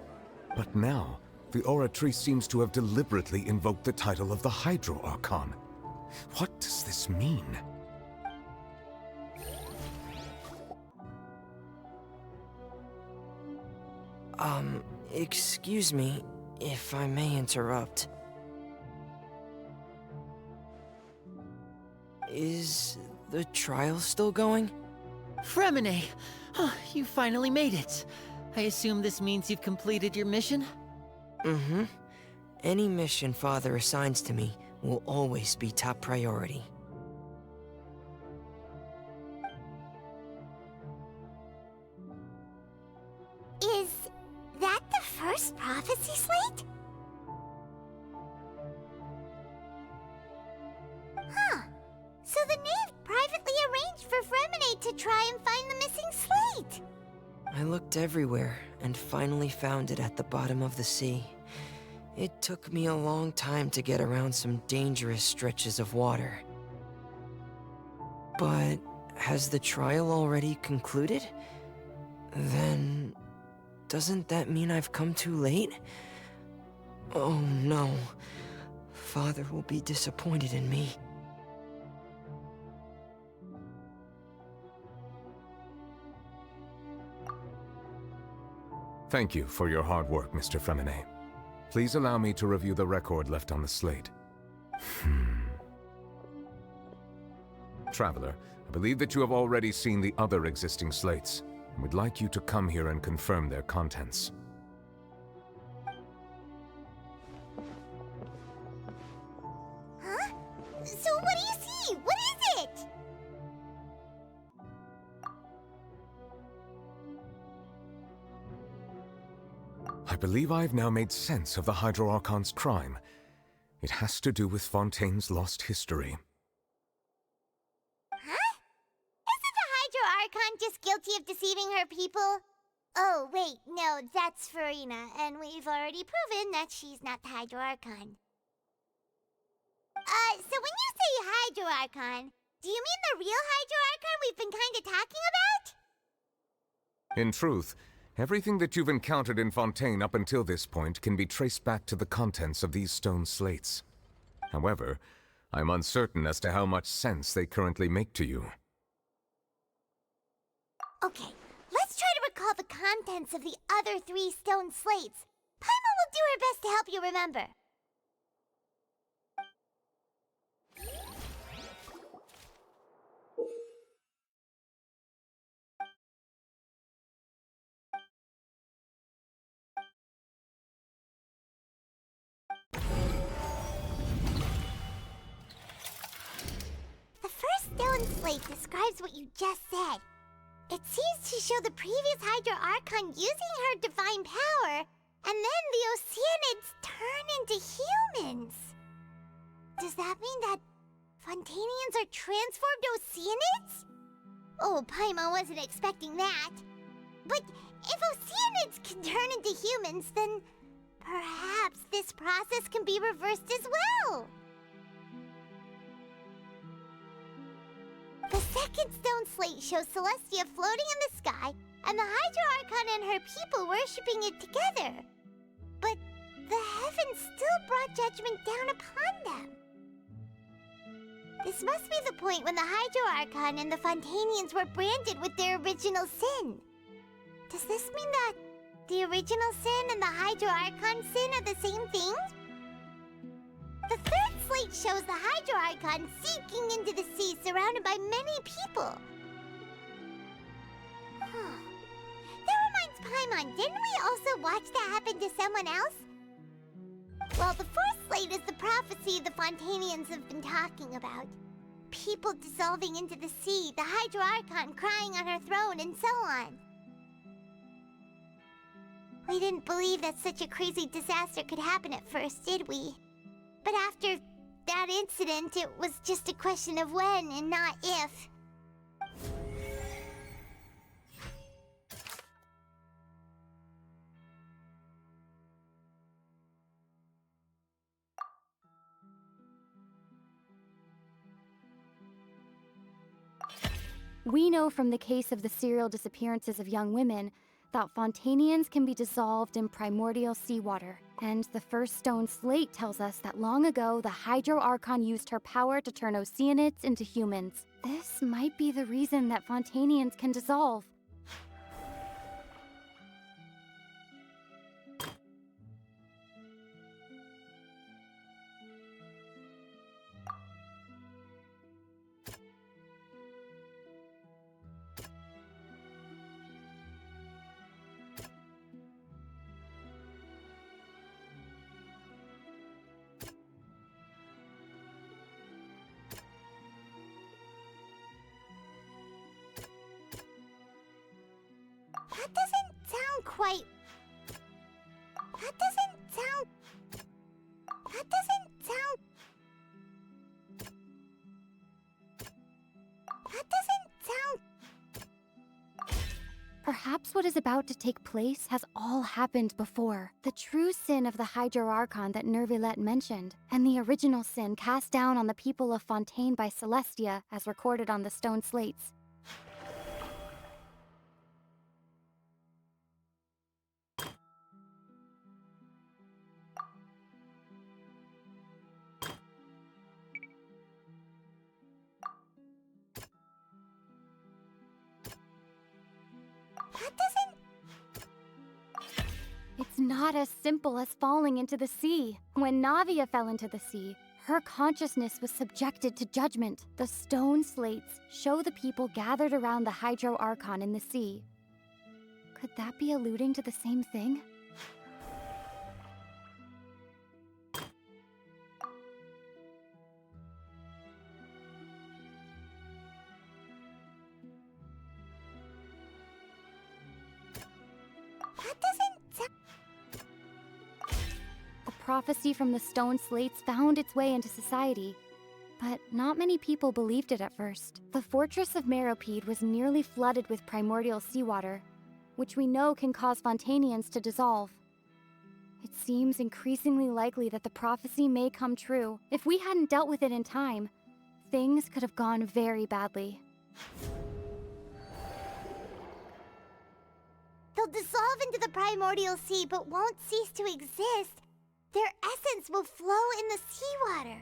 But now, the Oratrice seems to have deliberately invoked the title of the Hydro Archon. What does this mean? Excuse me, if I may interrupt. Is the trial still going? Fremine! Oh, you finally made it. I assume this means you've completed your mission? Mm-hmm. Any mission Father assigns to me will always be top priority. Is that the first prophecy slate? Huh. So the knave privately arranged for Fremine to try and find the missing slate. I looked everywhere and finally found it at the bottom of the sea. It took me a long time to get around some dangerous stretches of water. But has the trial already concluded? Then doesn't that mean I've come too late? Oh no. Father will be disappointed in me. Thank you for your hard work, Mr. Fremine. Please allow me to review the record left on the slate. Traveler, I believe that you have already seen the other existing slates, and would like you to come here and confirm their contents. Huh? So what do you see? What is it? I believe I've now made sense of the Hydro Archon's crime. It has to do with Fontaine's lost history. Huh? Isn't the Hydro Archon just guilty of deceiving her people? Oh, wait, no, that's Furina, and we've already proven that she's not the Hydro Archon. So when you say Hydro Archon, do you mean the real Hydro Archon we've been kinda talking about? In truth, everything that you've encountered in Fontaine up until this point can be traced back to the contents of these stone slates. However, I'm uncertain as to how much sense they currently make to you. Okay, let's try to recall the contents of the other 3 stone slates. Paimon will do her best to help you remember. The first stone slate describes what you just said. It seems to show the previous Hydro Archon using her divine power, and then the Oceanids turn into humans. Does that mean that Fontainians are transformed Oceanids? Oh, Paimon wasn't expecting that. But if Oceanids can turn into humans, then perhaps this process can be reversed as well. The second stone slate shows Celestia floating in the sky, and the Hydro Archon and her people worshipping it together. But the heavens still brought judgment down upon them. This must be the point when the Hydro Archon and the Fontainians were branded with their original sin. Does this mean that the original sin and the Hydro Archon sin are the same thing? The third slate shows the Hydro Archon sinking into the sea surrounded by many people. That reminds Paimon, didn't we also watch that happen to someone else? Well, the fourth slate is the prophecy the Fontainians have been talking about. People dissolving into the sea, the Hydro Archon crying on her throne, and so on. We didn't believe that such a crazy disaster could happen at first, did we? But after that incident, it was just a question of when and not if. We know from the case of the serial disappearances of young women that Fontainians can be dissolved in primordial seawater, And the first stone slate tells us that long ago, the Hydro Archon used her power to turn Oceanids into humans. This might be the reason that Fontainians can dissolve. That doesn't sound quite... That doesn't sound... That doesn't sound... That doesn't sound... Perhaps what is about to take place has all happened before. The true sin of the Hydro Archon that Nervilette mentioned, and the original sin cast down on the people of Fontaine by Celestia, as recorded on the stone slates. That doesn't... It's not as simple as falling into the sea. When Navia fell into the sea, her consciousness was subjected to judgment. The stone slates show the people gathered around the Hydro Archon in the sea. Could that be alluding to the same thing? That doesn't sound... The prophecy from the stone slates found its way into society, but not many people believed it at first. The fortress of Meropide was nearly flooded with primordial seawater, which we know can cause Fontainians to dissolve. It seems increasingly likely that the prophecy may come true. If we hadn't dealt with it in time, things could have gone very badly. They'll dissolve into the primordial sea but won't cease to exist. Their essence will flow in the seawater,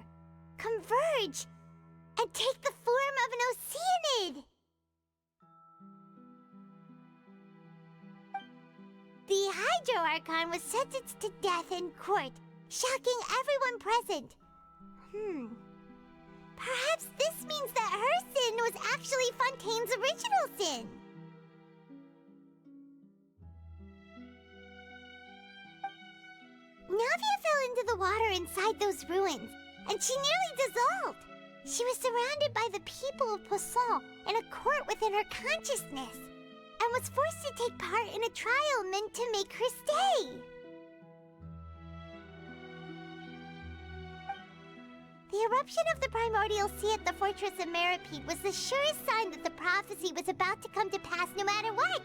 converge, and take the form of an Oceanid. The Hydro Archon was sentenced to death in court, shocking everyone present. Perhaps this means that her sin was actually Fontaine's original sin. Navia fell into the water inside those ruins, and she nearly dissolved. She was surrounded by the people of Poisson in a court within her consciousness, and was forced to take part in a trial meant to make her stay. The eruption of the primordial sea at the fortress of Meropide was the surest sign that the prophecy was about to come to pass no matter what.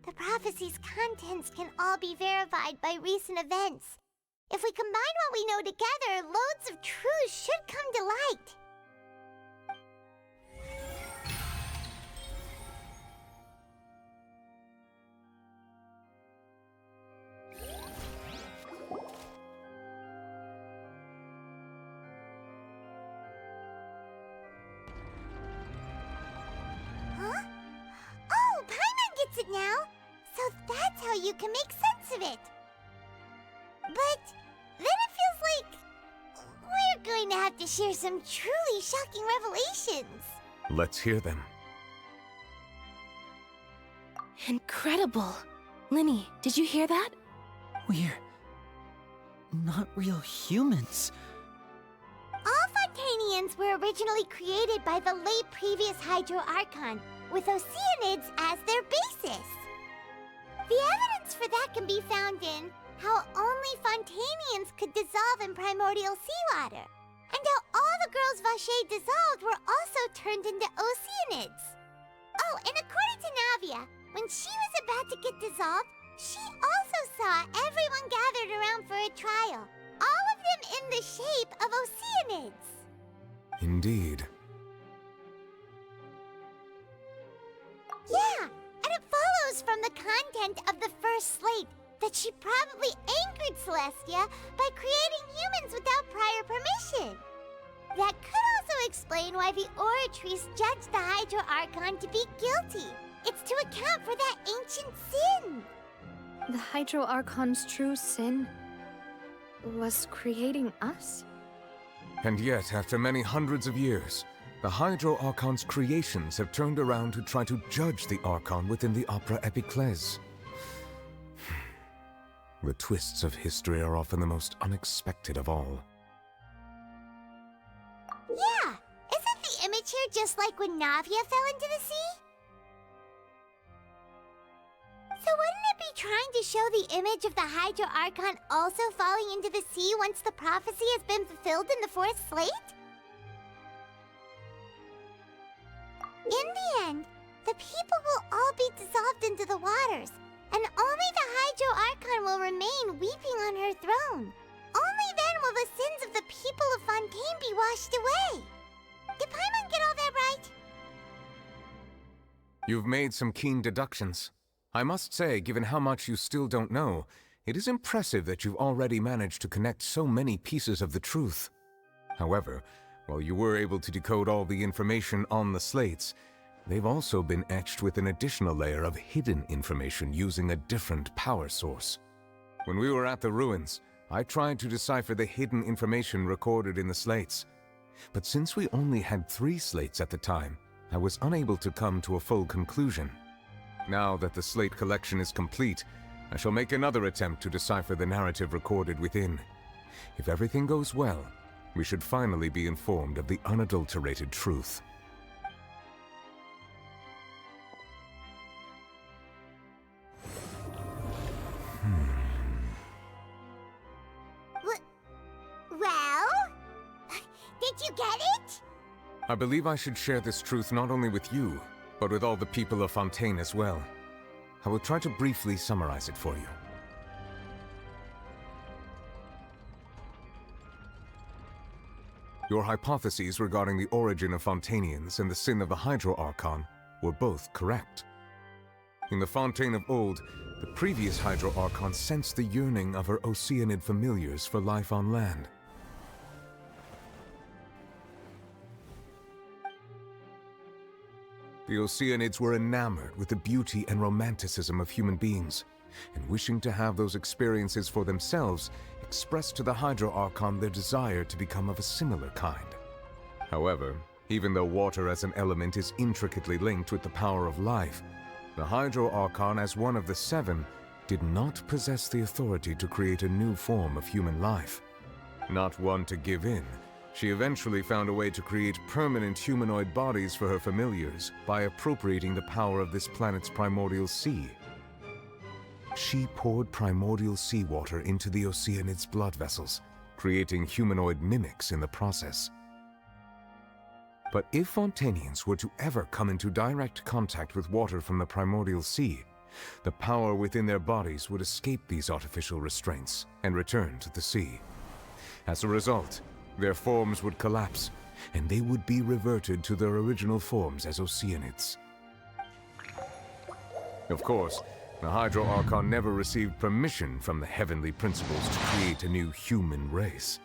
The prophecy's contents can all be verified by recent events. If we combine what we know together, loads of truths should come to light. Huh? Oh, Paimon gets it now! So that's how you can make sense of it. But then it feels like we're going to have to share some truly shocking revelations. Let's hear them. Incredible. Linny, did you hear that? We're not real humans. All Fontainians were originally created by the late previous Hydro Archon, with Oceanids as their basis. The evidence for that can be found in how only Fontainians could dissolve in primordial seawater, and how all the girls Vacher dissolved were also turned into Oceanids. Oh, and according to Navia, when she was about to get dissolved, she also saw everyone gathered around for a trial, all of them in the shape of Oceanids. Indeed. Yeah, intent of the first slate, that she probably angered Celestia by creating humans without prior permission. That could also explain why the Oratrice judged the Hydro Archon to be guilty. It's to account for that ancient sin. The Hydro Archon's true sin was creating us? And yet, after many hundreds of years, the Hydro Archon's creations have turned around to try to judge the Archon within the Opera Epiclese. The twists of history are often the most unexpected of all. Yeah, isn't the image here just like when Navia fell into the sea? So wouldn't it be trying to show the image of the Hydro Archon also falling into the sea once the prophecy has been fulfilled in the fourth slate? In the end, the people will all be dissolved into the waters, and only the Hydro Archon will remain weeping on her throne. Only then will the sins of the people of Fontaine be washed away. Did Paimon get all that right? You've made some keen deductions. I must say, given how much you still don't know, it is impressive that you've already managed to connect so many pieces of the truth. However, while you were able to decode all the information on the slates, they've also been etched with an additional layer of hidden information using a different power source. When we were at the ruins, I tried to decipher the hidden information recorded in the slates. But since we only had 3 slates at the time, I was unable to come to a full conclusion. Now that the slate collection is complete, I shall make another attempt to decipher the narrative recorded within. If everything goes well, we should finally be informed of the unadulterated truth. Well? Did you get it? I believe I should share this truth not only with you, but with all the people of Fontaine as well. I will try to briefly summarize it for you. Your hypotheses regarding the origin of Fontainians and the sin of the Hydro Archon were both correct. In the Fontaine of old, the previous Hydro Archon sensed the yearning of her Oceanid familiars for life on land. The Oceanids were enamored with the beauty and romanticism of human beings, and wishing to have those experiences for themselves, expressed to the Hydro Archon their desire to become of a similar kind. However, even though water as an element is intricately linked with the power of life, the Hydro Archon, as one of the 7, did not possess the authority to create a new form of human life. Not one to give in, she eventually found a way to create permanent humanoid bodies for her familiars by appropriating the power of this planet's primordial sea. She poured primordial seawater into the Oceanids' blood vessels, creating humanoid mimics in the process. But if Fontainians were to ever come into direct contact with water from the primordial sea, the power within their bodies would escape these artificial restraints and return to the sea. As a result, their forms would collapse, and they would be reverted to their original forms as Oceanids. Of course, the Hydro Archon never received permission from the heavenly principles to create a new human race.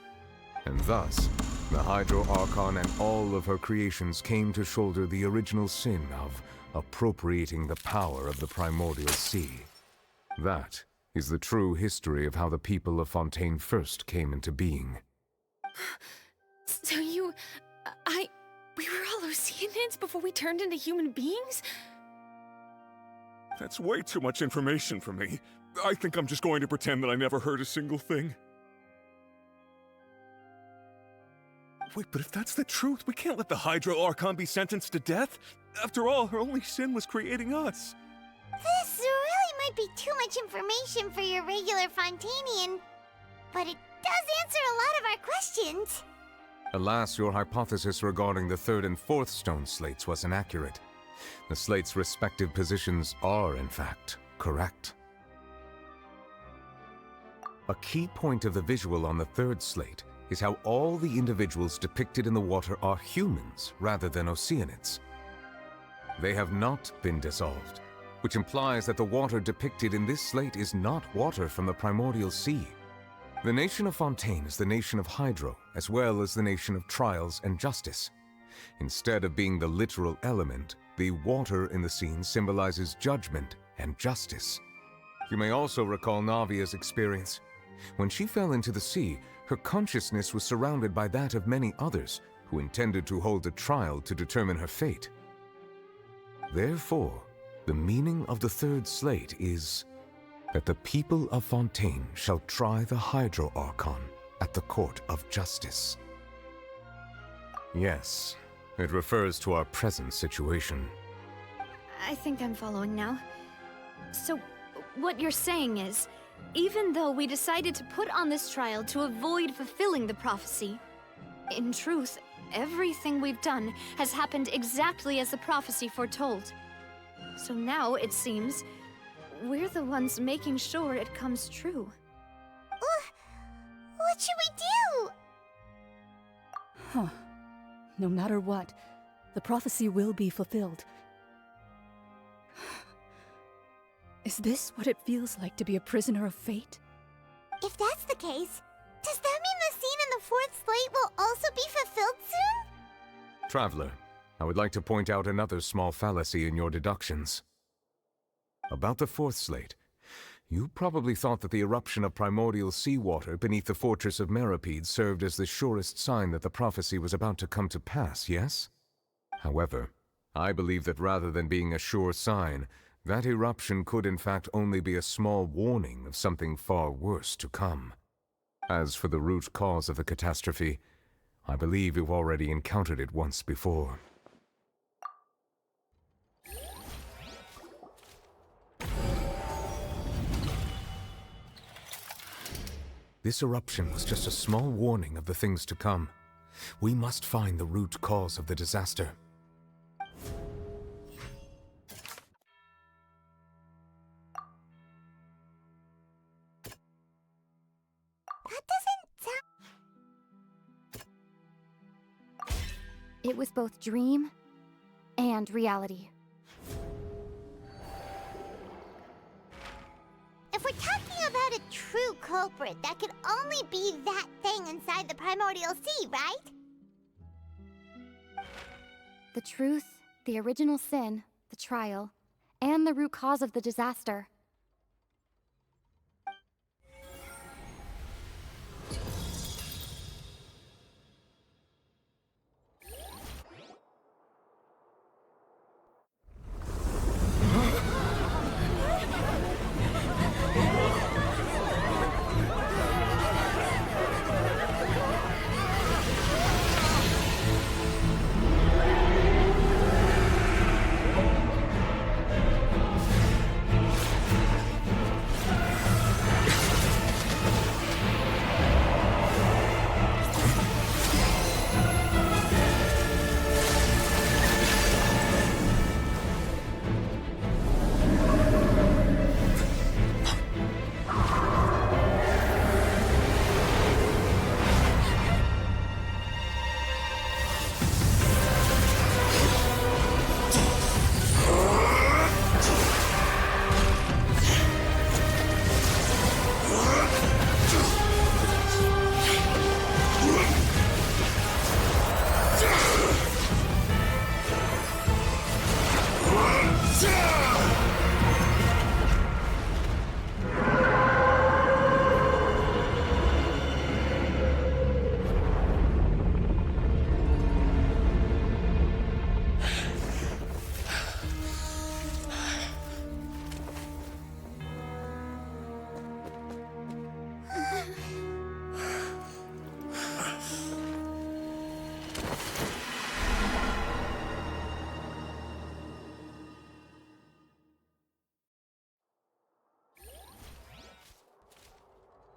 And thus, the Hydro Archon and all of her creations came to shoulder the original sin of appropriating the power of the primordial sea. That is the true history of how the people of Fontaine first came into being. So we were all Oceanids before we turned into human beings? That's way too much information for me. I think I'm just going to pretend that I never heard a single thing. Wait, but if that's the truth, we can't let the Hydro Archon be sentenced to death. After all, her only sin was creating us. This really might be too much information for your regular Fontainian, but it does answer a lot of our questions. Alas, your hypothesis regarding the 3rd and 4th stone slates was inaccurate. The slates' respective positions are, in fact, correct. A key point of the visual on the 3rd slate is how all the individuals depicted in the water are humans rather than Oceanids. They have not been dissolved, which implies that the water depicted in this slate is not water from the primordial sea. The nation of Fontaine is the nation of Hydro, as well as the nation of Trials and Justice. Instead of being the literal element, the water in the scene symbolizes judgment and justice. You may also recall Navia's experience. When she fell into the sea, her consciousness was surrounded by that of many others who intended to hold a trial to determine her fate. Therefore, the meaning of the third slate is that the people of Fontaine shall try the Hydro Archon at the court of justice. Yes, it refers to our present situation. I think I'm following now. So, what you're saying is, even though we decided to put on this trial to avoid fulfilling the prophecy, in truth, everything we've done has happened exactly as the prophecy foretold. So now, it seems, we're the ones making sure it comes true. What should we do? Huh. No matter what, the prophecy will be fulfilled. Is this what it feels like to be a prisoner of fate? If that's the case, does that mean the scene in the fourth slate will also be fulfilled soon? Traveler, I would like to point out another small fallacy in your deductions. About the fourth slate, you probably thought that the eruption of primordial seawater beneath the fortress of Meropide served as the surest sign that the prophecy was about to come to pass, yes? However, I believe that rather than being a sure sign, that eruption could in fact only be a small warning of something far worse to come. As for the root cause of the catastrophe, I believe you've already encountered it once before. This eruption was just a small warning of the things to come. We must find the root cause of the disaster. It was both dream and reality. If we're talking about a true culprit, that could only be that thing inside the primordial sea, right? The truth, the original sin, the trial, and the root cause of the disaster.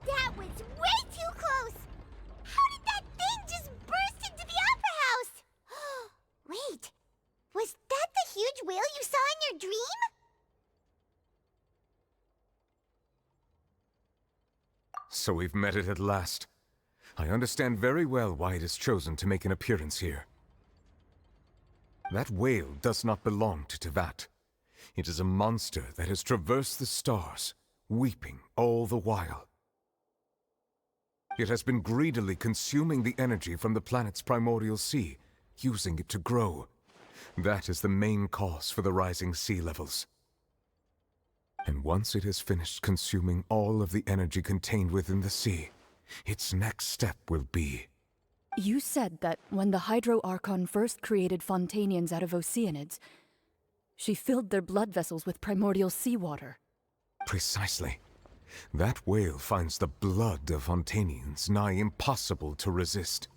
That was way too close! How did that thing just burst into the Opera House? Wait, was that the huge whale you saw in your dream? So we've met it at last. I understand very well why it has chosen to make an appearance here. That whale does not belong to Tevat. It is a monster that has traversed the stars, weeping all the while. It has been greedily consuming the energy from the planet's primordial sea, using it to grow. That is the main cause for the rising sea levels. And once it has finished consuming all of the energy contained within the sea, its next step will be... You said that when the Hydro Archon first created Fontainians out of Oceanids, she filled their blood vessels with primordial seawater. Precisely. That whale finds the blood of Fontainians nigh impossible to resist.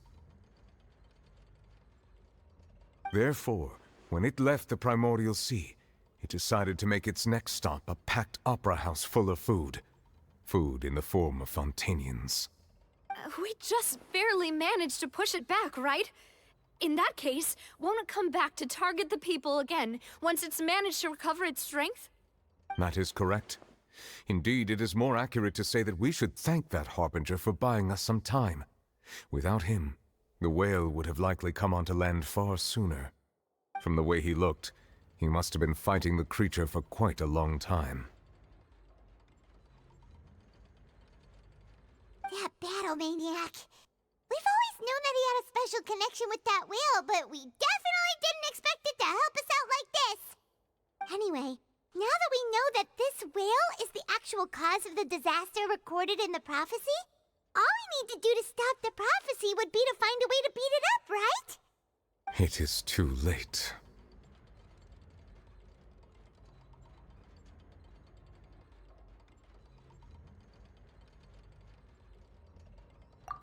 Therefore, when it left the primordial sea, it decided to make its next stop a packed opera house full of food. Food in the form of Fontainians. We just barely managed to push it back, right? In that case, won't it come back to target the people again once it's managed to recover its strength? That is correct. Indeed, it is more accurate to say that we should thank that Harbinger for buying us some time. Without him, the whale would have likely come onto land far sooner. From the way he looked, he must have been fighting the creature for quite a long time. That battle maniac. We've always known that he had a special connection with that whale, but we definitely didn't expect it to help us out like this. Anyway, now that we know that this whale is the actual cause of the disaster recorded in the prophecy, all we need to do to stop the prophecy would be to find a way to beat it up, right? It is too late.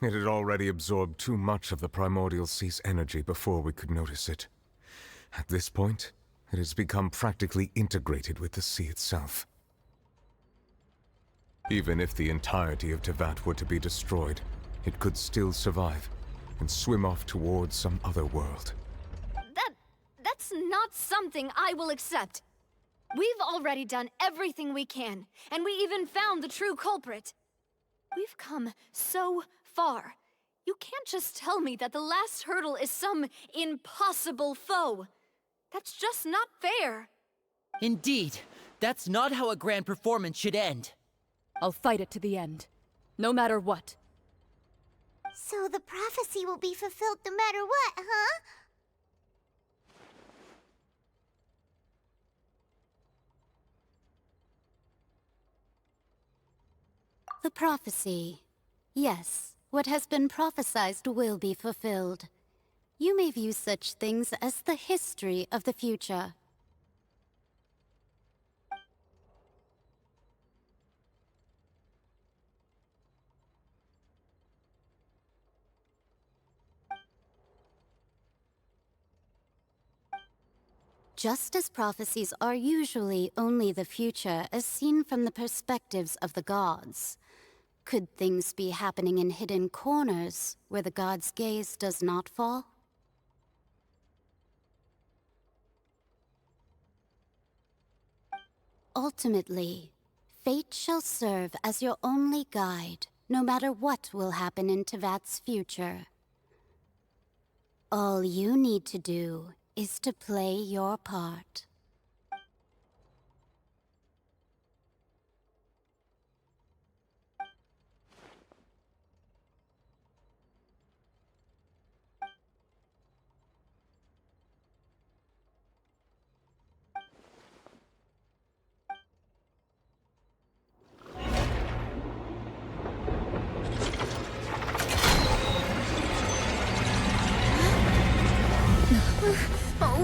It had already absorbed too much of the primordial sea's energy before we could notice it. At this point, it has become practically integrated with the sea itself. Even if the entirety of Tevat were to be destroyed, it could still survive and swim off towards some other world. That's not something I will accept. We've already done everything we can, and we even found the true culprit. We've come so far. You can't just tell me that the last hurdle is some impossible foe. That's just not fair. Indeed, that's not how a grand performance should end. I'll fight it to the end, no matter what. So the prophecy will be fulfilled no matter what, huh? The prophecy. Yes, what has been prophesied will be fulfilled. You may view such things as the history of the future. Just as prophecies are usually only the future as seen from the perspectives of the gods, could things be happening in hidden corners where the gods' gaze does not fall? Ultimately, fate shall serve as your only guide, no matter what will happen in Tevat's future. All you need to do is to play your part.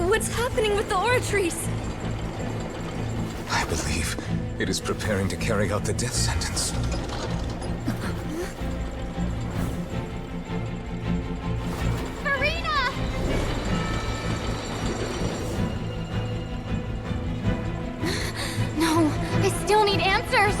What's happening with the oratories? I believe it is preparing to carry out the death sentence. Farina! No, I still need answers.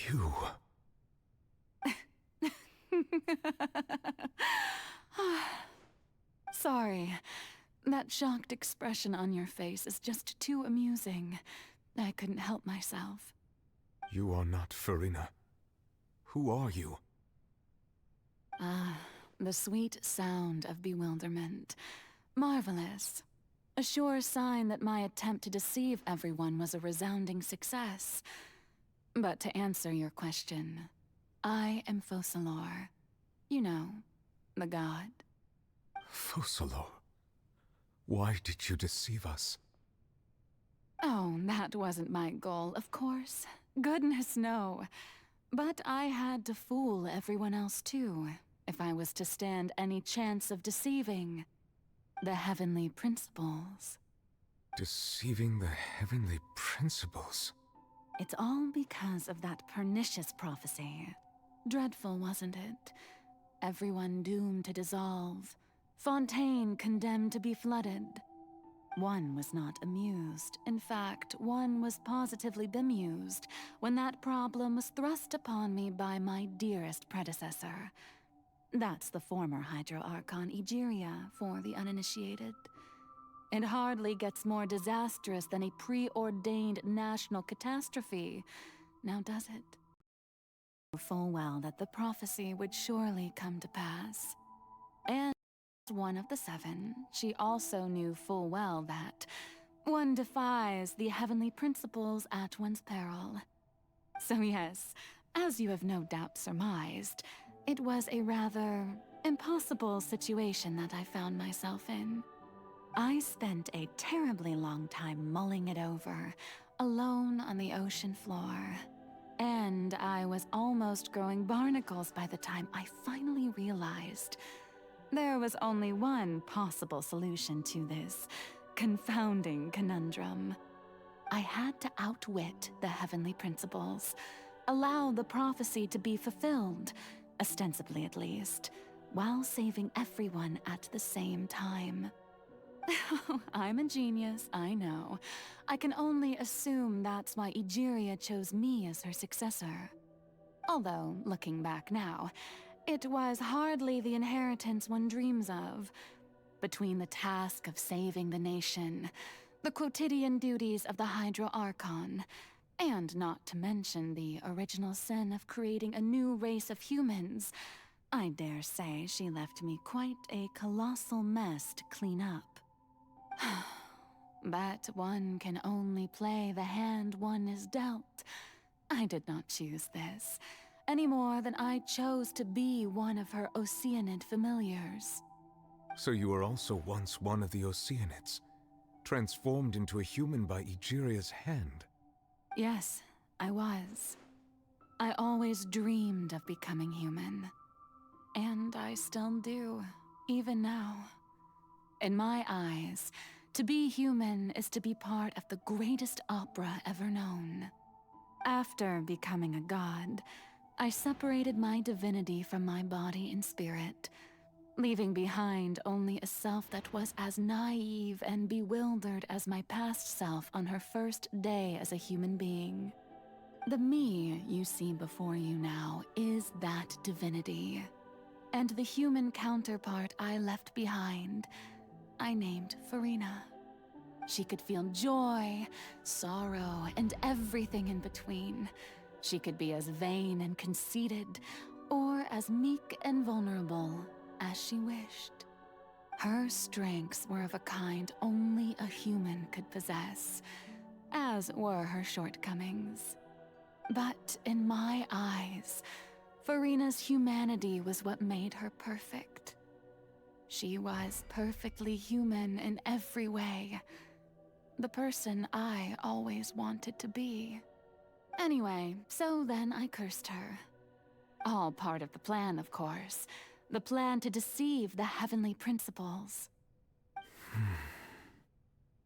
You... Sorry. That shocked expression on your face is just too amusing. I couldn't help myself. You are not Farina. Who are you? Ah, the sweet sound of bewilderment. Marvelous. A sure sign that my attempt to deceive everyone was a resounding success. But to answer your question, I am Focalor. You know, the god. Focalor? Why did you deceive us? Oh, that wasn't my goal, of course. Goodness, no. But I had to fool everyone else too, if I was to stand any chance of deceiving the heavenly principles. Deceiving the heavenly principles? It's all because of that pernicious prophecy. Dreadful, wasn't it? Everyone doomed to dissolve. Fontaine condemned to be flooded. One was not amused. In fact, one was positively bemused when that problem was thrust upon me by my dearest predecessor. That's the former Hydro Archon Egeria, for the uninitiated. It hardly gets more disastrous than a preordained national catastrophe, now does it? Full well that the prophecy would surely come to pass. And one of the seven, she also knew full well that one defies the heavenly principles at one's peril. So yes, as you have no doubt surmised, it was a rather impossible situation that I found myself in. I spent a terribly long time mulling it over, alone on the ocean floor. And I was almost growing barnacles by the time I finally realized there was only one possible solution to this confounding conundrum. I had to outwit the heavenly principles, allow the prophecy to be fulfilled, ostensibly at least, while saving everyone at the same time. I'm a genius, I know. I can only assume that's why Egeria chose me as her successor. Although, looking back now, it was hardly the inheritance one dreams of. Between the task of saving the nation, the quotidian duties of the Hydro Archon, and not to mention the original sin of creating a new race of humans, I dare say she left me quite a colossal mess to clean up. But one can only play the hand one is dealt. I did not choose this, any more than I chose to be one of her Oceanid familiars. So you were also once one of the Oceanids, transformed into a human by Egeria's hand? Yes, I was. I always dreamed of becoming human. And I still do, even now. In my eyes, to be human is to be part of the greatest opera ever known. After becoming a god, I separated my divinity from my body and spirit, leaving behind only a self that was as naive and bewildered as my past self on her first day as a human being. The me you see before you now is that divinity. And the human counterpart I left behind, I named Farina. She could feel joy, sorrow, and everything in between. She could be as vain and conceited, or as meek and vulnerable as she wished. Her strengths were of a kind only a human could possess, as were her shortcomings. But in my eyes, Farina's humanity was what made her perfect. She was perfectly human in every way. The person I always wanted to be. Anyway, so then I cursed her. All part of the plan, of course. The plan to deceive the heavenly principles.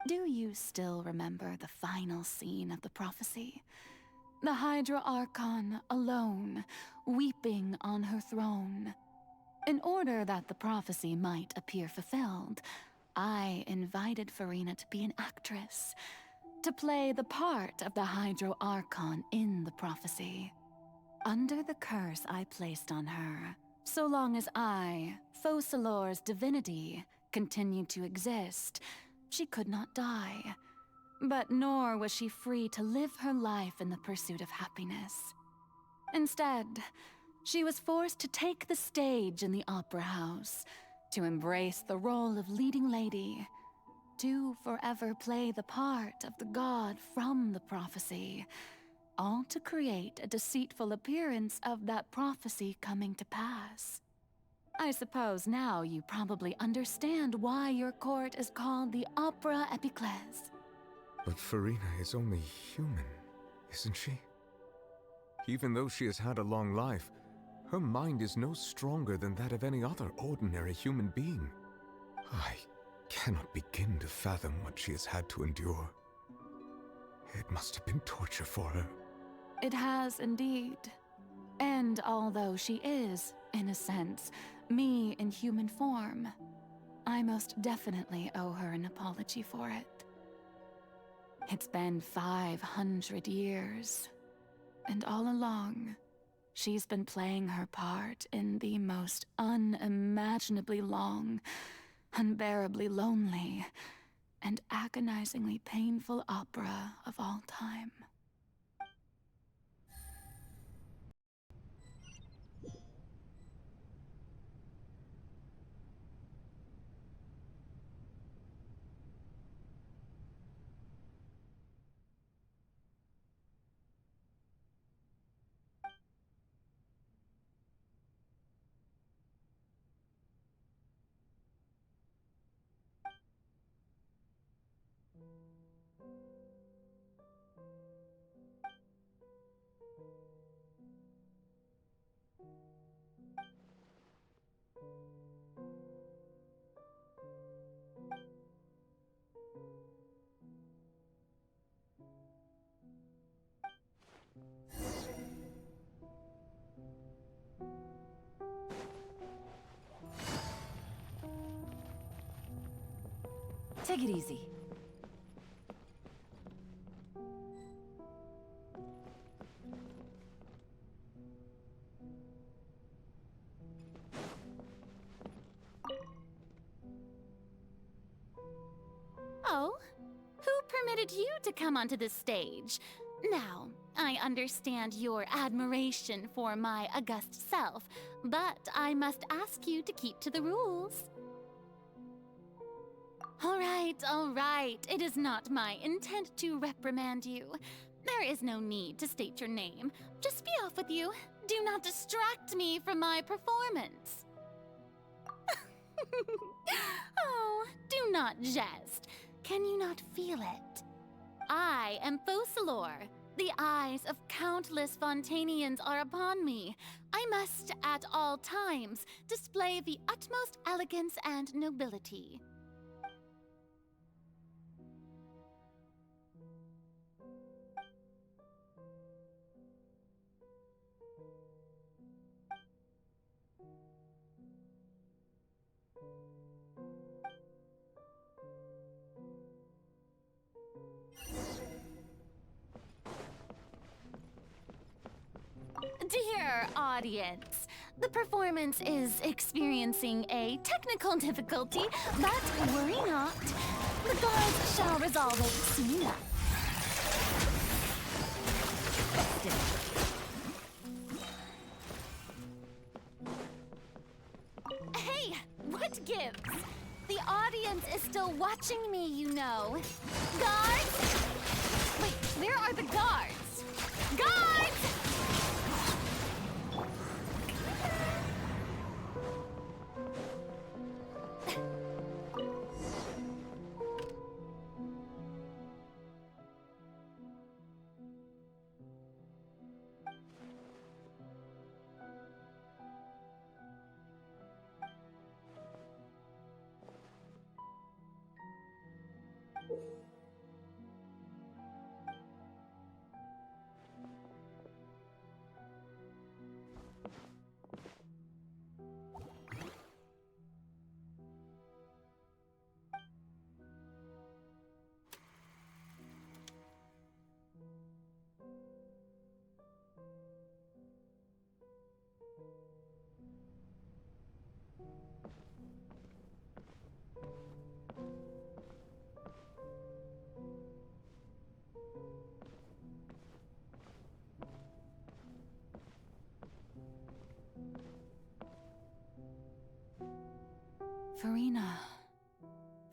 Do you still remember the final scene of the prophecy? The Hydro Archon alone, weeping on her throne. In order that the prophecy might appear fulfilled, I invited Farina to be an actress, to play the part of the Hydro Archon in the prophecy. Under the curse I placed on her, so long as I, Focalor's divinity, continued to exist, she could not die. But nor was she free to live her life in the pursuit of happiness. Instead, she was forced to take the stage in the opera house, to embrace the role of leading lady, to forever play the part of the god from the prophecy, all to create a deceitful appearance of that prophecy coming to pass. I suppose now you probably understand why your court is called the Opera Epiclese. But Farina is only human, isn't she? Even though she has had a long life, her mind is no stronger than that of any other ordinary human being. I cannot begin to fathom what she has had to endure. It must have been torture for her. It has indeed. And although she is, in a sense, me in human form, I most definitely owe her an apology for it. It's been 500 years, and all along, she's been playing her part in the most unimaginably long, unbearably lonely, and agonizingly painful opera of all time. Take it easy. Oh, who permitted you to come onto the stage? Now, I understand your admiration for my august self, but I must ask you to keep to the rules. All right. It is not my intent to reprimand you. There is no need to state your name. Just be off with you. Do not distract me from my performance. Oh, do not jest. Can you not feel it? I am Focalor. The eyes of countless Fontainians are upon me. I must, at all times, display the utmost elegance and nobility. Dear audience, the performance is experiencing a technical difficulty, but worry not. The gods shall resolve it soon enough. Hey, what gives? The audience is still watching me, you know. Guards! Wait, where are the guards? Guards!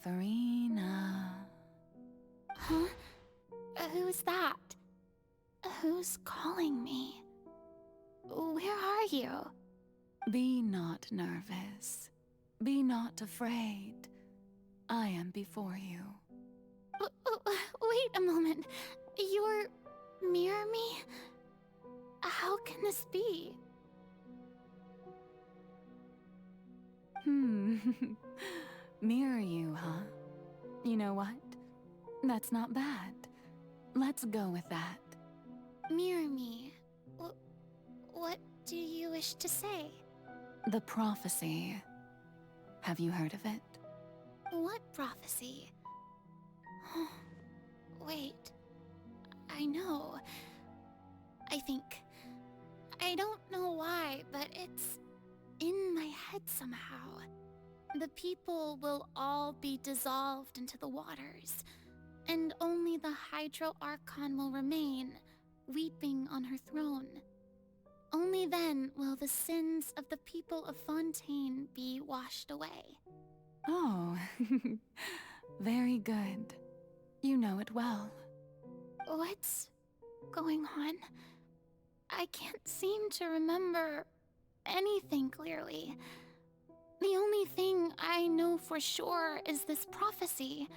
Furina. Huh? Who's that? Who's calling me? Where are you? Be not nervous. Be not afraid. I am before you. Wait a moment. You're mirror me? How can this be? Mirror you, huh? You know what? That's not bad. Let's go with that. Mirror me? What do you wish to say? The prophecy. Have you heard of it? What prophecy? Wait. I know. I think. I don't know why, but it's in my head somehow. The people will all be dissolved into the waters, and only the Hydro Archon will remain, weeping on her throne. Only then will the sins of the people of Fontaine be washed away. Oh, very good. You know it well. What's going on? I can't seem to remember anything clearly. The only thing I know for sure is this prophecy.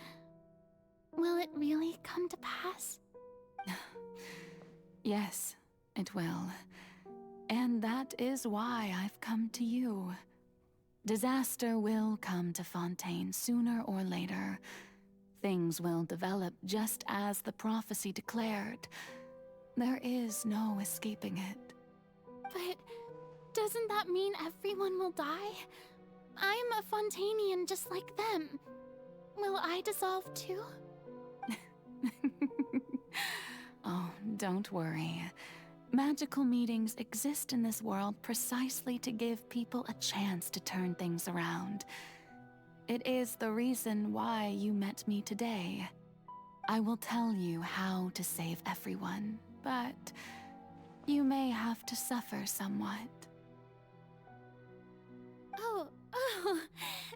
Will it really come to pass? Yes, it will. And that is why I've come to you. Disaster will come to Fontaine sooner or later. Things will develop just as the prophecy declared. There is no escaping it. But doesn't that mean everyone will die? I'm a Fontainian just like them. Will I dissolve too? Oh, don't worry. Magical meetings exist in this world precisely to give people a chance to turn things around. It is the reason why you met me today. I will tell you how to save everyone, but you may have to suffer somewhat. Oh,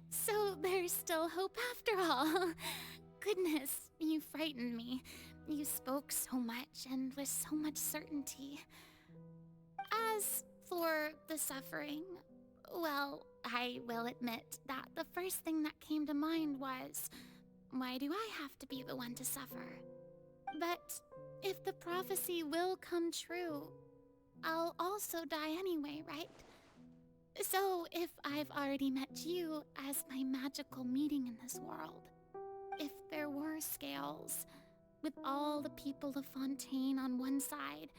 so there's still hope after all. Goodness, you frightened me. You spoke so much and with so much certainty. As for the suffering, well, I will admit that the first thing that came to mind was, why do I have to be the one to suffer? But if the prophecy will come true, I'll also die anyway, right? So if I've already met you as my magical meeting in this world, if there were scales, with all the people of Fontaine on one side,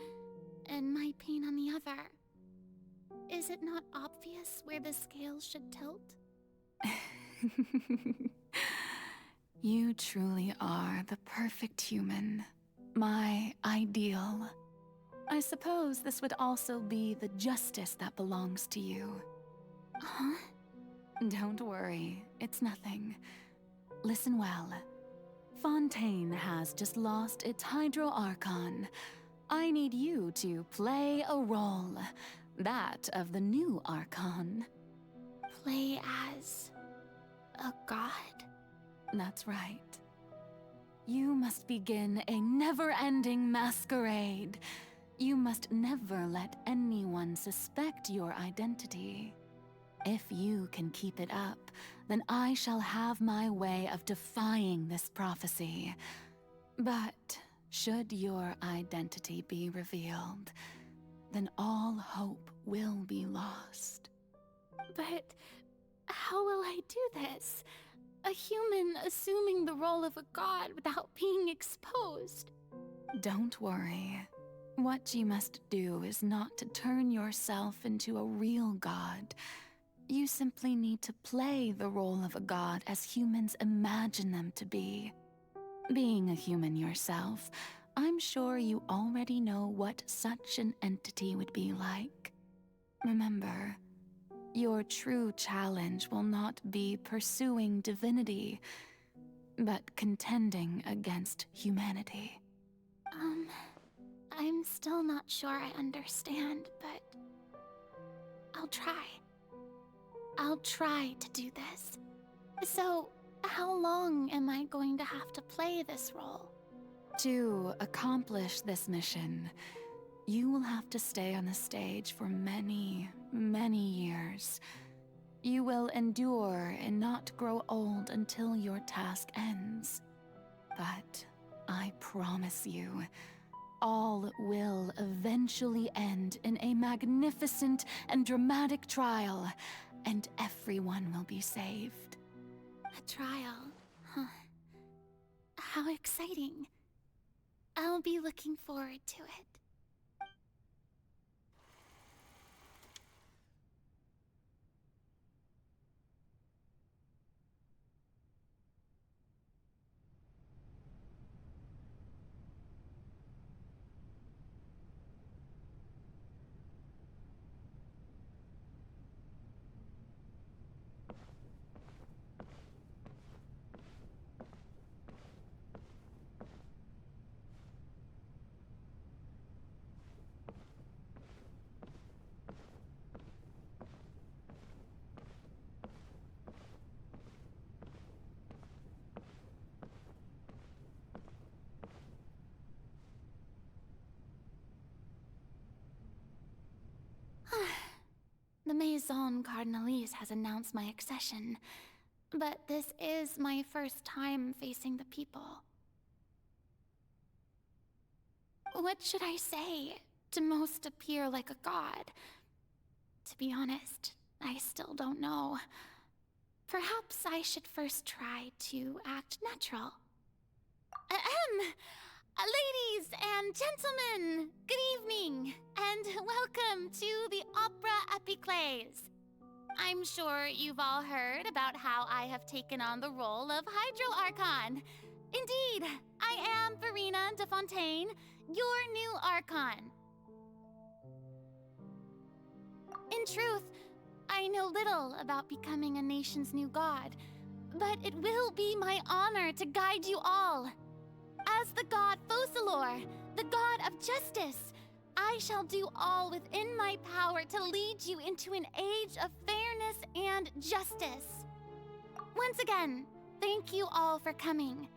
and my pain on the other, is it not obvious where the scales should tilt? You truly are the perfect human. My ideal. I suppose this would also be the justice that belongs to you. Huh? Don't worry, it's nothing. Listen well. Fontaine has just lost its Hydro Archon. I need you to play a role. That of the new Archon. Play as a god? That's right. You must begin a never-ending masquerade. You must never let anyone suspect your identity. If you can keep it up, then I shall have my way of defying this prophecy. But should your identity be revealed, then all hope will be lost. But how will I do this? A human assuming the role of a god without being exposed. Don't worry. What you must do is not to turn yourself into a real god. You simply need to play the role of a god as humans imagine them to be. Being a human yourself, I'm sure you already know what such an entity would be like. Remember, your true challenge will not be pursuing divinity, but contending against humanity. I'm still not sure I understand, but I'll try. I'll try to do this. So, How long am I going to have to play this role? To accomplish this mission, you will have to stay on the stage for many, many years. You will endure and not grow old until your task ends. But I promise you, all will eventually end in a magnificent and dramatic trial, and everyone will be saved. A trial, huh? How exciting. I'll be looking forward to it. The Maison Cardinalise has announced my accession, but this is my first time facing the people. What should I say to most appear like a god? To be honest, I still don't know. Perhaps I should first try to act natural. Ladies and gentlemen, good evening, and welcome to the Opera Epiclese. I'm sure you've all heard about how I have taken on the role of Hydro Archon. Indeed, I am Verena de Fontaine, your new Archon. In truth, I know little about becoming a nation's new god, but it will be my honor to guide you all. As the god Focalor, the god of justice, I shall do all within my power to lead you into an age of fairness and justice. Once again, thank you all for coming.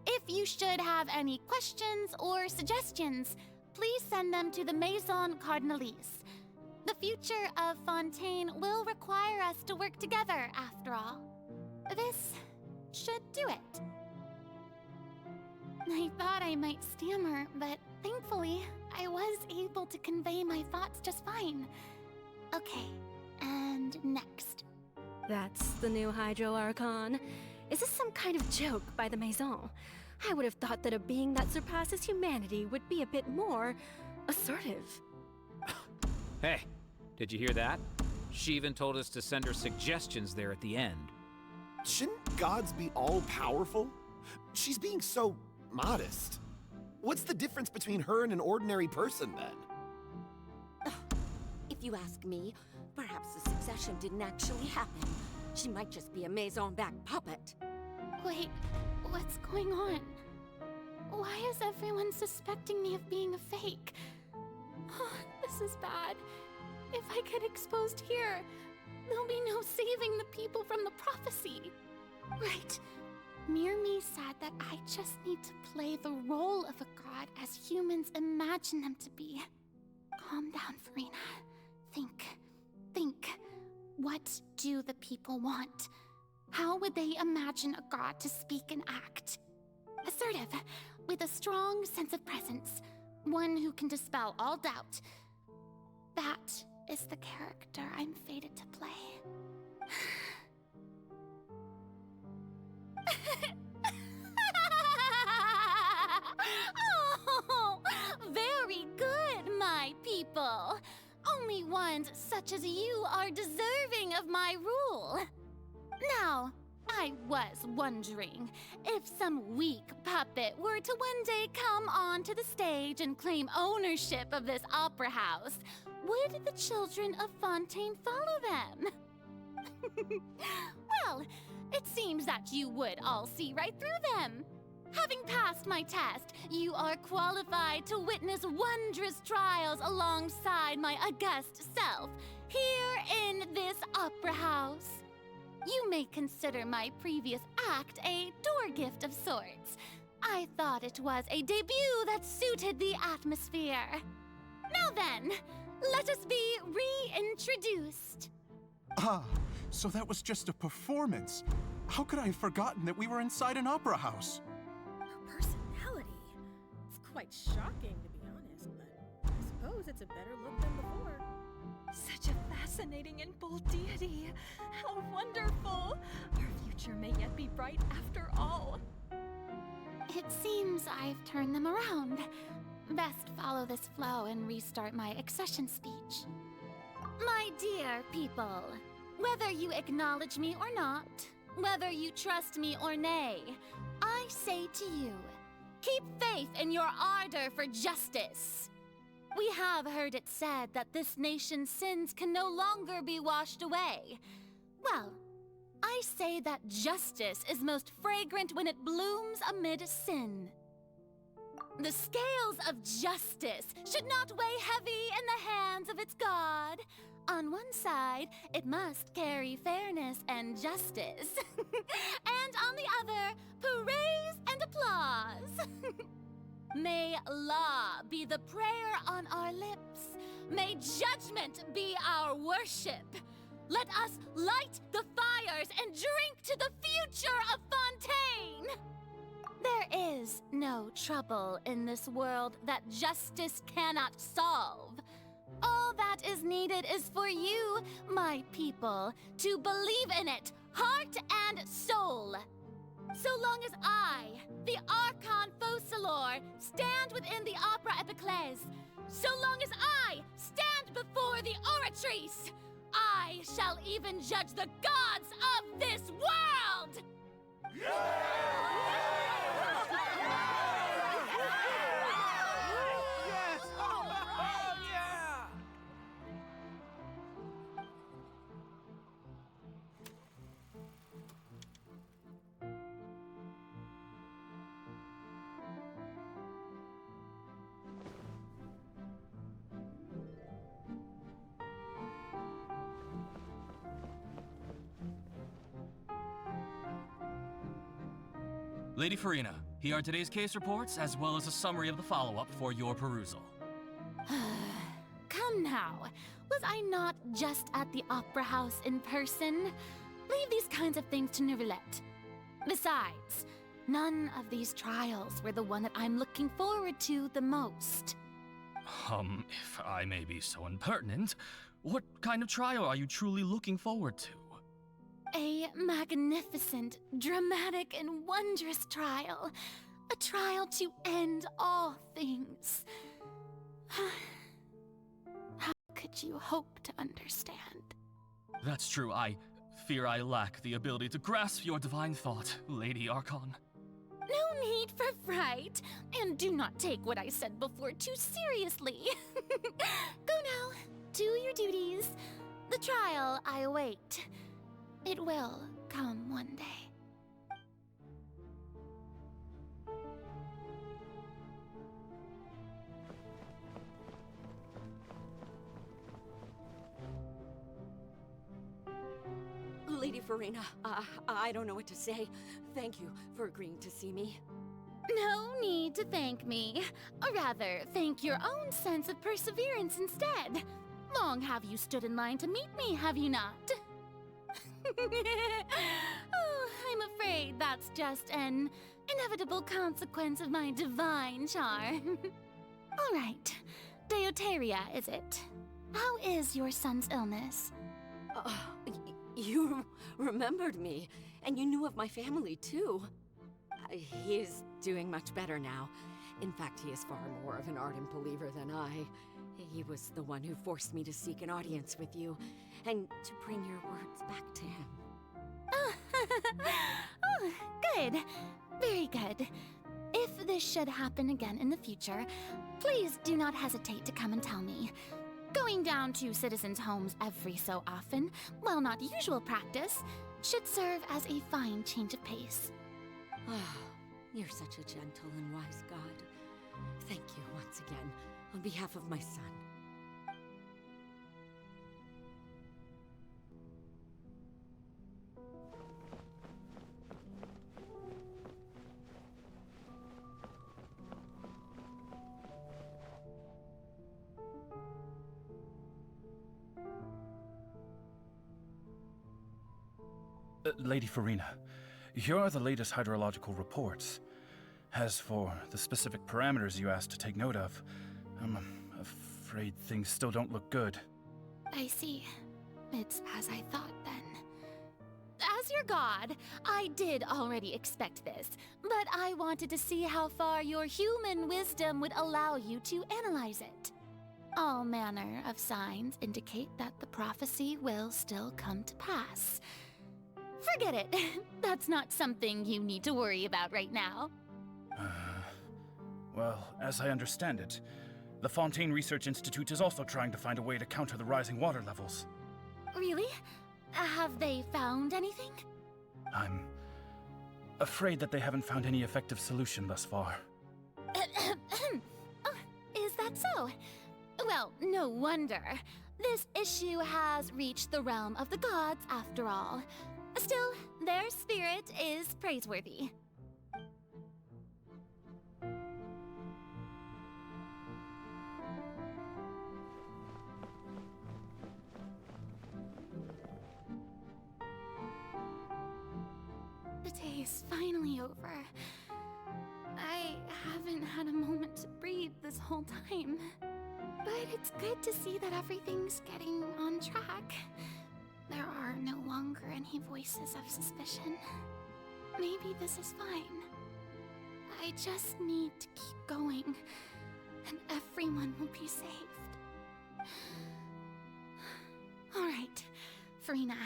If you should have any questions or suggestions, please send them to the Maison Cardinalise. The future of Fontaine will require us to work together, after all. This should do it. I thought I might stammer, but thankfully, I was able to convey my thoughts just fine. Okay, and next. That's the new Hydro Archon. Is this some kind of joke by the Maison? I would have thought that a being that surpasses humanity would be a bit more assertive. Hey, did you hear that? She even told us to send her suggestions there at the end. Shouldn't gods be all-powerful? She's being so modest. What's the difference between her and an ordinary person, then? If you ask me, perhaps the succession didn't actually happen. She might just be a Maison-back puppet. Wait, what's going on? Why is everyone suspecting me of being a fake? Oh, this is bad. If I get exposed here, there'll be no saving the people from the prophecy. Right. Mirmi said that I just need to play the role of a god as humans imagine them to be. Calm down, Verena. Think. What do the people want? How would they imagine a god to speak and act? Assertive, with a strong sense of presence. One who can dispel all doubt. That is the character I'm fated to play. Oh, very good, my people. Only ones such as you are deserving of my rule. Now, I was wondering if some weak puppet were to one day come onto the stage and claim ownership of this opera house, would the children of Fontaine follow them? Well, it seems that you would all see right through them. Having passed my test, you are qualified to witness wondrous trials alongside my august self, here in this opera house. You may consider my previous act a door gift of sorts. I thought it was a debut that suited the atmosphere. Now then, let us be reintroduced. Ah, so that was just a performance. How could I have forgotten that we were inside an opera house? Her personality. It's quite shocking, to be honest, but I suppose it's a better look than before. Such a fascinating and bold deity. How wonderful! Our future may yet be bright after all. It seems I've turned them around. Best follow this flow and restart my accession speech. My dear people, whether you acknowledge me or not, whether you trust me or nay, I say to you, keep faith in your ardor for justice. We have heard it said that this nation's sins can no longer be washed away. Well, I say that justice is most fragrant when it blooms amid sin. The scales of justice should not weigh heavy in the hands of its God. On one side, it must carry fairness and justice. And on the other, praise and applause. May law be the prayer on our lips. May judgment be our worship. Let us light the fires and drink to the future of Fontaine. There is no trouble in this world that justice cannot solve. All that is needed is for you, my people, to believe in it, heart and soul. So long as I, the Archon Focalor, stand within the Opera Epiclese, so long as I stand before the Oratrice, I shall even judge the gods of this world! Lady Farina, here are today's case reports, as well as a summary of the follow-up for your perusal. Come now, was I not just at the Opera House in person? Leave these kinds of things to Neuvillette. Besides, none of these trials were the one that I'm looking forward to the most. If I may be so impertinent, what kind of trial are you truly looking forward to? A magnificent, dramatic, and wondrous trial. A trial to end all things. How could you hope to understand? That's true. I fear I lack the ability to grasp your divine thought, Lady Archon. No need for fright, and do not take what I said before too seriously. Go now, do your duties. The trial I await. It will come one day. Lady Farina, I don't know what to say. Thank you for agreeing to see me. No need to thank me. Or rather, thank your own sense of perseverance instead. Long have you stood in line to meet me, have you not? Oh, I'm afraid that's just an inevitable consequence of my divine charm. All right, Deuteria, is it? How is your son's illness? You remembered me, and you knew of my family, too. He is doing much better now. In fact, he is far more of an ardent believer than I. He was the one who forced me to seek an audience with you, and to bring your words back to him. Oh, good. Very good. If this should happen again in the future, please do not hesitate to come and tell me. Going down to citizens' homes every so often, while not usual practice, should serve as a fine change of pace. You're such a gentle and wise god. Thank you once again, on behalf of my son. Lady Farina, here are the latest hydrological reports. As for the specific parameters you asked to take note of, I'm afraid things still don't look good. I see. It's as I thought then. As your god, I did already expect this, but I wanted to see how far your human wisdom would allow you to analyze it. All manner of signs indicate that the prophecy will still come to pass. Forget it. That's not something you need to worry about right now. Well, as I understand it, the Fontaine Research Institute is also trying to find a way to counter the rising water levels. Really? Have they found anything? I'm afraid that they haven't found any effective solution thus far. Oh, is that so? Well, no wonder. This issue has reached the realm of the gods, after all. Still, their spirit is praiseworthy. The day is finally over. I haven't had a moment to breathe this whole time. But it's good to see that everything's getting on track. There are no longer any voices of suspicion. Maybe this is fine. I just need to keep going, and everyone will be saved. All right, Farina,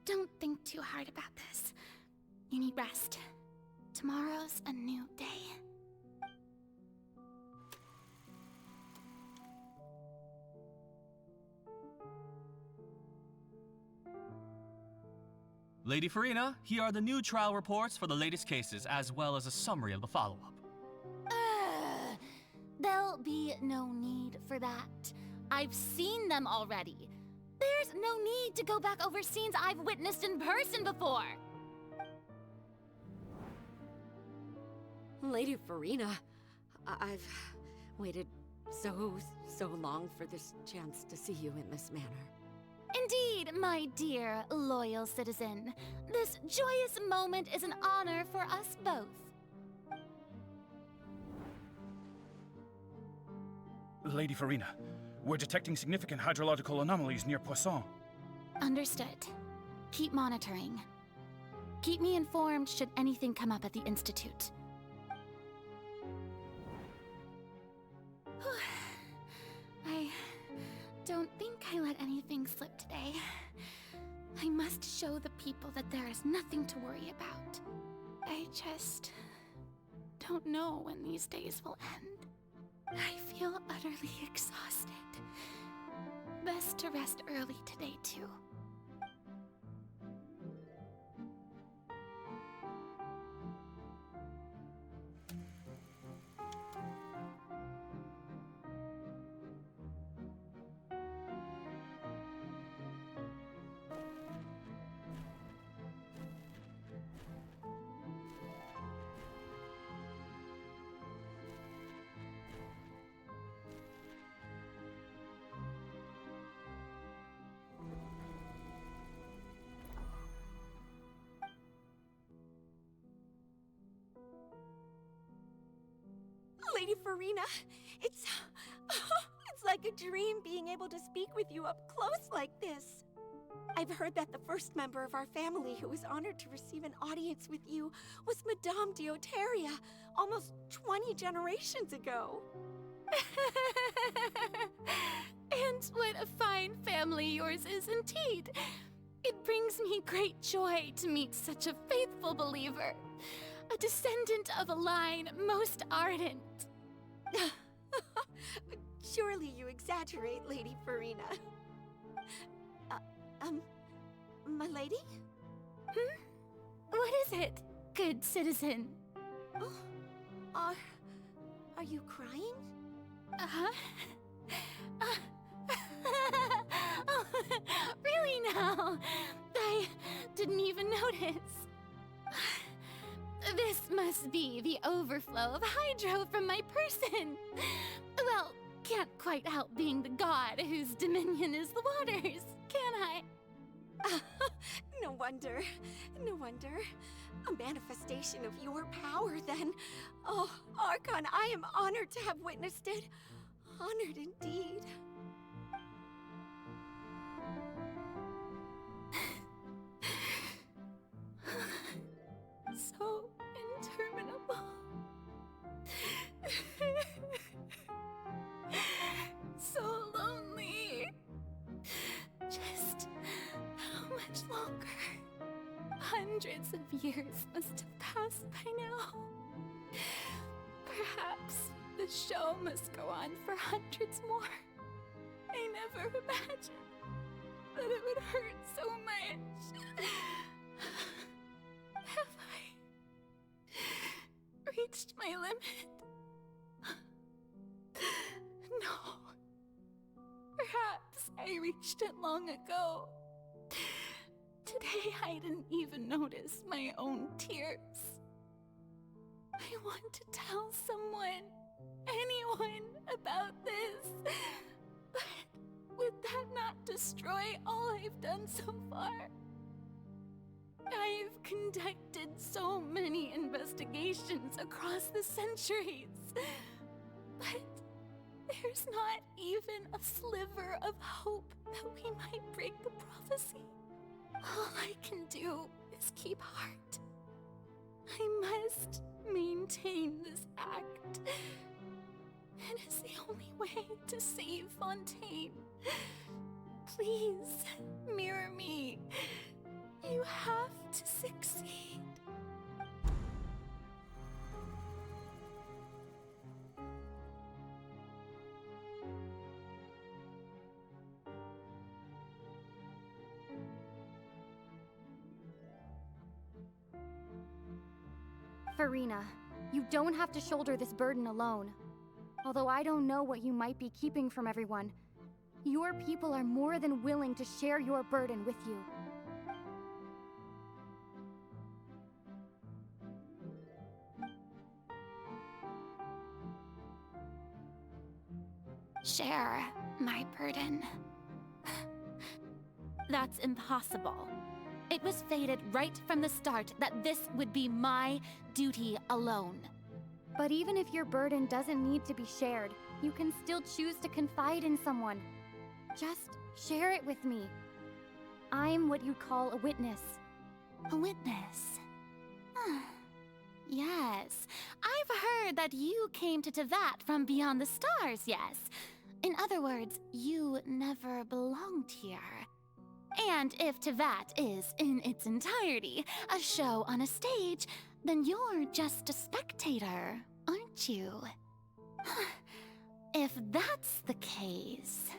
don't think too hard about this. You need rest. Tomorrow's a new day. Lady Farina, here are the new trial reports for the latest cases, as well as a summary of the follow-up. There'll be no need for that. I've seen them already. There's no need to go back over scenes I've witnessed in person before. Lady Farina, I've waited so long for this chance to see you in this manner. Indeed, my dear, loyal citizen. This joyous moment is an honor for us both. Lady Farina, we're detecting significant hydrological anomalies near Poisson. Understood. Keep monitoring. Keep me informed should anything come up at the Institute. I don't think I let anything slip today. I must show the people that there is nothing to worry about. I just don't know when these days will end. I feel utterly exhausted. Best to rest early today, too. Lady Farina, it's like a dream being able to speak with you up close like this. I've heard that the first member of our family who was honored to receive an audience with you was Madame Deoteria, almost 20 generations ago. And what a fine family yours is indeed. It brings me great joy to meet such a faithful believer. A descendant of a line most ardent. Surely you exaggerate, Lady Farina. My lady? What is it, good citizen? Oh, are you crying? Uh-huh. Oh, really now? I didn't even notice. This must be the overflow of hydro from my person. Well, can't quite help being the god whose dominion is the waters, can I? No wonder. No wonder. A manifestation of your power, then. Oh, Archon, I am honored to have witnessed it. Honored indeed. So interminable. So lonely. Just how much longer? Hundreds of years must have passed by now. Perhaps the show must go on for hundreds more. I never imagined that it would hurt so much. Have I reached my limit? No. Perhaps I reached it long ago. Today I didn't even notice my own tears. I want to tell someone, anyone, about this. But would that not destroy all I've done so far? I've conducted so many investigations across the centuries, but there's not even a sliver of hope that we might break the prophecy. All I can do is keep heart. I must maintain this act. It is the only way to save Fontaine. Please, mirror me. You have to succeed. Farina, you don't have to shoulder this burden alone. Although I don't know what you might be keeping from everyone, your people are more than willing to share your burden with you. Share my burden. That's impossible. It was fated right from the start that this would be my duty alone. But even if your burden doesn't need to be shared, you can still choose to confide in someone. Just share it with me. I'm what you'd call a witness. A witness? Yes, I've heard that you came to Tevat from beyond the stars, yes. In other words, you never belonged here. And if Tevat is, in its entirety, a show on a stage, then you're just a spectator, aren't you? If that's the case...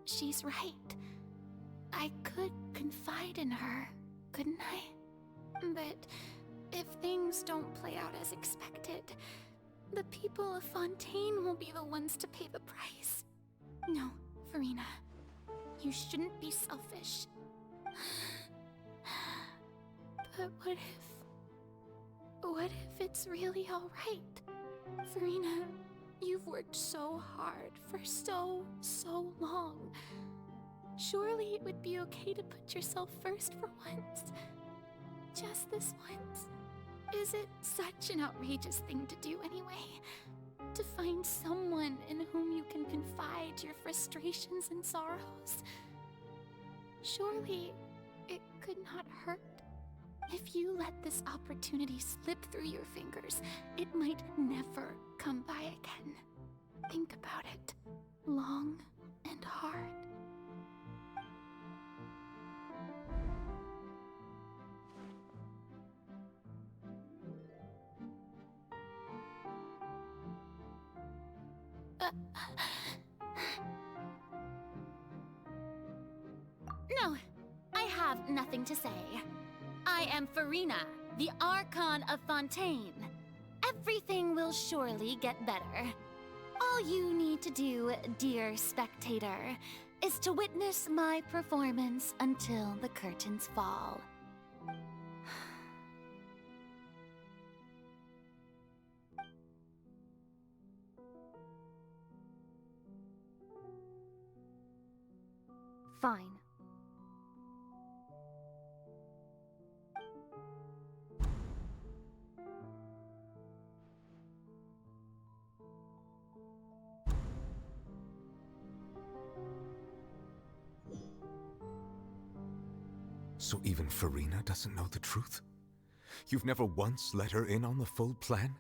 She's right. I could confide in her, couldn't I? But if things don't play out as expected, the people of Fontaine will be the ones to pay the price. No, Farina. You shouldn't be selfish. But what if it's really alright? Farina, you've worked so hard for so long. Surely it would be okay to put yourself first for once. Just this once. Is it such an outrageous thing to do anyway? To find someone in whom you can confide your frustrations and sorrows? Surely it could not hurt. If you let this opportunity slip through your fingers, it might never come by again. Think about it long and hard. No, I have nothing to say. I am Farina, the Archon of Fontaine. Everything will surely get better. All you need to do, dear spectator, is to witness my performance until the curtains fall. Fine. So even Farina doesn't know the truth? You've never once let her in on the full plan?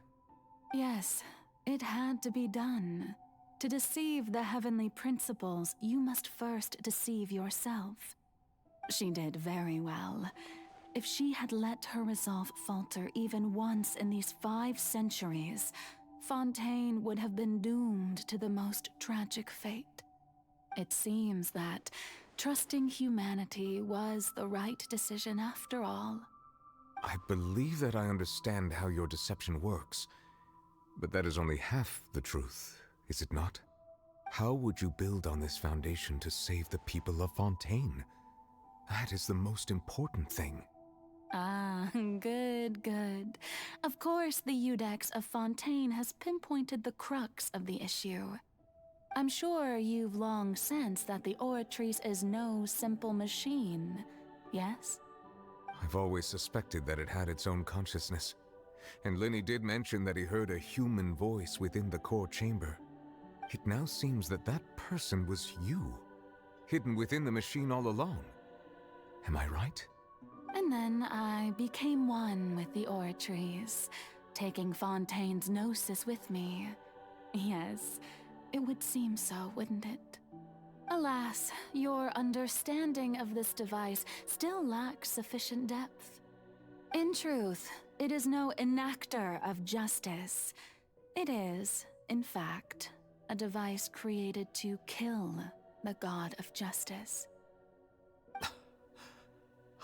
Yes, it had to be done. To deceive the heavenly principles, you must first deceive yourself. She did very well. If she had let her resolve falter even once in these 5 centuries, Fontaine would have been doomed to the most tragic fate. It seems that trusting humanity was the right decision after all. I believe that I understand how your deception works, but that is only half the truth, is it not? How would you build on this foundation to save the people of Fontaine? That is the most important thing. Ah, good. Of course, the Iudex of Fontaine has pinpointed the crux of the issue. I'm sure you've long sensed that the Oratrice is no simple machine, yes? I've always suspected that it had its own consciousness, and Lenny did mention that he heard a human voice within the core chamber. It now seems that that person was you, hidden within the machine all along. Am I right? And then I became one with the Oratrice, taking Fontaine's gnosis with me. Yes, it would seem so, wouldn't it? Alas, your understanding of this device still lacks sufficient depth. In truth, it is no enactor of justice. It is, in fact, a device created to kill the god of justice.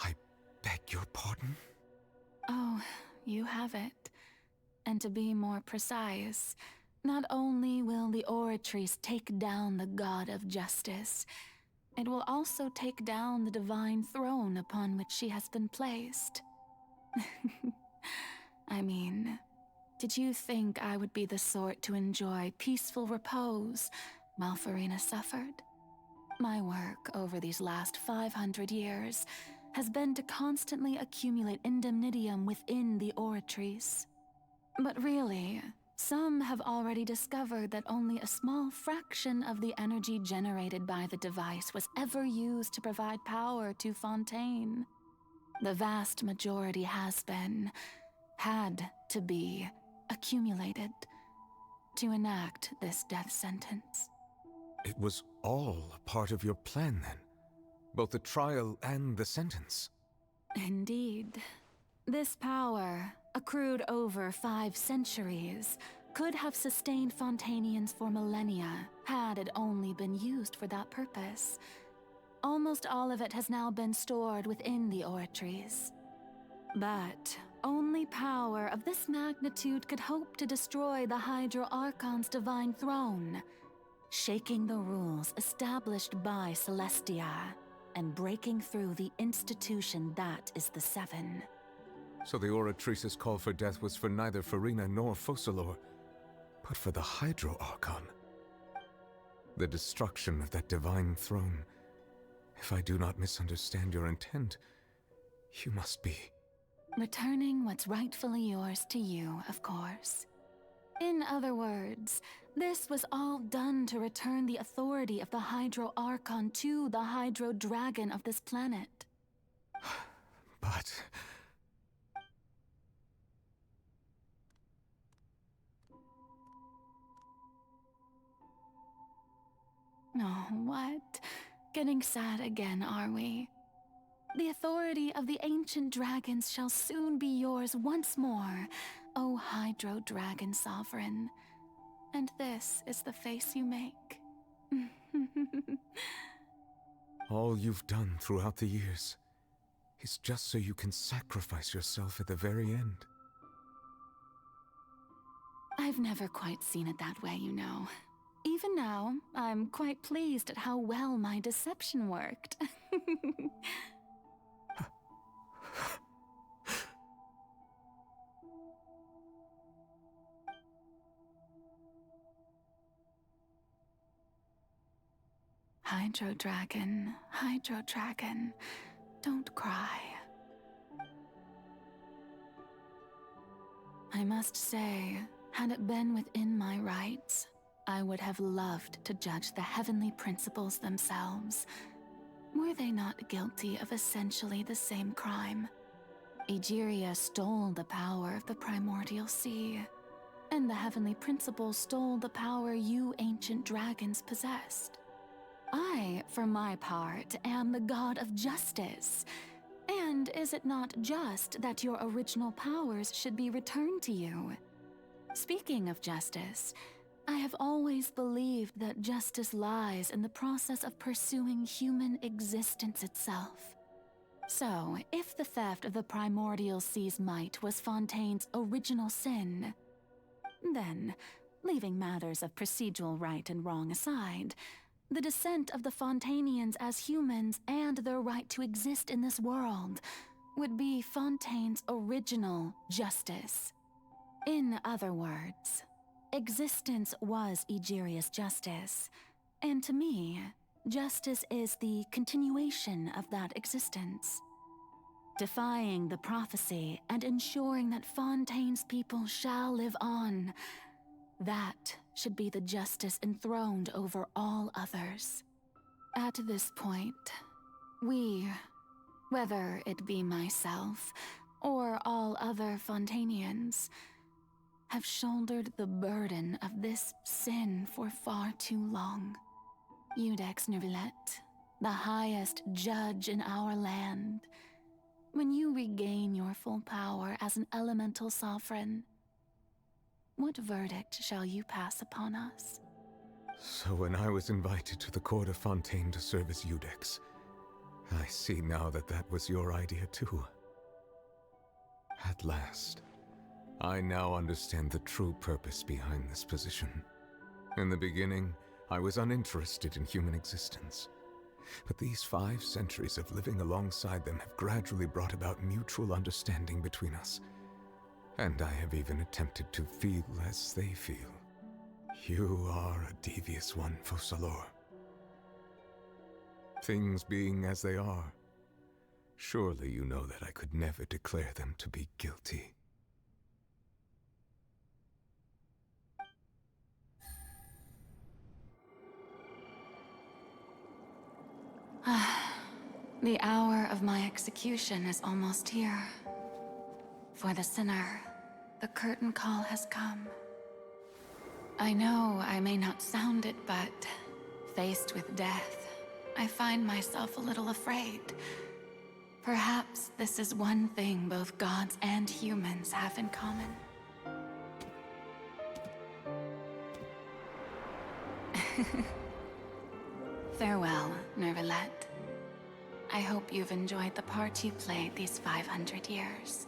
I beg your pardon? Oh, you have it. And to be more precise, not only will the Oratrice take down the god of justice, it will also take down the divine throne upon which she has been placed. I mean, did you think I would be the sort to enjoy peaceful repose while Farina suffered? My work over these last 500 years has been to constantly accumulate indemnitium within the Oratrice. But really, some have already discovered that only a small fraction of the energy generated by the device was ever used to provide power to Fontaine. The vast majority had to be, accumulated to enact this death sentence. It was all a part of your plan, then? Both the trial and the sentence? Indeed. This power, accrued over 5 centuries, could have sustained Fontainians for millennia had it only been used for that purpose. Almost all of it has now been stored within the Oratrice. But only power of this magnitude could hope to destroy the Hydro Archon's divine throne, shaking the rules established by Celestia and breaking through the institution that is the Seven. So the Oratrice's call for death was for neither Farina nor Focalor, but for the Hydro Archon. The destruction of that divine throne. If I do not misunderstand your intent, you must be... Returning what's rightfully yours to you, of course. In other words, this was all done to return the authority of the Hydro Archon to the Hydro Dragon of this planet. But... Oh, what? Getting sad again, are we? The authority of the ancient dragons shall soon be yours once more, O Hydro Dragon Sovereign. And this is the face you make. All you've done throughout the years is just so you can sacrifice yourself at the very end. I've never quite seen it that way, you know. Even now, I'm quite pleased at how well my deception worked. Hydro Dragon, don't cry. I must say, had it been within my rights, I would have loved to judge the heavenly principles themselves. Were they not guilty of essentially the same crime? Egeria stole the power of the primordial sea, and the heavenly principle stole the power you ancient dragons possessed. I, for my part, am the god of justice. And is it not just that your original powers should be returned to you? Speaking of justice, I have always believed that justice lies in the process of pursuing human existence itself. So, if the theft of the primordial sea's might was Fontaine's original sin, then, leaving matters of procedural right and wrong aside, the descent of the Fontainians as humans and their right to exist in this world would be Fontaine's original justice. In other words, existence was Egeria's justice, and to me, justice is the continuation of that existence. Defying the prophecy and ensuring that Fontaine's people shall live on, that should be the justice enthroned over all others. At this point, we, whether it be myself or all other Fontainians, have shouldered the burden of this sin for far too long. Eudex Neuvillette, the highest judge in our land, when you regain your full power as an elemental sovereign, what verdict shall you pass upon us? So when I was invited to the court of Fontaine to serve as Eudex, I see now that that was your idea too. At last, I now understand the true purpose behind this position. In the beginning, I was uninterested in human existence. But these 5 centuries of living alongside them have gradually brought about mutual understanding between us. And I have even attempted to feel as they feel. You are a devious one, Focalors. Things being as they are, surely you know that I could never declare them to be guilty. The hour of my execution is almost here. For the sinner, the curtain call has come. I know I may not sound it, but faced with death, I find myself a little afraid. Perhaps this is one thing both gods and humans have in common. Farewell, Neuvillette. I hope you've enjoyed the part you played these 500 years.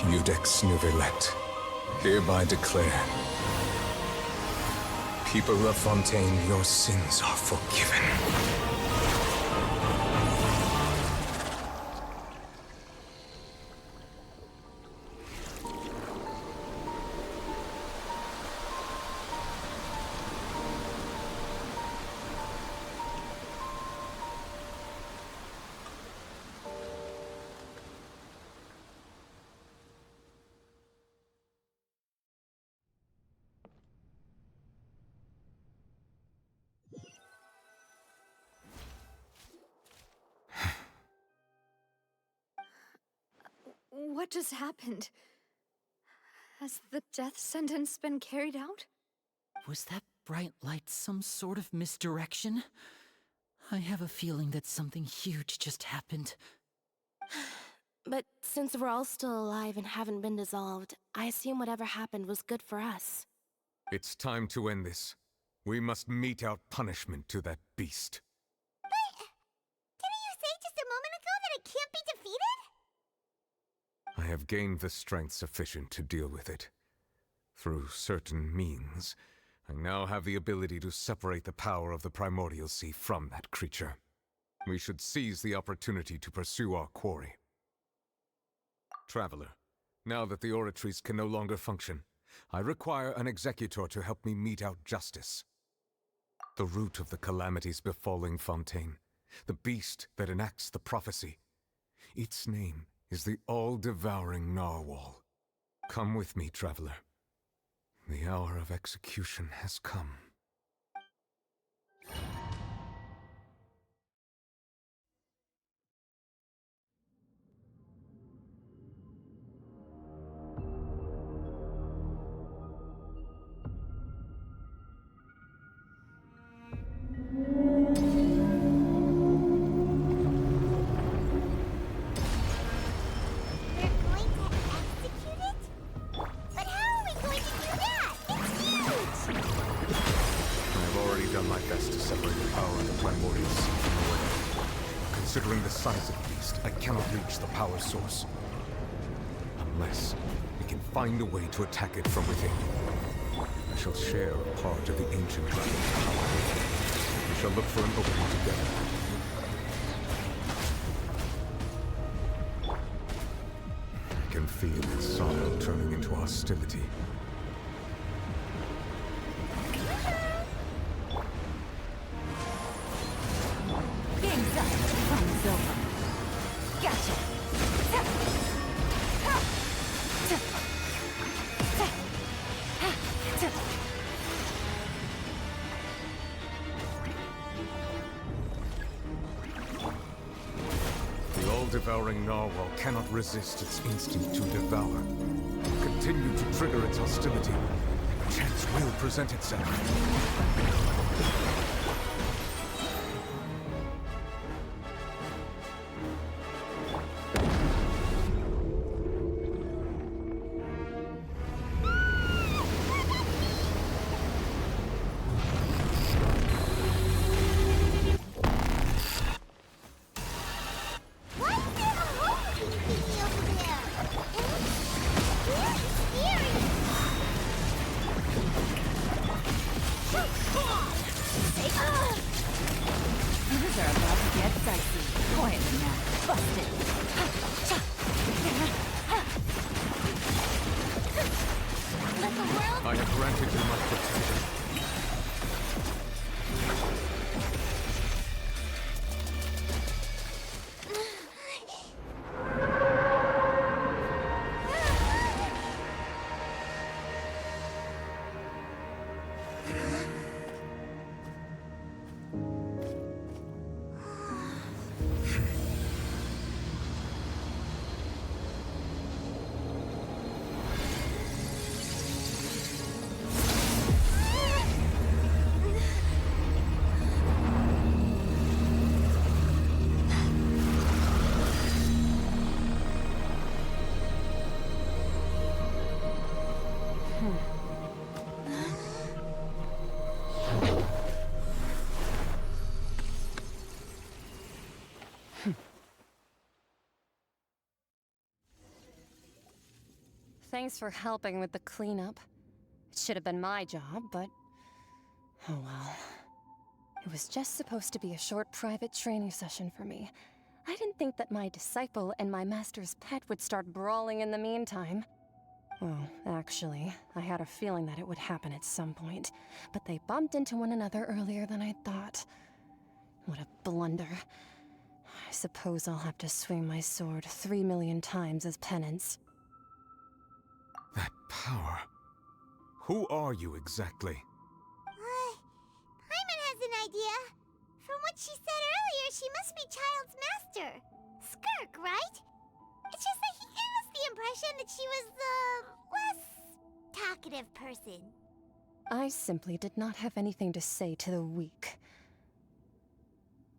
Eudex Neuvillette, hereby declare People of Fontaine, your sins are forgiven. What just happened? Has the death sentence been carried out? Was that bright light some sort of misdirection? I have a feeling that something huge just happened. But since we're all still alive and haven't been dissolved, I assume whatever happened was good for us. It's time to end this. We must mete out punishment to that beast. Didn't you say just a moment ago that it can't be defeated? I have gained the strength sufficient to deal with it. Through certain means, I now have the ability to separate the power of the Primordial Sea from that creature. We should seize the opportunity to pursue our quarry. Traveler, now that the oratories can no longer function, I require an executor to help me mete out justice. The root of the calamities befalling Fontaine, the beast that enacts the prophecy. Its name is the all-devouring Narwhal. Come with me, traveler. The hour of execution has come. Considering the size of the beast, I cannot reach the power source. Unless we can find a way to attack it from within. I shall share a part of the ancient dragon's power. We shall look for an opening together. I can feel its sorrow turning into hostility. Devouring Narwhal cannot resist its instinct to devour. Continue to trigger its hostility. A chance will present itself. Thanks for helping with the cleanup. It should have been my job, but Oh well. It was just supposed to be a short private training session for me. I didn't think that my disciple and my master's pet would start brawling in the meantime. Well, actually, I had a feeling that it would happen at some point, but they bumped into one another earlier than I thought. What a blunder. I suppose I'll have to swing my sword 3 million times as penance. That power. Who are you exactly? Paimon has an idea. From what she said earlier, she must be Child's master. Skirk, right? It's just that he gave us the impression that she was the less talkative person. I simply did not have anything to say to the weak.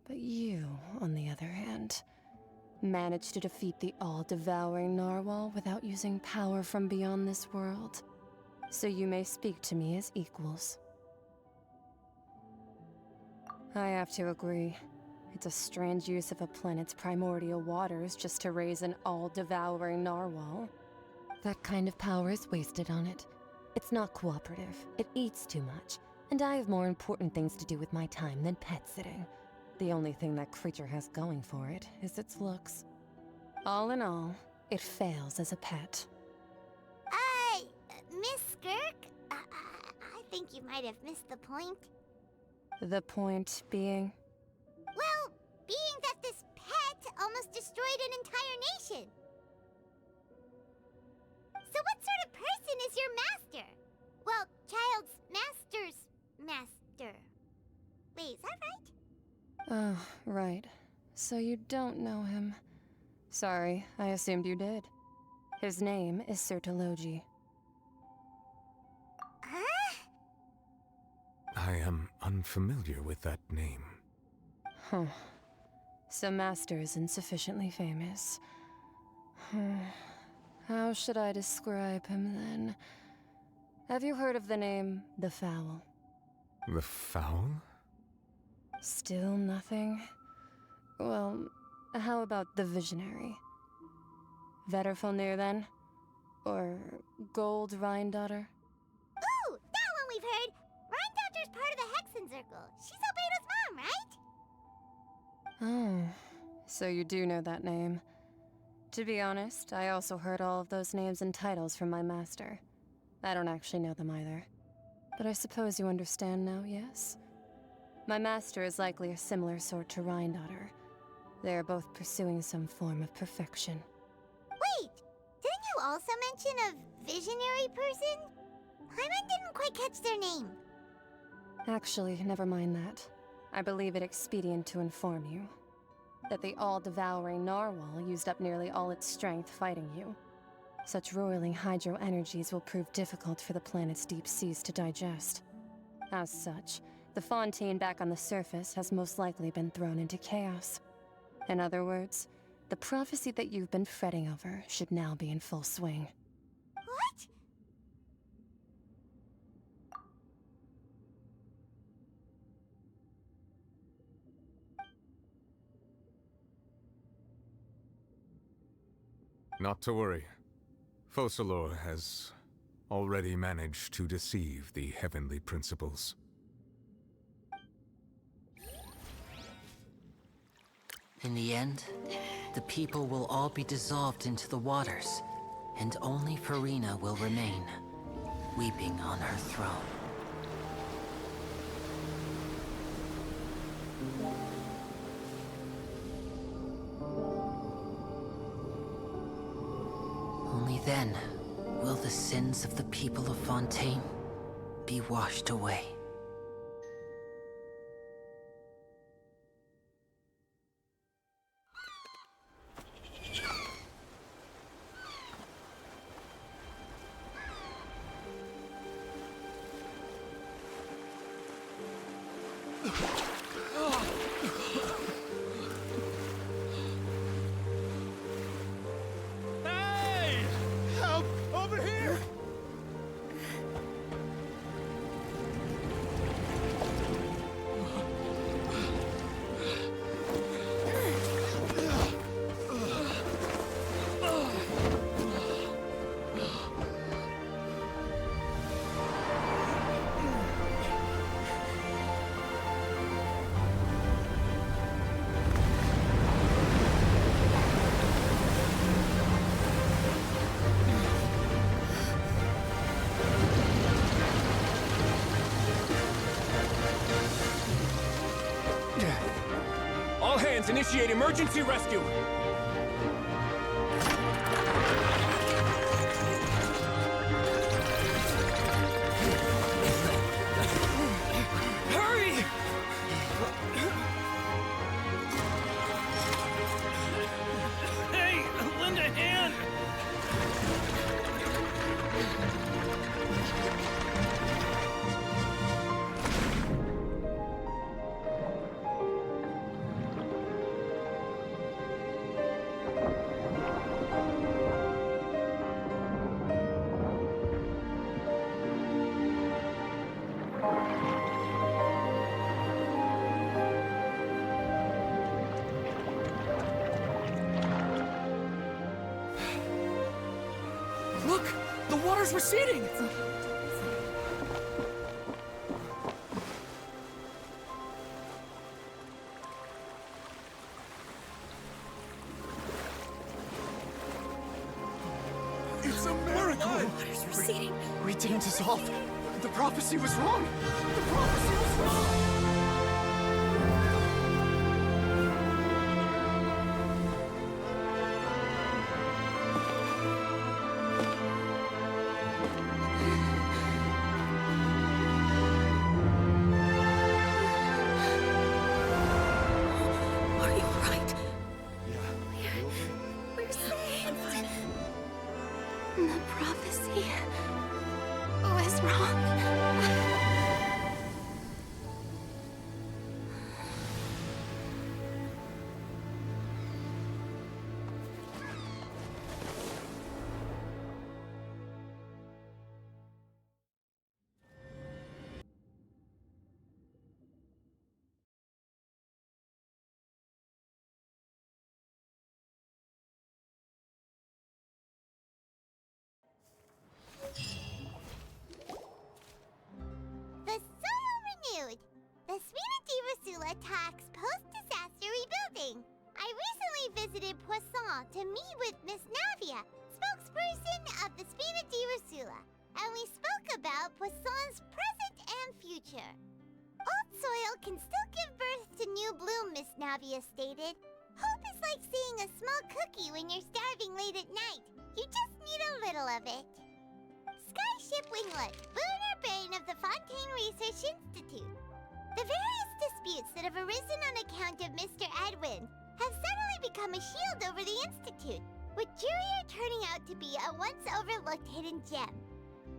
But you, on the other hand, managed to defeat the all-devouring narwhal without using power from beyond this world. So you may speak to me as equals. I have to agree. It's a strange use of a planet's primordial waters just to raise an all-devouring narwhal. That kind of power is wasted on it. It's not cooperative, it eats too much, and I have more important things to do with my time than pet sitting. The only thing that creature has going for it is its looks. All in all, it fails as a pet. Miss Skirk? I think you might have missed the point. The point being? Well, being that this pet almost destroyed an entire nation. So what sort of person is your master? Well, Child's master's master. Wait, is that right? Oh, right. So you don't know him. Sorry, I assumed you did. His name is Sir Deluge. I am unfamiliar with that name. Huh. So Master isn't sufficiently famous. How should I describe him then? Have you heard of the name The Foul? The Foul? Still nothing? Well, how about the Visionary? Vetterfulnir then? Or Gold Rhine-Daughter? Ooh, that one we've heard! Rhine-Daughter's part of the Hexen Circle. She's Albedo's mom, right? Oh, so you do know that name. To be honest, I also heard all of those names and titles from my master. I don't actually know them either. But I suppose you understand now, yes? My master is likely a similar sort to Rhine-Daughter. They are both pursuing some form of perfection. Wait! Didn't you also mention a visionary person? Paimon didn't quite catch their name. Actually, never mind that. I believe it expedient to inform you that the all-devouring narwhal used up nearly all its strength fighting you. Such roiling hydro energies will prove difficult for the planet's deep seas to digest. As such, the Fontaine back on the surface has most likely been thrown into chaos. In other words, the prophecy that you've been fretting over should now be in full swing. What? Not to worry. Focalor has already managed to deceive the heavenly principles. In the end, the people will all be dissolved into the waters, and only Furina will remain, weeping on her throne. Only then will the sins of the people of Fontaine be washed away. Hey! Help! Over here! Archons initiate emergency rescue! Hurry! Hey, lend a hand! Look! The water's receding! It's a miracle! Water's receding. We didn't dissolve. The prophecy was wrong. The prophecy was wrong. Are you alright? Yeah. We're safe. The prophecy was wrong. The soil renewed. The Spina di Rosula talks post-disaster rebuilding. I recently visited Poisson to meet with Miss Navia, spokesperson of the Spina di Rosula, and we spoke about Poisson's present and future. Old soil can still give birth to new bloom, Miss Navia stated. Hope is like seeing a small cookie when you're starving late at night. You just need a little of it. Skyship Winglet, lunar brain of the Fontaine Research Institute. The various disputes that have arisen on account of Mr. Edwin have suddenly become a shield over the Institute, with Jurier turning out to be a once overlooked hidden gem.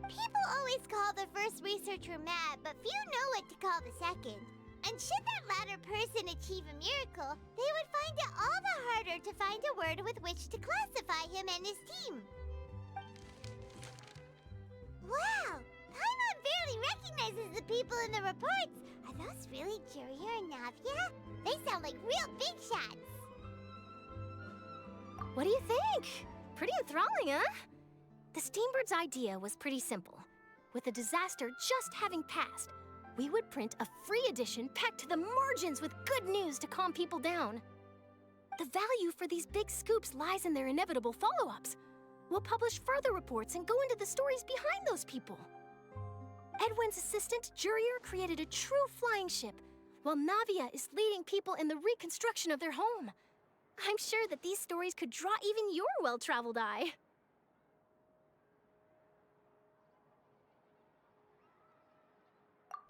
People always call the first researcher mad, but few know what to call the second. And should that latter person achieve a miracle, they would find it all the harder to find a word with which to classify him and his team. Wow! Paimon barely recognizes the people in the reports. Are those really Jurier and Navia? They sound like real big shots. What do you think? Pretty enthralling, huh? The Steambird's idea was pretty simple. With the disaster just having passed, we would print a free edition packed to the margins with good news to calm people down. The value for these big scoops lies in their inevitable follow-ups. We'll publish further reports and go into the stories behind those people. Edwin's assistant, Jurier, created a true flying ship, while Navia is leading people in the reconstruction of their home. I'm sure that these stories could draw even your well-traveled eye.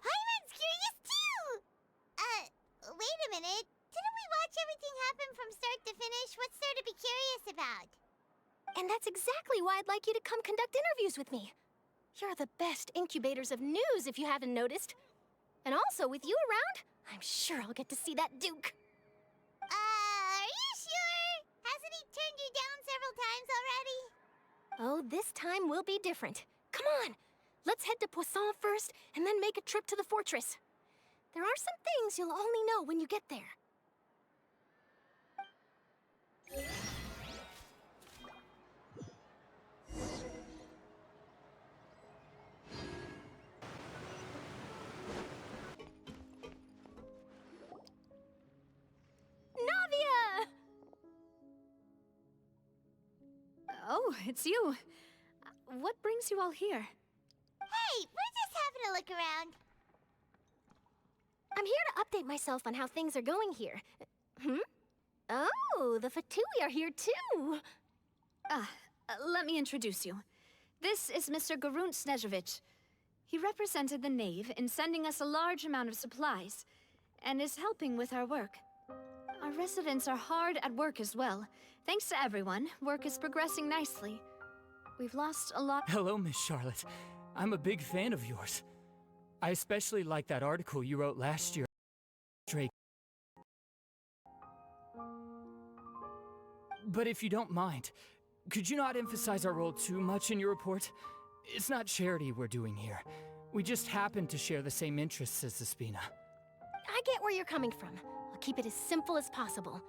Paimon's curious too! Wait a minute. Didn't we watch everything happen from start to finish? What's there to be curious about? And that's exactly why I'd like you to come conduct interviews with me. You're the best incubators of news, if you haven't noticed. And also, with you around, I'm sure I'll get to see that Duke. Are you sure? Hasn't he turned you down several times already? Oh, this time will be different. Come on, let's head to Poisson first, and then make a trip to the fortress. There are some things you'll only know when you get there. Navia! Oh, it's you. What brings you all here? Hey, we're just having a look around. I'm here to update myself on how things are going here. Oh, the Fatui are here too! Let me introduce you. This is Mr. Garunt Snezhevich. He represented the Knave in sending us a large amount of supplies, and is helping with our work. Our residents are hard at work as well. Thanks to everyone, work is progressing nicely. We've lost a lot— Hello, Miss Charlotte. I'm a big fan of yours. I especially like that article you wrote last year. Drake. But if you don't mind, could you not emphasize our role too much in your report? It's not charity we're doing here. We just happen to share the same interests as the Spina. I get where you're coming from. I'll keep it as simple as possible.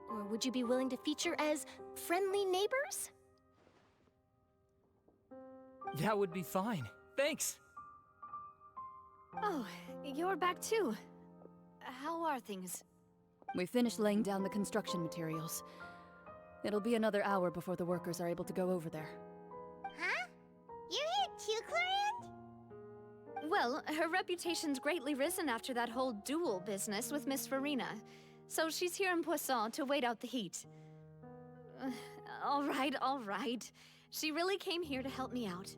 Or would you be willing to feature as friendly neighbors? That would be fine. Thanks! Oh, you're back too. How are things? We finished laying down the construction materials. It'll be another hour before the workers are able to go over there. Huh? You're here too, Clorinde? Well, her reputation's greatly risen after that whole duel business with Miss Farina, so she's here in Poisson to wait out the heat. All right. She really came here to help me out.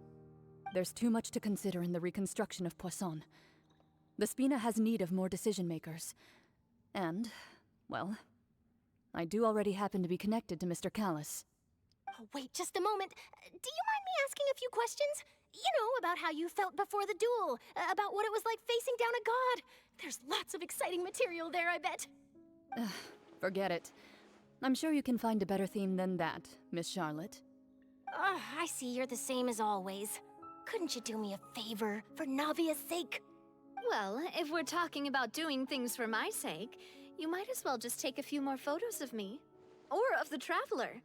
There's too much to consider in the reconstruction of Poisson. The Spina has need of more decision-makers. And, well, I do already happen to be connected to Mr. Callis. Oh, wait just a moment. Do you mind me asking a few questions? You know, about how you felt before the duel, about what it was like facing down a god. There's lots of exciting material there, I bet. Forget it. I'm sure you can find a better theme than that, Miss Charlotte. I see you're the same as always. Couldn't you do me a favor, for Navia's sake? Well, if we're talking about doing things for my sake, you might as well just take a few more photos of me. Or of the Traveler.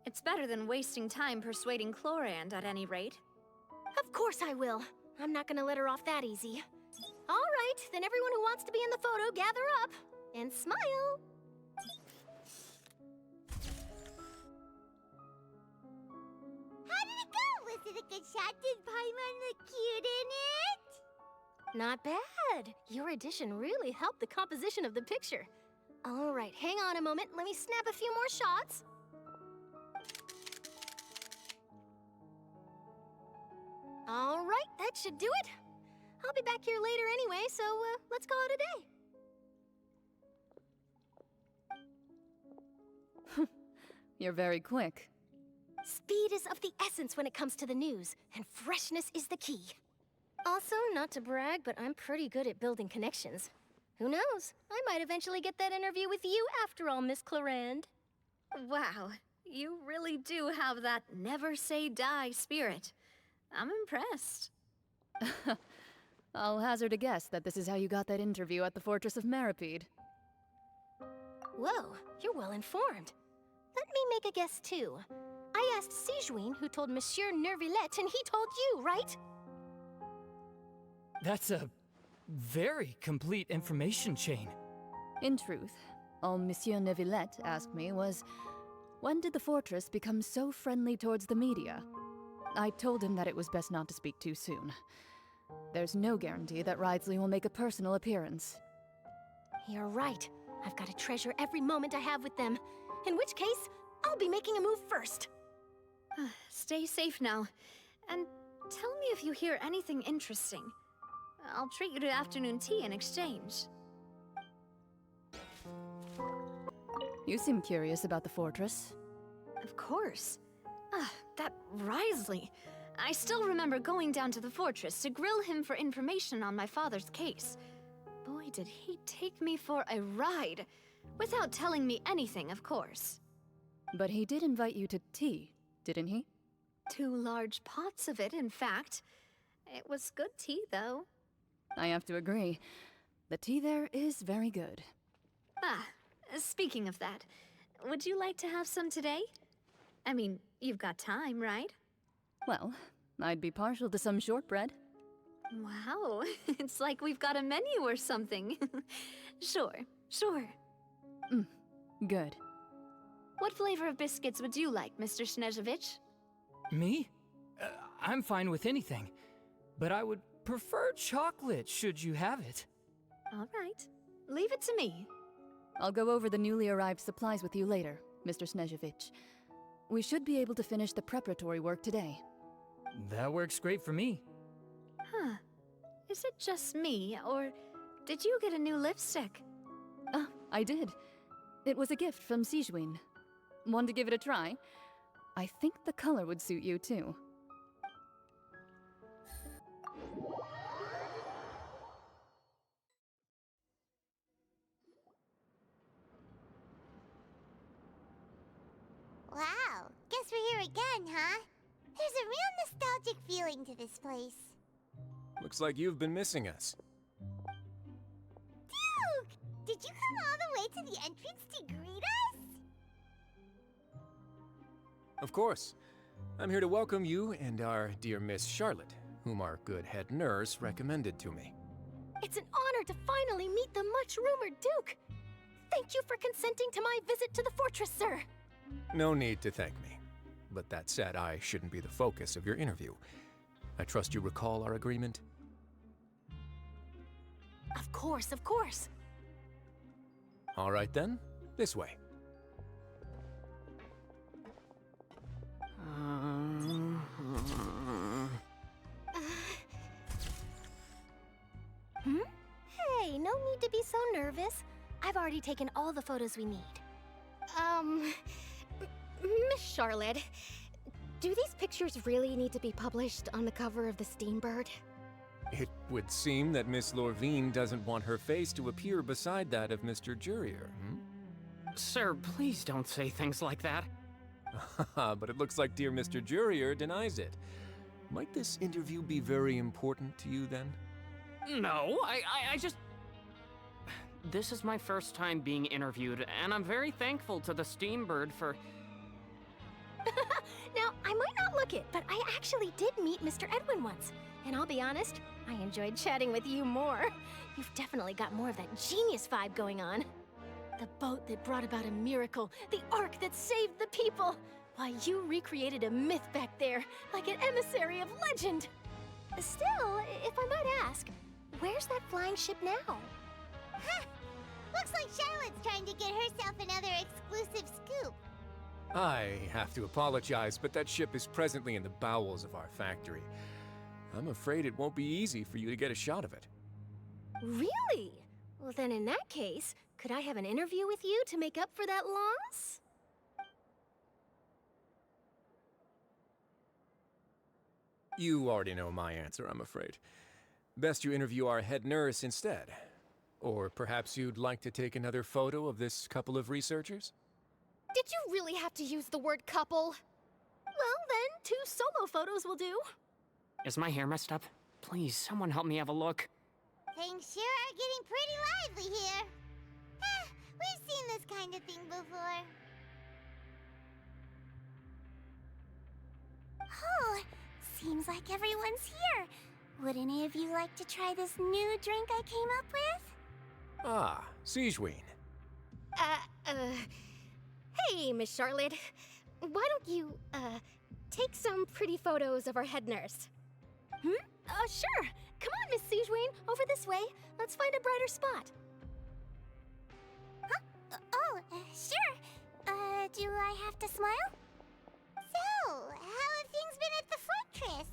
It's better than wasting time persuading Clorinde, at any rate. Of course I will. I'm not gonna let her off that easy. All right, then everyone who wants to be in the photo, gather up. And smile. How did it go? Was it a good shot? Did Paimon look cute in it? Not bad. Your addition really helped the composition of the picture. All right, hang on a moment. Let me snap a few more shots. All right, that should do it. I'll be back here later anyway, so let's call it a day. You're very quick. Speed is of the essence when it comes to the news, and freshness is the key. Also, not to brag, but I'm pretty good at building connections. Who knows? I might eventually get that interview with you after all, Miss Clorinde. Wow, you really do have that never say die spirit. I'm impressed. I'll hazard a guess that this is how you got that interview at the Fortress of Maripede. Whoa, you're well informed. Let me make a guess too. I asked Sijuin, who told Monsieur Neuvillette, and he told you, right? That's a very complete information chain. In truth, all Monsieur Neuvillette asked me was, when did the Fortress become so friendly towards the media? I told him that it was best not to speak too soon. There's no guarantee that Ridsley will make a personal appearance. You're right. I've got to treasure every moment I have with them. In which case, I'll be making a move first. Stay safe now. And tell me if you hear anything interesting. I'll treat you to afternoon tea in exchange. You seem curious about the Fortress. Of course. That Wrathful. I still remember going down to the Fortress to grill him for information on my father's case. Boy, did he take me for a ride. Without telling me anything, of course. But he did invite you to tea, didn't he? 2 large pots of it, in fact. It was good tea, though. I have to agree. The tea there is very good. Speaking of that, would you like to have some today? I mean, you've got time, right? Well, I'd be partial to some shortbread. Wow, it's like we've got a menu or something. Sure. Good. What flavor of biscuits would you like, Mr. Snezhevich? Me? I'm fine with anything. But I would prefer chocolate, should you have it. All right. Leave it to me. I'll go over the newly arrived supplies with you later, Mr. Snezhevich. We should be able to finish the preparatory work today. That works great for me. Huh. Is it just me, or did you get a new lipstick? I did. It was a gift from Sigewin. Want to give it a try? I think the color would suit you, too. Wow, guess we're here again, huh? There's a real nostalgic feeling to this place. Looks like you've been missing us. Duke! Did you come all the way to the entrance to greet us? Of course. I'm here to welcome you and our dear Miss Charlotte, whom our good head nurse recommended to me. It's an honor to finally meet the much-rumored Duke. Thank you for consenting to my visit to the fortress, sir. No need to thank me. But that said, I shouldn't be the focus of your interview. I trust you recall our agreement? Of course, of course. All right then, this way. Hey, no need to be so nervous. I've already taken all the photos we need. Miss Charlotte, do these pictures really need to be published on the cover of the Steambird? It would seem that Miss Lorvine doesn't want her face to appear beside that of Mr. Jurier, Sir, please don't say things like that. But it looks like dear Mr. Jurier denies it. Might this interview be very important to you then? No, I just... This is my first time being interviewed, and I'm very thankful to the Steambird for... Now, I might not look it, but I actually did meet Mr. Edwin once. And I'll be honest, I enjoyed chatting with you more. You've definitely got more of that genius vibe going on. The boat that brought about a miracle, the ark that saved the people. Why, you recreated a myth back there, like an emissary of legend. Still, if I might ask, where's that flying ship now? Huh! Looks like Charlotte's trying to get herself another exclusive scoop. I have to apologize, but that ship is presently in the bowels of our factory. I'm afraid it won't be easy for you to get a shot of it. Really? Well, then in that case, could I have an interview with you to make up for that loss? You already know my answer, I'm afraid. Best you interview our head nurse instead. Or perhaps you'd like to take another photo of this couple of researchers? Did you really have to use the word couple? Well, then, 2 solo photos will do. Is my hair messed up? Please, someone help me have a look. Things sure are getting pretty lively here. We've seen this kind of thing before. Oh, seems like everyone's here. Would any of you like to try this new drink I came up with? Ah, Sigewin. Hey, Miss Charlotte. Why don't you, take some pretty photos of our head nurse? Sure. Come on, Miss Sigewin, over this way. Let's find a brighter spot. Huh? Sure. Do I have to smile? So, how have things been at the fortress?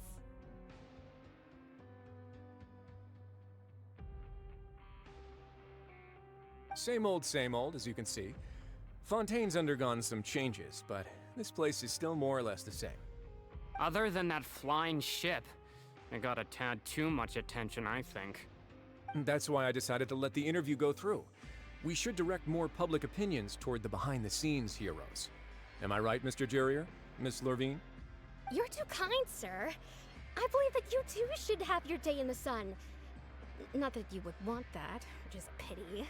Same old, as you can see. Fontaine's undergone some changes, but this place is still more or less the same. Other than that flying ship, it got a tad too much attention, I think. That's why I decided to let the interview go through. We should direct more public opinions toward the behind-the-scenes heroes. Am I right, Mr. Jurier? Miss Lorvine? You're too kind, sir. I believe that you too should have your day in the sun. Not that you would want that, which is a pity.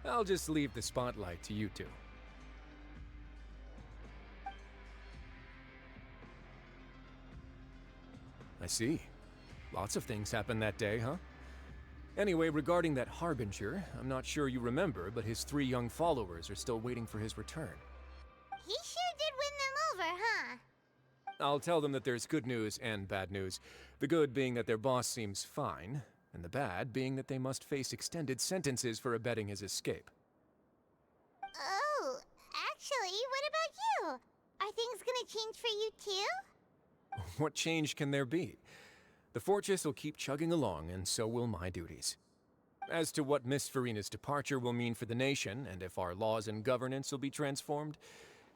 I'll just leave the spotlight to you two. I see. Lots of things happened that day, huh? Anyway, regarding that Harbinger, I'm not sure you remember, but his 3 young followers are still waiting for his return. He sure did win them over, huh? I'll tell them that there's good news and bad news. The good being that their boss seems fine, and the bad being that they must face extended sentences for abetting his escape. Oh, actually, what about you? Are things gonna change for you too? What change can there be? The fortress will keep chugging along, and so will my duties. As to what Miss Farina's departure will mean for the nation, and if our laws and governance will be transformed,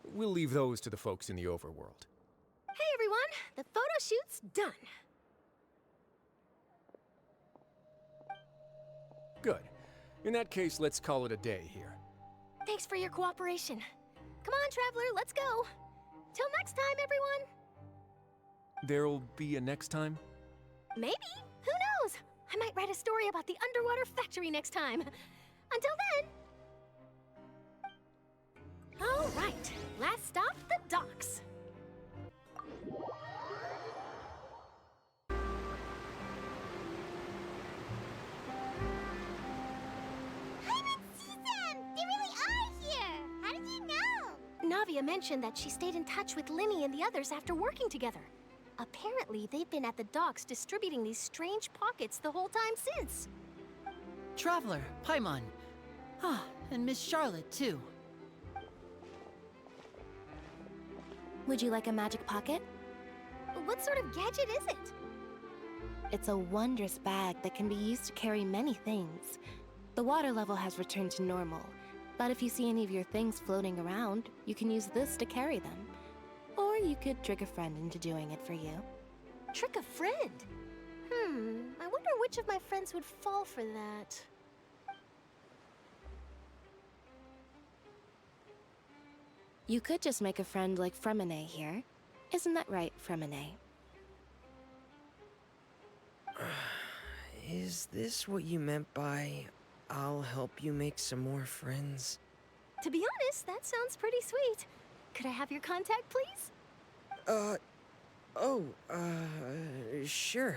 we'll leave those to the folks in the overworld. Hey everyone, the photo shoot's done. Good. In that case, let's call it a day here. Thanks for your cooperation. Come on, Traveler, let's go. Till next time, everyone. There'll be a next time? Maybe. Who knows? I might write a story about the underwater factory next time. Until then. All right, last stop, the docks. Navia mentioned that she stayed in touch with Linny and the others after working together. Apparently, they've been at the docks distributing these strange pockets the whole time since. Traveler, Paimon. Ah, and Miss Scarlet, too. Would you like a magic pocket? What sort of gadget is it? It's a wondrous bag that can be used to carry many things. The water level has returned to normal, but if you see any of your things floating around, you can use this to carry them. Or you could trick a friend into doing it for you. Trick a friend? I wonder which of my friends would fall for that. You could just make a friend like Fremine here. Isn't that right, Fremine? Is this what you meant by, I'll help you make some more friends? To be honest, that sounds pretty sweet. Could I have your contact, please? Sure.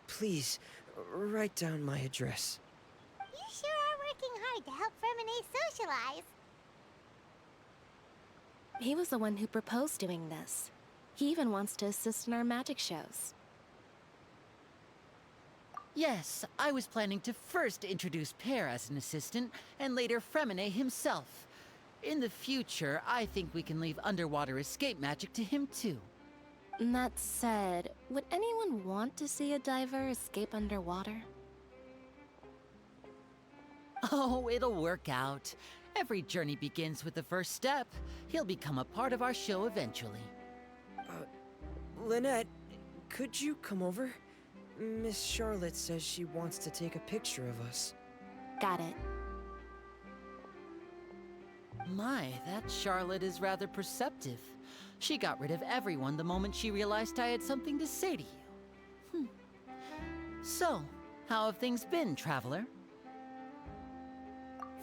Please, write down my address. You sure are working hard to help Fremine socialize. He was the one who proposed doing this. He even wants to assist in our magic shows. Yes, I was planning to first introduce Pear as an assistant, and later Fremine himself. In the future, I think we can leave underwater escape magic to him too. That said, would anyone want to see a diver escape underwater? Oh, it'll work out. Every journey begins with the first step. He'll become a part of our show eventually. Lynette, could you come over? Miss Scarlet says she wants to take a picture of us. Got it. My, that Scarlet is rather perceptive. She got rid of everyone the moment she realized I had something to say to you. So, how have things been, Traveler?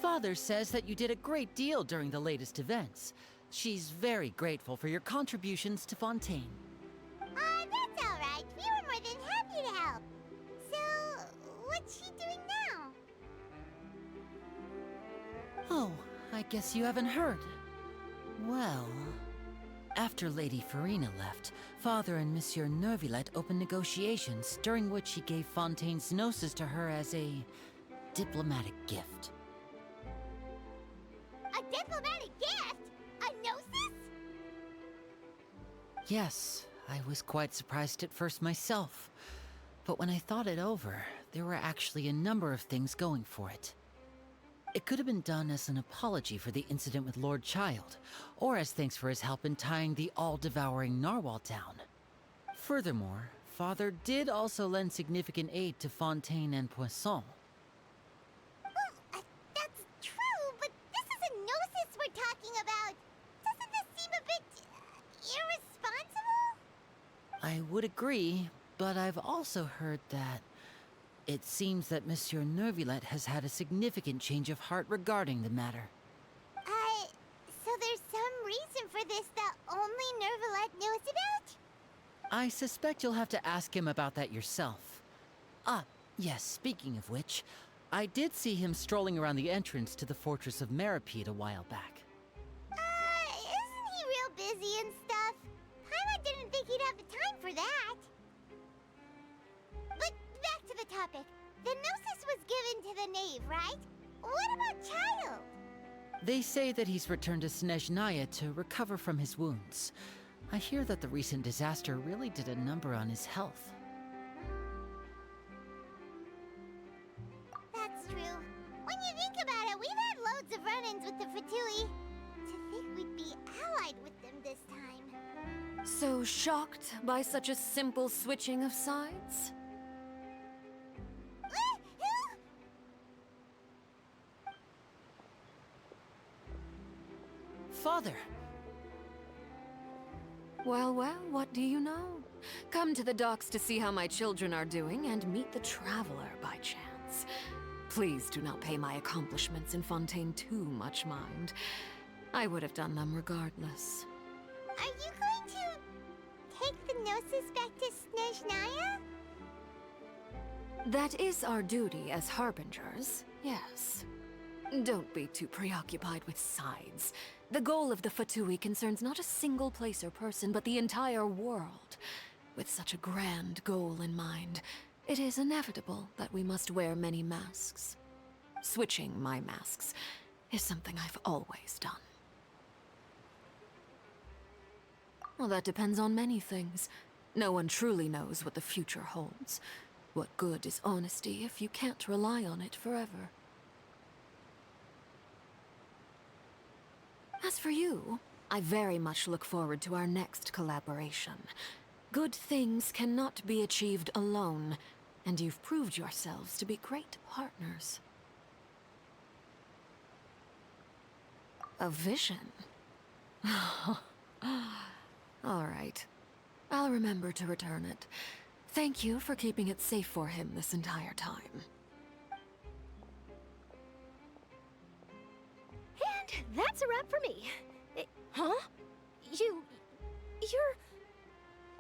Father says that you did a great deal during the latest events. She's very grateful for your contributions to Fontaine. That's all right. We were more than happy to help. So, what's she doing now? Oh, I guess you haven't heard. Well, after Lady Farina left, Father and Monsieur Neuvillette opened negotiations, during which he gave Fontaine's gnosis to her as a diplomatic gift. A diplomatic gift? A gnosis? Yes, I was quite surprised at first myself. But when I thought it over, there were actually a number of things going for it. It could have been done as an apology for the incident with Lord Child, or as thanks for his help in tying the all-devouring narwhal down. Furthermore, Father did also lend significant aid to Fontaine and Poisson. Well, that's true, but this is a gnosis we're talking about. Doesn't this seem a bit irresponsible? I would agree, but I've also heard that it seems that Monsieur Neuvillette has had a significant change of heart regarding the matter. So there's some reason for this that only Neuvillette knows about? I suspect you'll have to ask him about that yourself. Ah, yes, speaking of which, I did see him strolling around the entrance to the Fortress of Maripede a while back. Isn't he real busy and stuff? Paimon didn't think he'd have the time for that. But back to topic. The Gnosis was given to the knave, right? What about Child? They say that he's returned to Snezhnaya to recover from his wounds. I hear that the recent disaster really did a number on his health. That's true. When you think about it, we've had loads of run-ins with the Fatui. To think we'd be allied with them this time. So shocked by such a simple switching of sides? Father! Well, what do you know? Come to the docks to see how my children are doing and meet the Traveler by chance. Please do not pay my accomplishments in Fontaine too much mind. I would have done them regardless. Are you going to take the Gnosis back to Snezhnaya? That is our duty as Harbingers, yes. Don't be too preoccupied with sides. The goal of the Fatui concerns not a single place or person, but the entire world. With such a grand goal in mind, it is inevitable that we must wear many masks. Switching my masks is something I've always done. Well, that depends on many things. No one truly knows what the future holds. What good is honesty if you can't rely on it forever? As for you, I very much look forward to our next collaboration. Good things cannot be achieved alone, and you've proved yourselves to be great partners. A vision? All right. I'll remember to return it. Thank you for keeping it safe for him this entire time. And that's a wrap for me. Huh? You're...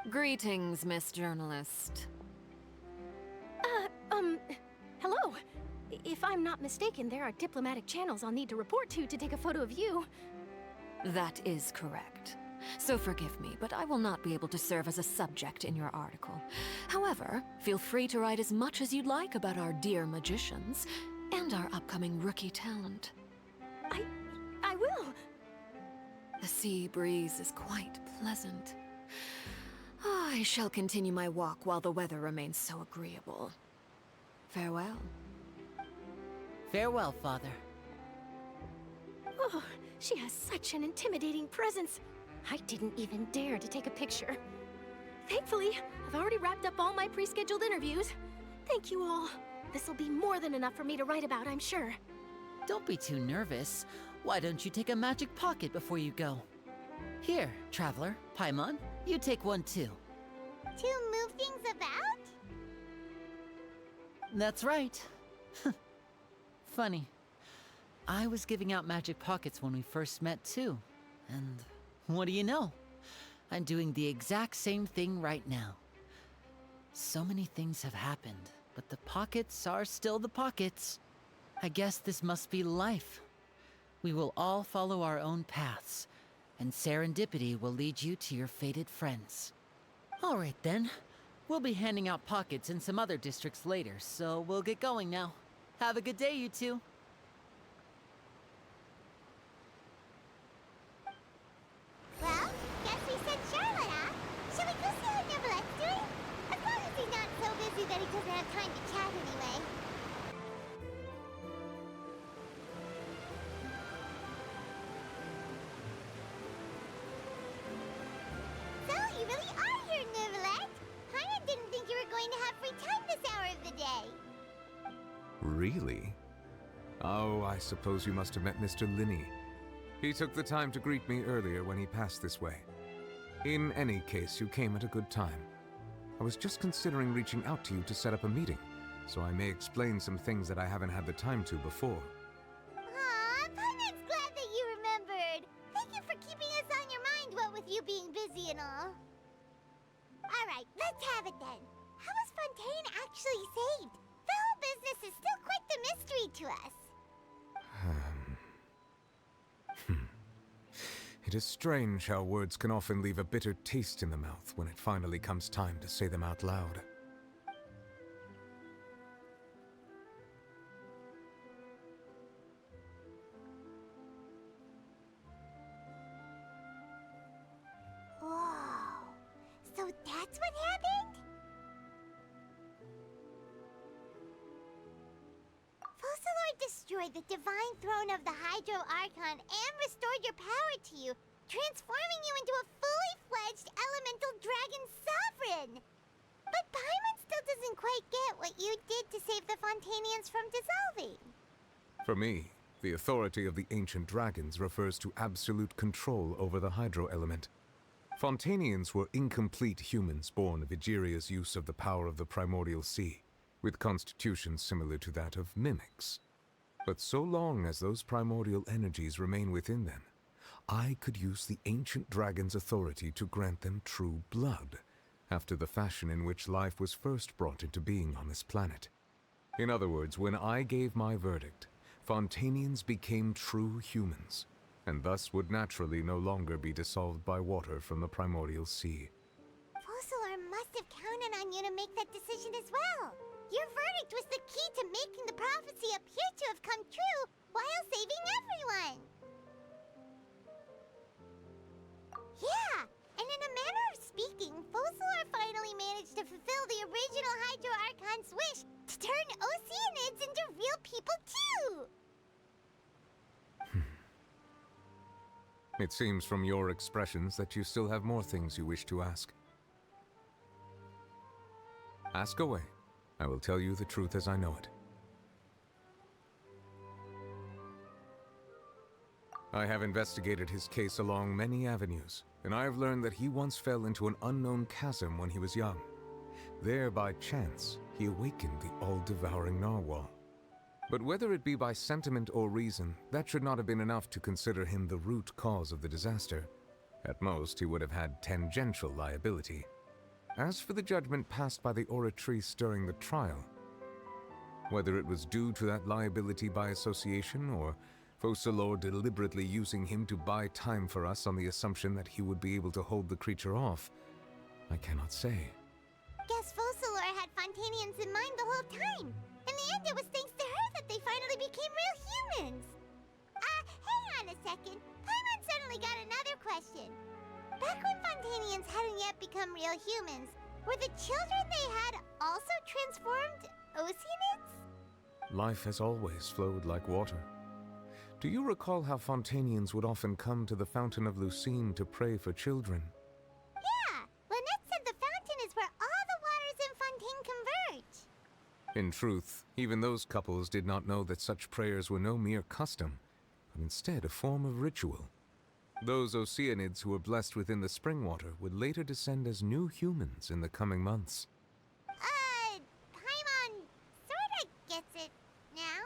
Greetings, Miss Journalist. Hello. If I'm not mistaken, there are diplomatic channels I'll need to report to take a photo of you. That is correct. So forgive me, but I will not be able to serve as a subject in your article. However, feel free to write as much as you'd like about our dear magicians and our upcoming rookie talent. I will. The sea breeze is quite pleasant. I shall continue my walk while the weather remains so agreeable. Farewell. Farewell, Father. Oh, she has such an intimidating presence. I didn't even dare to take a picture. Thankfully, I've already wrapped up all my pre-scheduled interviews. Thank you all. This'll be more than enough for me to write about, I'm sure. Don't be too nervous. Why don't you take a magic pocket before you go? Here, Traveler, Paimon, you take one too. To move things about? That's right. Funny. I was giving out magic pockets when we first met too. And what do you know? I'm doing the exact same thing right now. So many things have happened, but the pockets are still the pockets. I guess this must be life. We will all follow our own paths, and serendipity will lead you to your fated friends. All right then. We'll be handing out pockets in some other districts later, so we'll get going now. Have a good day, you two. Well, guess we sent Charlotte off. Shall we go see how Neverlette's doing? As long as he's not so busy that he doesn't have time to chat anyway. So, you really are here, Neverlette. Paimon didn't think you were going to have free time this hour of the day. Really? Oh, I suppose you must have met Mr. Linney. He took the time to greet me earlier when he passed this way. In any case, you came at a good time. I was just considering reaching out to you to set up a meeting, so I may explain some things that I haven't had the time to before. Aw, Paimon's glad that you remembered. Thank you for keeping us on your mind, what with you being busy and all. Alright, let's have it then. How was Fontaine actually saved? The whole business is still quite the mystery to us. It is strange how words can often leave a bitter taste in the mouth when it finally comes time to say them out loud. That's what happened? Focalor destroyed the divine throne of the Hydro Archon and restored your power to you, transforming you into a fully fledged elemental dragon sovereign. But Paimon still doesn't quite get what you did to save the Fontainians from dissolving. For me, the authority of the ancient dragons refers to absolute control over the hydro element. Fontainians were incomplete humans born of Egeria's use of the power of the primordial sea, with constitutions similar to that of mimics. But so long as those primordial energies remain within them, I could use the ancient dragon's authority to grant them true blood, after the fashion in which life was first brought into being on this planet. In other words, when I gave my verdict, Fontainians became true humans, and thus would naturally no longer be dissolved by water from the primordial sea. Focalor must have counted on you to make that decision as well. Your verdict was the key to making the prophecy appear to have come true while saving everyone. Yeah, and in a manner of speaking, Focalor finally managed to fulfill the original Hydro Archon's wish to turn Oceanids into real people too! It seems from your expressions that you still have more things you wish to ask. Ask away. I will tell you the truth as I know it. I have investigated his case along many avenues, and I have learned that he once fell into an unknown chasm when he was young. There, by chance, he awakened the all-devouring narwhal. But whether it be by sentiment or reason, that should not have been enough to consider him the root cause of the disaster. At most, he would have had tangential liability. As for the judgment passed by the Oratrice during the trial, whether it was due to that liability by association, or Focalor deliberately using him to buy time for us on the assumption that he would be able to hold the creature off, I cannot say. Guess Focalor had Fontainians in mind the whole time. In the end, it was thanks to her that they finally became real humans. Hang on a second. Paimon suddenly got another question. Back when Fontainians hadn't yet become real humans, were the children they had also transformed Oceanids? Life has always flowed like water. Do you recall how Fontainians would often come to the Fountain of Lucine to pray for children? Yeah, Lynette said the fountain is where all the waters in Fontaine converge. In truth, even those couples did not know that such prayers were no mere custom, but instead a form of ritual. Those Oceanids who were blessed within the spring water would later descend as new humans in the coming months. Paimon sorta gets it now.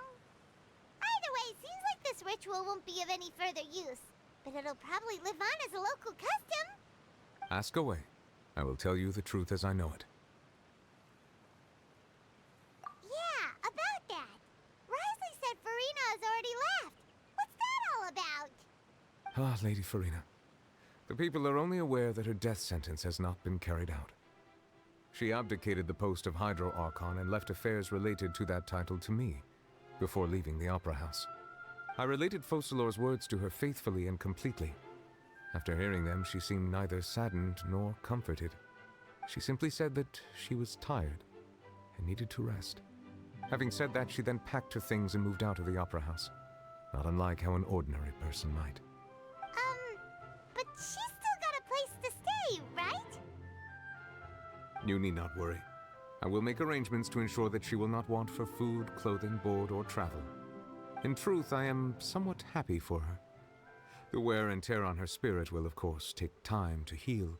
Either way, seems like this ritual won't be of any further use, but it'll probably live on as a local custom. Ask away. I will tell you the truth as I know it. Yeah, about that. Risley said Farina has already left. What's that all about? Ah, Lady Farina. The people are only aware that her death sentence has not been carried out. She abdicated the post of Hydro Archon and left affairs related to that title to me, before leaving the Opera House. I related Focalor's words to her faithfully and completely. After hearing them, she seemed neither saddened nor comforted. She simply said that she was tired and needed to rest. Having said that, she then packed her things and moved out of the Opera House, not unlike how an ordinary person might. But she's still got a place to stay, right? You need not worry. I will make arrangements to ensure that she will not want for food, clothing, board, or travel. In truth, I am somewhat happy for her. The wear and tear on her spirit will, of course, take time to heal.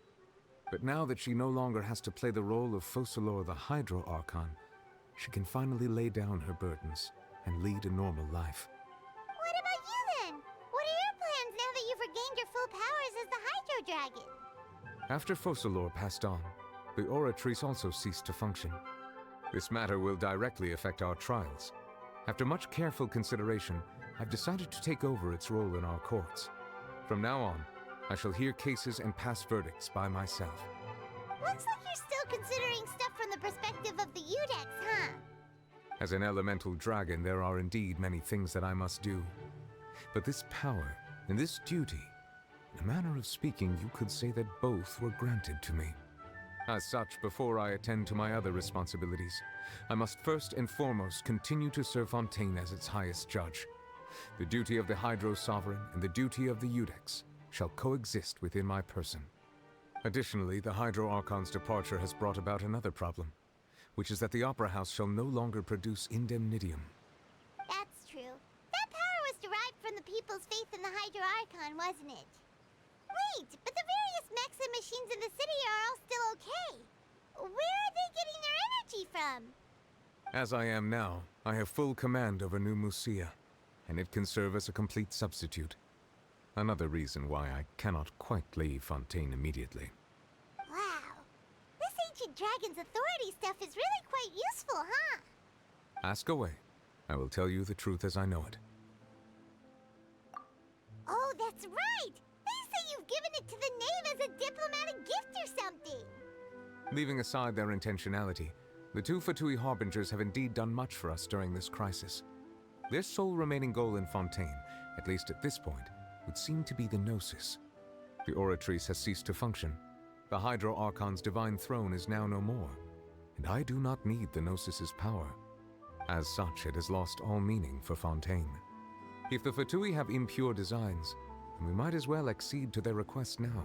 But now that she no longer has to play the role of Focalor the Hydro Archon, she can finally lay down her burdens and lead a normal life. What about you then? What are your plans now that you've regained your full powers as the Hydro Dragon? After Focalor passed on, the Oratrice also ceased to function. This matter will directly affect our trials. After much careful consideration, I've decided to take over its role in our courts. From now on, I shall hear cases and pass verdicts by myself. Looks like you're still considering stuff from the perspective of the Eudex, huh? As an elemental dragon, there are indeed many things that I must do. But this power and this duty, in a manner of speaking, you could say that both were granted to me. As such, before I attend to my other responsibilities, I must first and foremost continue to serve Fontaine as its highest judge. The duty of the Hydro Sovereign and the duty of the Eudex shall coexist within my person. Additionally, the Hydro Archon's departure has brought about another problem, which is that the Opera House shall no longer produce indemnitium. That's true. That power was derived from the people's faith in the Hydro Archon, wasn't it? Wait, but the various mechs and machines in the city are all still okay. Where are they getting their energy from? As I am now, I have full command over New Musia, and it can serve as a complete substitute. Another reason why I cannot quite leave Fontaine immediately. Wow. This ancient dragon's authority stuff is really quite useful, huh? Ask away. I will tell you the truth as I know it. Oh, that's right! They say you've given it to the knave as a diplomatic gift or something! Leaving aside their intentionality, the two Fatui Harbingers have indeed done much for us during this crisis. Their sole remaining goal in Fontaine, at least at this point, would seem to be the Gnosis. The Oratrice has ceased to function. The Hydro Archon's divine throne is now no more, and I do not need the Gnosis's power. As such, it has lost all meaning for Fontaine. If the Fatui have impure designs, then we might as well accede to their request now,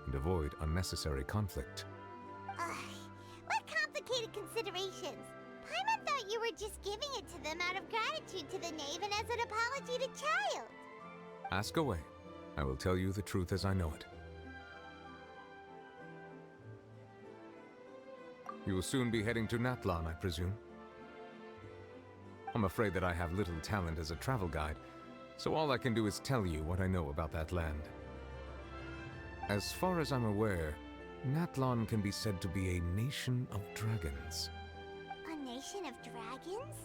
and avoid unnecessary conflict. What complicated considerations! Paimon thought you were just giving it to them out of gratitude to the knave and as an apology to Child. Ask away. I will tell you the truth as I know it. You will soon be heading to Natlan, I presume? I'm afraid that I have little talent as a travel guide, so all I can do is tell you what I know about that land. As far as I'm aware, Natlan can be said to be a nation of dragons. A nation of dragons?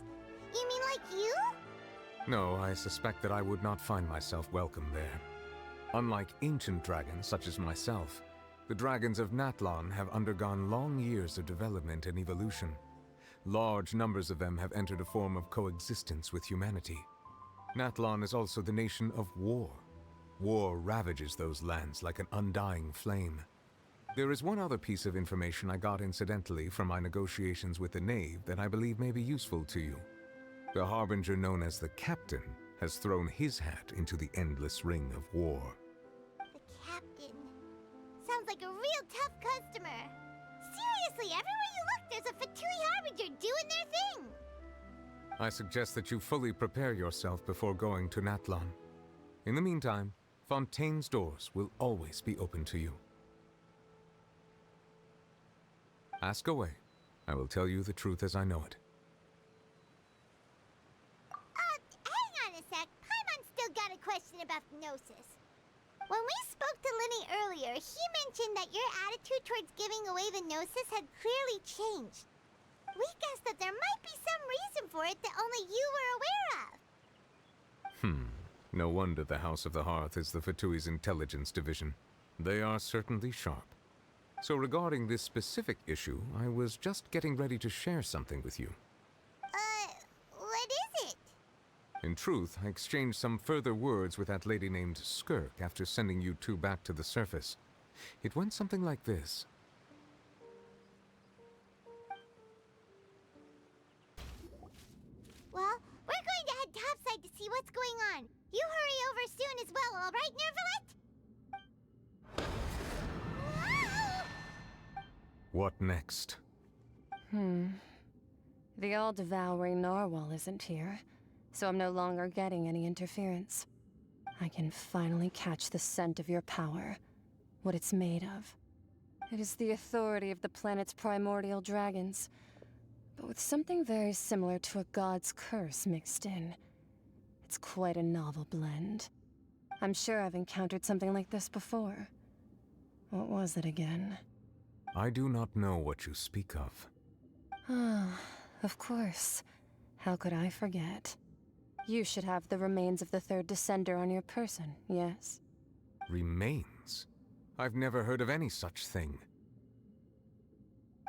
You mean like you? No, I suspect that I would not find myself welcome there. Unlike ancient dragons such as myself, the dragons of Natlan have undergone long years of development and evolution. Large numbers of them have entered a form of coexistence with humanity. Natlan is also the nation of war. War ravages those lands like an undying flame. There is one other piece of information I got incidentally from my negotiations with the Knave that I believe may be useful to you. The Harbinger known as the Captain has thrown his hat into the endless ring of war. The Captain. Sounds like a real tough customer. Seriously, everywhere you look, there's a Fatui Harbinger doing their thing. I suggest that you fully prepare yourself before going to Natlan. In the meantime, Fontaine's doors will always be open to you. Ask away. I will tell you the truth as I know it. Hang on a sec. Paimon's still got a question about the Gnosis. When we spoke to Linny earlier, he mentioned that your attitude towards giving away the Gnosis had clearly changed. We guessed that there might be some reason for it that only you were aware of. No wonder the House of the Hearth is the Fatui's intelligence division. They are certainly sharp. So regarding this specific issue, I was just getting ready to share something with you. What is it? In truth, I exchanged some further words with that lady named Skirk after sending you two back to the surface. It went something like this. Well, we're going to head topside to see what's going on. You hurry over soon as well, all right, Nervalet? What next? The all-devouring narwhal isn't here, so I'm no longer getting any interference. I can finally catch the scent of your power, what it's made of. It is the authority of the planet's primordial dragons, but with something very similar to a god's curse mixed in. It's quite a novel blend. I'm sure I've encountered something like this before. What was it again? I do not know what you speak of. Ah, of course. How could I forget? You should have the remains of the third Descender on your person, yes? Remains? I've never heard of any such thing.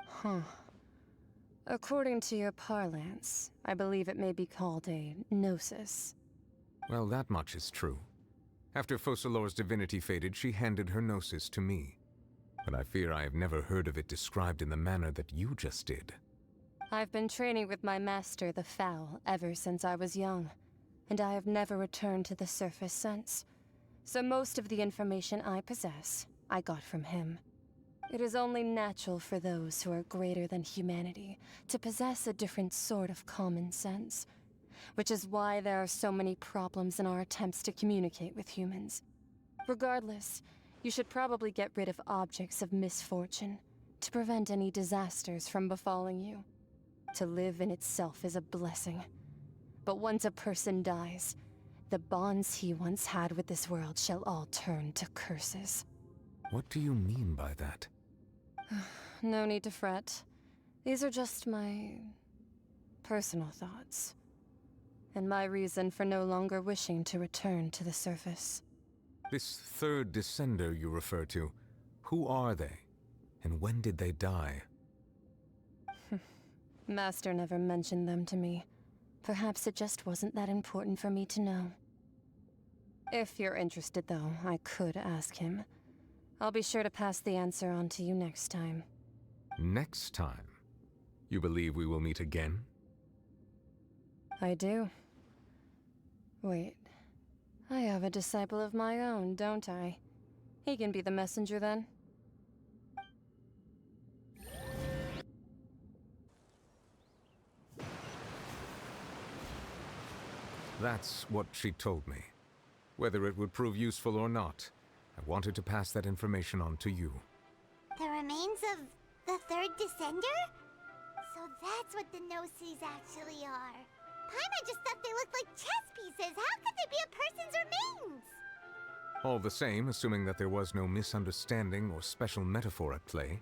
Huh. According to your parlance, I believe it may be called a gnosis. Well, that much is true. After Focalor's divinity faded, she handed her gnosis to me. but I fear I have never heard of it described in the manner that you just did. I've been training with my master, the Foul, ever since I was young, and I have never returned to the surface since. So most of the information I possess, I got from him. It is only natural for those who are greater than humanity to possess a different sort of common sense, which is why there are so many problems in our attempts to communicate with humans. Regardless, you should probably get rid of objects of misfortune to prevent any disasters from befalling you. To live in itself is a blessing. But once a person dies, the bonds he once had with this world shall all turn to curses. What do you mean by that? No need to fret. These are just my personal thoughts, and my reason for no longer wishing to return to the surface. This third descender you refer to, who are they? And when did they die? Master never mentioned them to me. Perhaps it just wasn't that important for me to know. If you're interested, though, I could ask him. I'll be sure to pass the answer on to you next time. Next time? You believe we will meet again? I do. Wait. I have a disciple of my own, don't I? He can be the messenger then. That's what she told me. Whether it would prove useful or not, I wanted to pass that information on to you. The remains of the third descender? So that's what the Gnosis actually are. Paimon just thought they looked like chess pieces. How could they be a person's remains? All the same, assuming that there was no misunderstanding or special metaphor at play,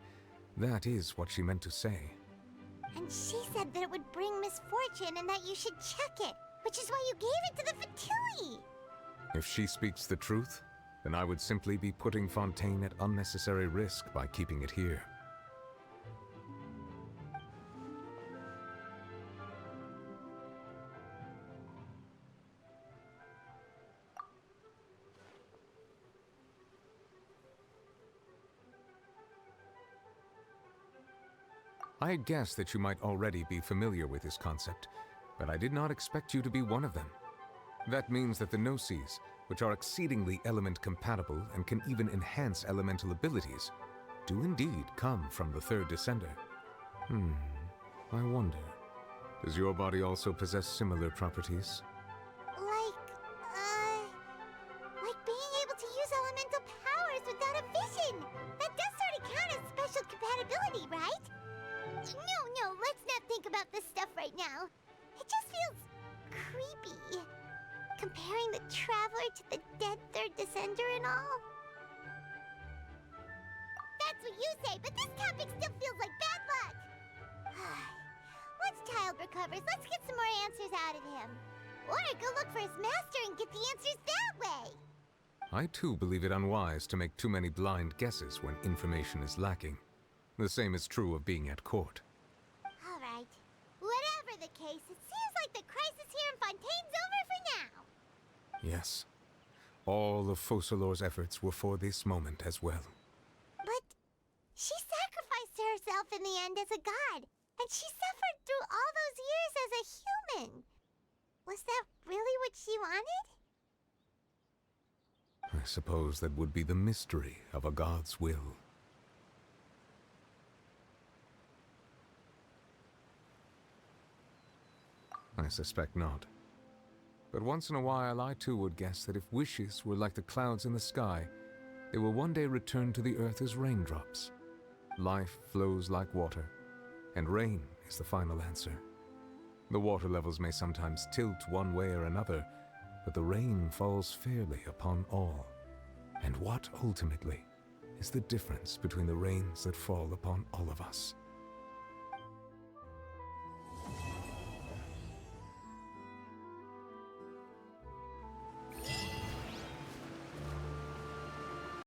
that is what she meant to say. And she said that it would bring misfortune and that you should check it, which is why you gave it to the Fatui. If she speaks the truth, then I would simply be putting Fontaine at unnecessary risk by keeping it here. I had guessed that you might already be familiar with this concept, but I did not expect you to be one of them. That means that the Gnosis, which are exceedingly element-compatible and can even enhance elemental abilities, do indeed come from the third descender. I wonder, does your body also possess similar properties? Like being able to use elemental powers without a vision. That does sort of count as special compatibility, right? No, let's not think about this stuff right now. It just feels creepy. Comparing the Traveler to the dead third descender and all. That's what you say, but this topic still feels like bad luck. Once Child recovers, let's get some more answers out of him. Or go look for his master and get the answers that way. I too believe it unwise to make too many blind guesses when information is lacking. The same is true of being at court. All right. Whatever the case, it seems like the crisis here in Fontaine's over for now. Yes. All of Focalor's efforts were for this moment as well. But she sacrificed herself in the end as a god, and she suffered through all those years as a human. Was that really what she wanted? I suppose that would be the mystery of a god's will. I suspect not. But once in a while, I too would guess that if wishes were like the clouds in the sky, they will one day return to the earth as raindrops. Life flows like water, and rain is the final answer. The water levels may sometimes tilt one way or another, but the rain falls fairly upon all. And what, ultimately, is the difference between the rains that fall upon all of us?